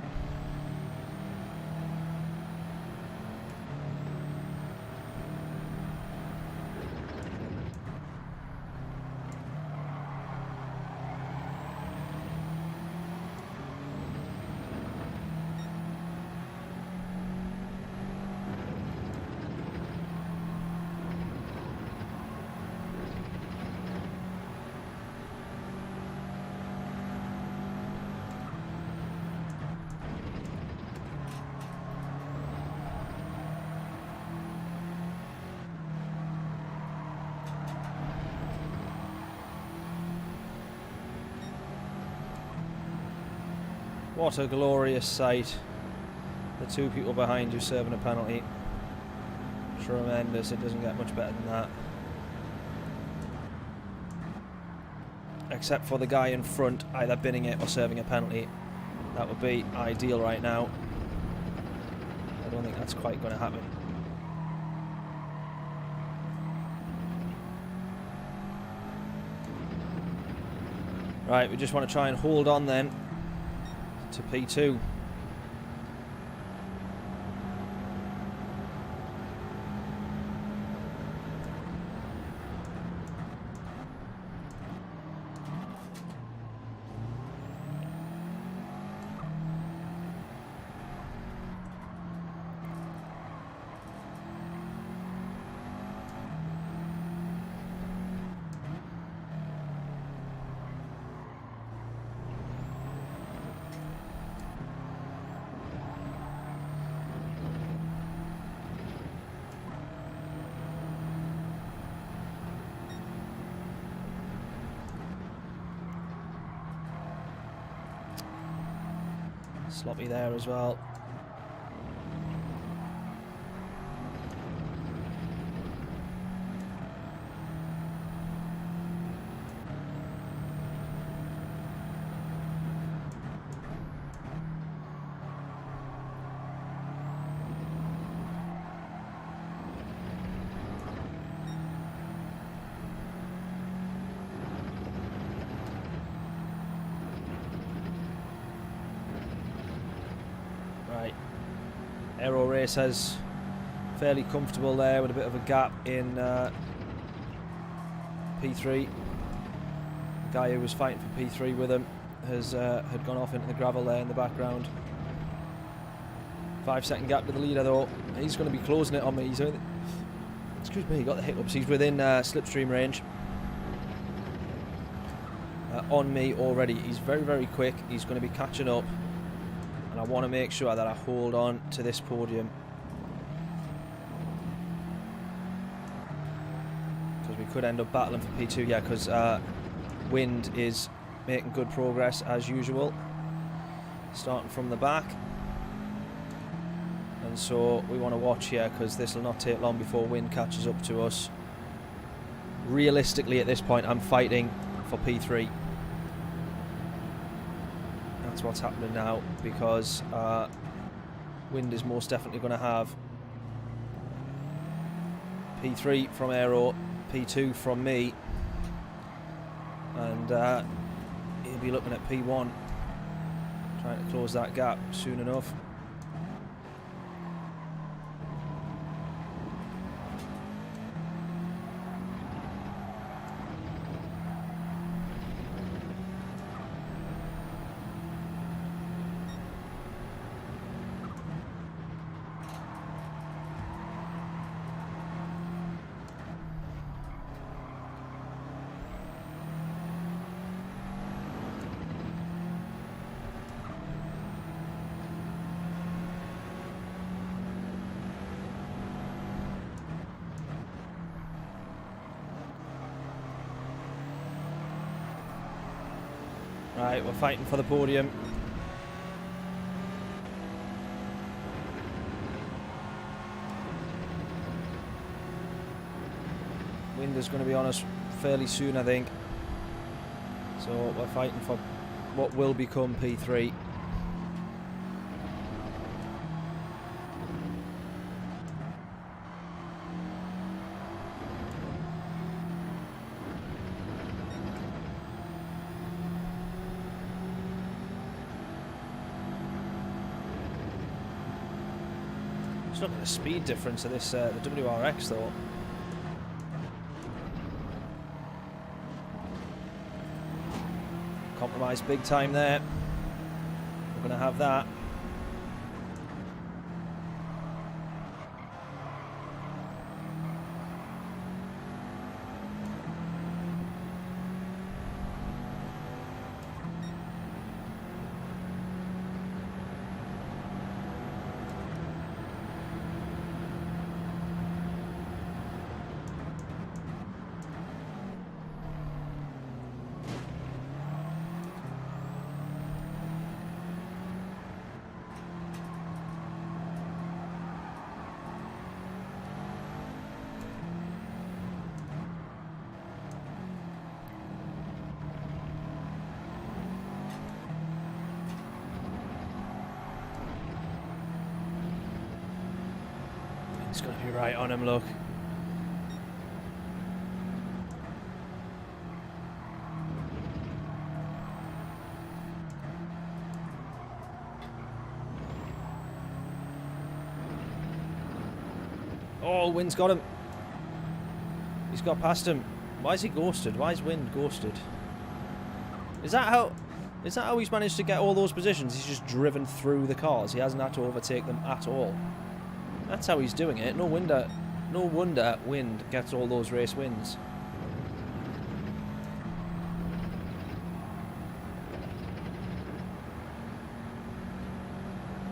What a glorious sight. The two people behind you serving a penalty. Tremendous. It doesn't get much better than that. Except for the guy in front either binning it or serving a penalty. That would be ideal right now. I don't think that's quite going to happen. Right, we just want to try and hold on then to P2. Sloppy there as well. Right, Aero Racer's fairly comfortable there with a bit of a gap in P3. The guy who was fighting for P3 with him has had gone off into the gravel there in the background. 5-second gap to the leader though. He's going to be closing it on me. He's only, excuse me, he got the hiccups. He's within slipstream range on me already. He's very, very quick. He's going to be catching up. And I want to make sure that I hold on to this podium, because we could end up battling for P2. Yeah, because Wind is making good progress as usual, starting from the back. And so we want to watch here, because this will not take long before Wind catches up to us. Realistically, at this point, I'm fighting for P3. That's what's happening now, because Wind is most definitely going to have P3 from Aero, P2 from me, and he'll be looking at P1, trying to close that gap soon enough. Right, we're fighting for the podium. Wind is going to be on us fairly soon, I think. So we're fighting for what will become P3. Look at the speed difference of this, the WRX though. Compromised big time there. We're going to have that. It's going to be right on him, look. Oh, Wind's got him. He's got past him. Why is he ghosted? Why is Wind ghosted? Is that how he's managed to get all those positions? He's just driven through the cars. He hasn't had to overtake them at all. That's how he's doing it. No wonder Wind gets all those race wins.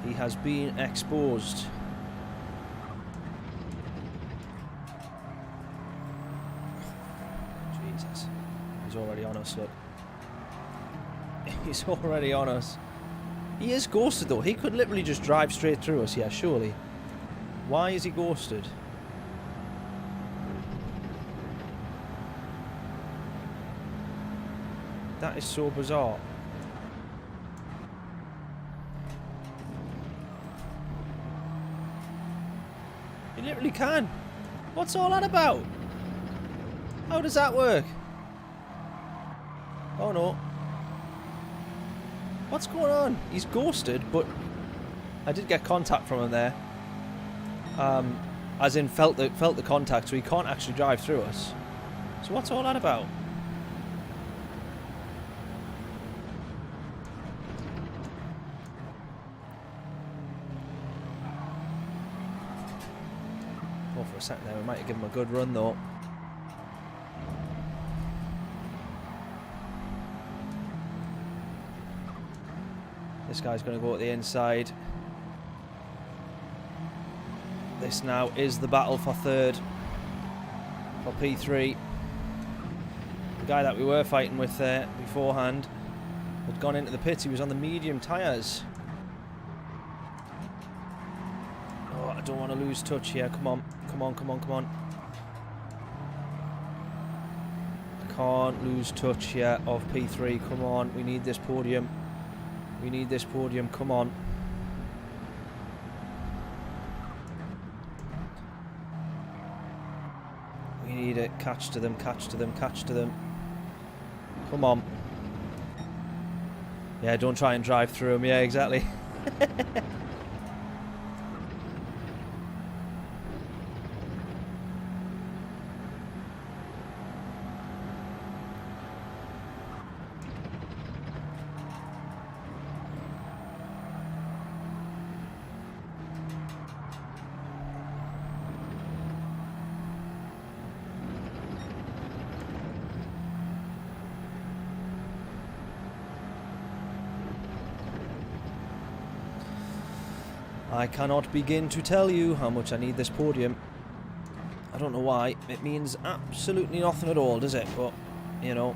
He has been exposed. Jesus. He's already on us, look. He's already on us. He is ghosted though. He could literally just drive straight through us, yeah, surely. Why is he ghosted? That is so bizarre. He literally can. What's all that about? How does that work? Oh no. What's going on? He's ghosted, but I did get contact from him there. As in felt the contact, so he can't actually drive through us. So what's all that about? Oh, for a second there, we might have given him a good run though. This guy's going to go at the inside. This now is the battle for third. For P3. The guy that we were fighting with there beforehand had gone into the pits. He was on the medium tyres. Oh, I don't want to lose touch here. Come on. Come on, come on, come on. I can't lose touch here of P3. Come on. We need this podium. We need this podium. Come on. We need it. Catch to them, catch to them, catch to them. Come on. Yeah, don't try and drive through them. Yeah, exactly. I cannot begin to tell you how much I need this podium. I don't know why. It means absolutely nothing at all, does it? But, you know,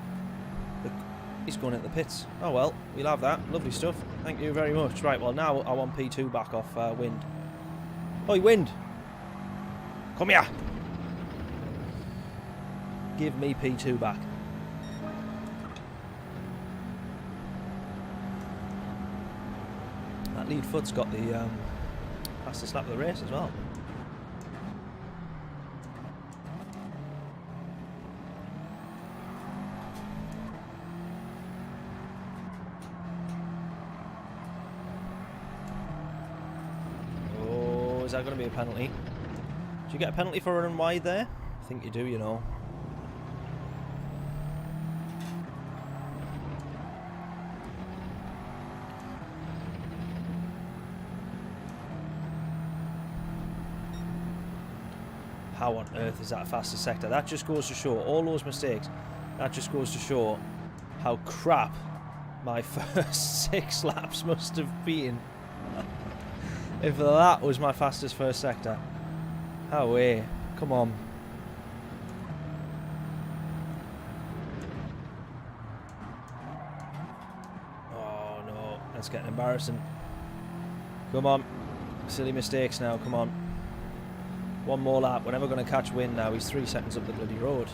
he's going into the pits. Oh well, we'll have that. Lovely stuff. Thank you very much. Right, well now I want P2 back off Wind. Oi, Wind! Come here! Give me P2 back. That lead foot's got the fastest lap of the race as well. Oh, is that going to be a penalty? Do you get a penalty for running wide there? I think you do, you know. How on earth is that fastest sector? That just goes to show, all those mistakes, that just goes to show how crap my first 6 laps must have been. If that was my fastest first sector. How way? Come on. Oh no, that's getting embarrassing. Come on. Silly mistakes now, come on. One more lap. We're never going to catch Wind now. He's 3 seconds up the bloody road.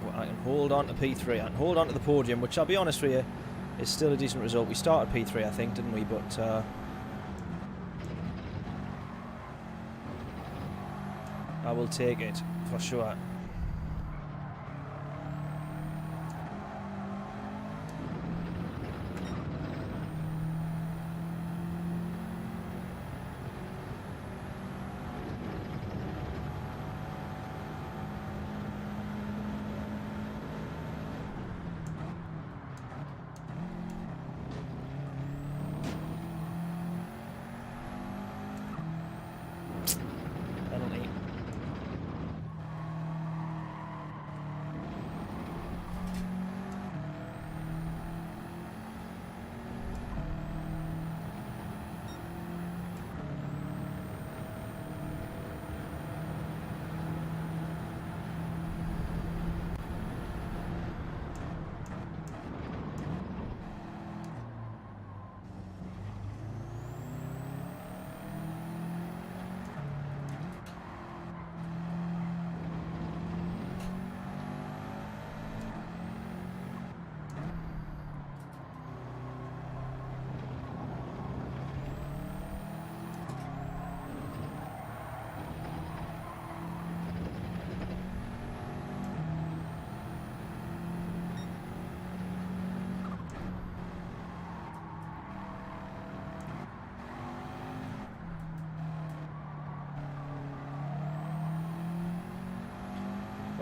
Well, I can hold on to P3. I can hold on to the podium, which I'll be honest with you, is still a decent result. We started P3, I think, didn't we? But I will take it for sure.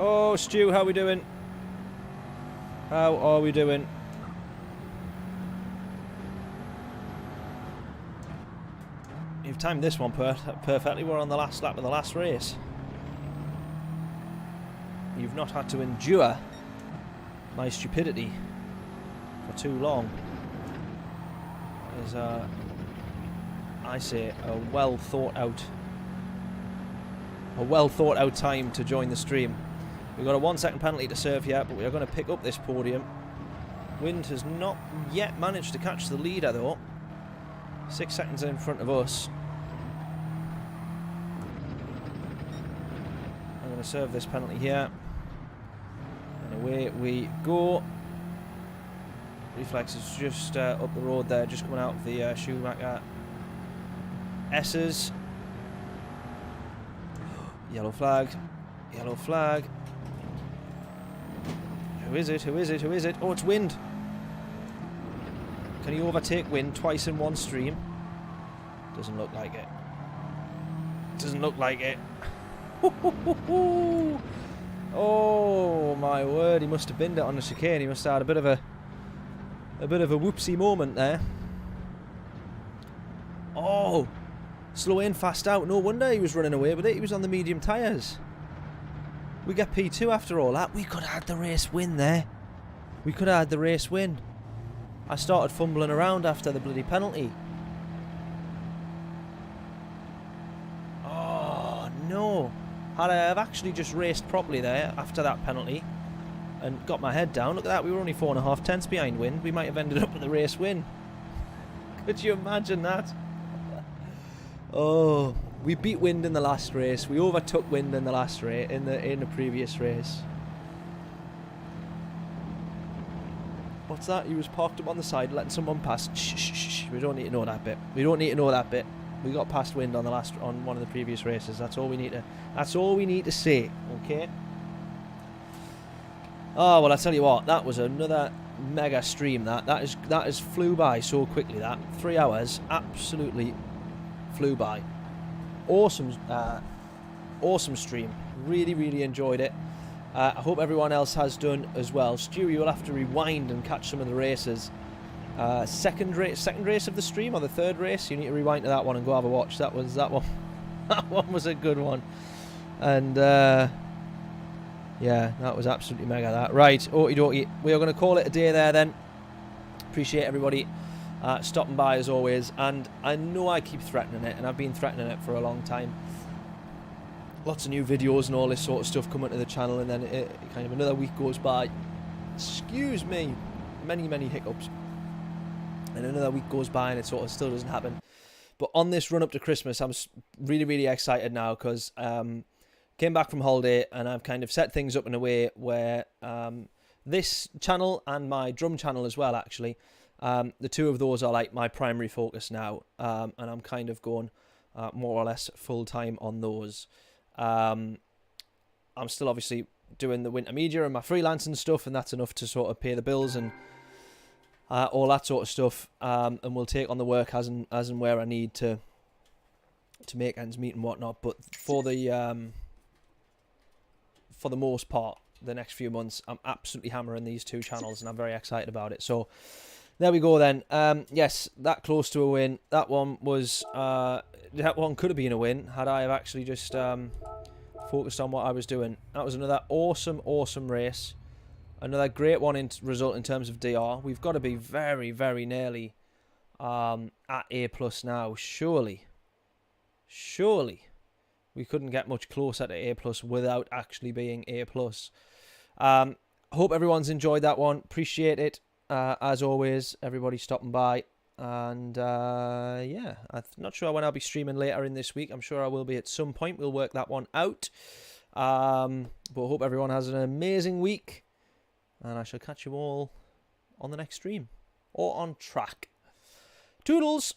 Oh, Stu, how are we doing? How are we doing? You've timed this one perfectly. We're on the last lap of the last race. You've not had to endure my stupidity for too long. It is, I say, a well thought out time to join the stream. We've got a 1 second penalty to serve here, but we are going to pick up this podium. Wind has not yet managed to catch the leader though. 6 seconds in front of us. I'm going to serve this penalty here. And away we go. Reflex is just up the road there, just coming out of the Schumacher S's. Yellow flag. Yellow flag. Who is it? Who is it? Who is it? Oh, it's Wind. Can he overtake Wind twice in one stream? Doesn't look like it. Doesn't look like it. Oh my word! He must have binned it on the chicane. He must have had a bit of a whoopsie moment there. Oh, slow in, fast out. No wonder he was running away with it. He was on the medium tyres. We get P2 after all that. We could have had the race win there. We could have had the race win. I started fumbling around after the bloody penalty. Oh, no. Had I have actually just raced properly there after that penalty and got my head down, look at that, we were only 4.5 tenths behind Wind. We might have ended up with the race win. Could you imagine that? Oh, we beat Wind in the last race. We overtook Wind in the last race, in the previous race. What's that? He was parked up on the side, letting someone pass. Shh, shh, shh. We don't need to know that bit. We don't need to know that bit. We got past Wind on one of the previous races. That's all we need to. That's all we need to say. Okay. Oh well, I tell you what. That was another mega stream. That is flew by so quickly. That 3 hours absolutely flew by. Awesome, awesome stream. Really, really enjoyed it. I hope everyone else has done as well. Stu, you'll have to rewind and catch some of the races. Second race of the stream, or the third race. You need to rewind to that one and go have a watch. That one. That one was a good one. And yeah, that was absolutely mega. That right. Okie dokie. We are going to call it a day there then. Appreciate everybody stopping by as always. And I know I keep threatening it, and I've been threatening it for a long time. Lots of new videos and all this sort of stuff coming to the channel, and then kind of another week goes by. Excuse me, many hiccups. And another week goes by and it sort of still doesn't happen. But on this run up to Christmas, I'm really, really excited now because came back from holiday and I've kind of set things up in a way where this channel and my drum channel as well, actually, the two of those are like my primary focus now. And I'm kind of going more or less full time on those. I'm still obviously doing the winter media and my freelancing stuff, and that's enough to sort of pay the bills and all that sort of stuff, and we'll take on the work as and where I need to make ends meet and whatnot. But for the most part, the next few months, I'm absolutely hammering these two channels, and I'm very excited about it. So there we go then. Yes, that close to a win. That one was that one could have been a win had I have actually just focused on what I was doing. That was another awesome race. Another great one result in terms of DR. We've got to be very, very nearly at A+ now. Surely we couldn't get much closer to A+ without actually being A+. Hope everyone's enjoyed that one. Appreciate it. As always, everybody stopping by. And yeah, I'm not sure when I'll be streaming later in this week. I'm sure I will be at some point. We'll work that one out. But hope everyone has an amazing week. And I shall catch you all on the next stream. Or on track. Toodles!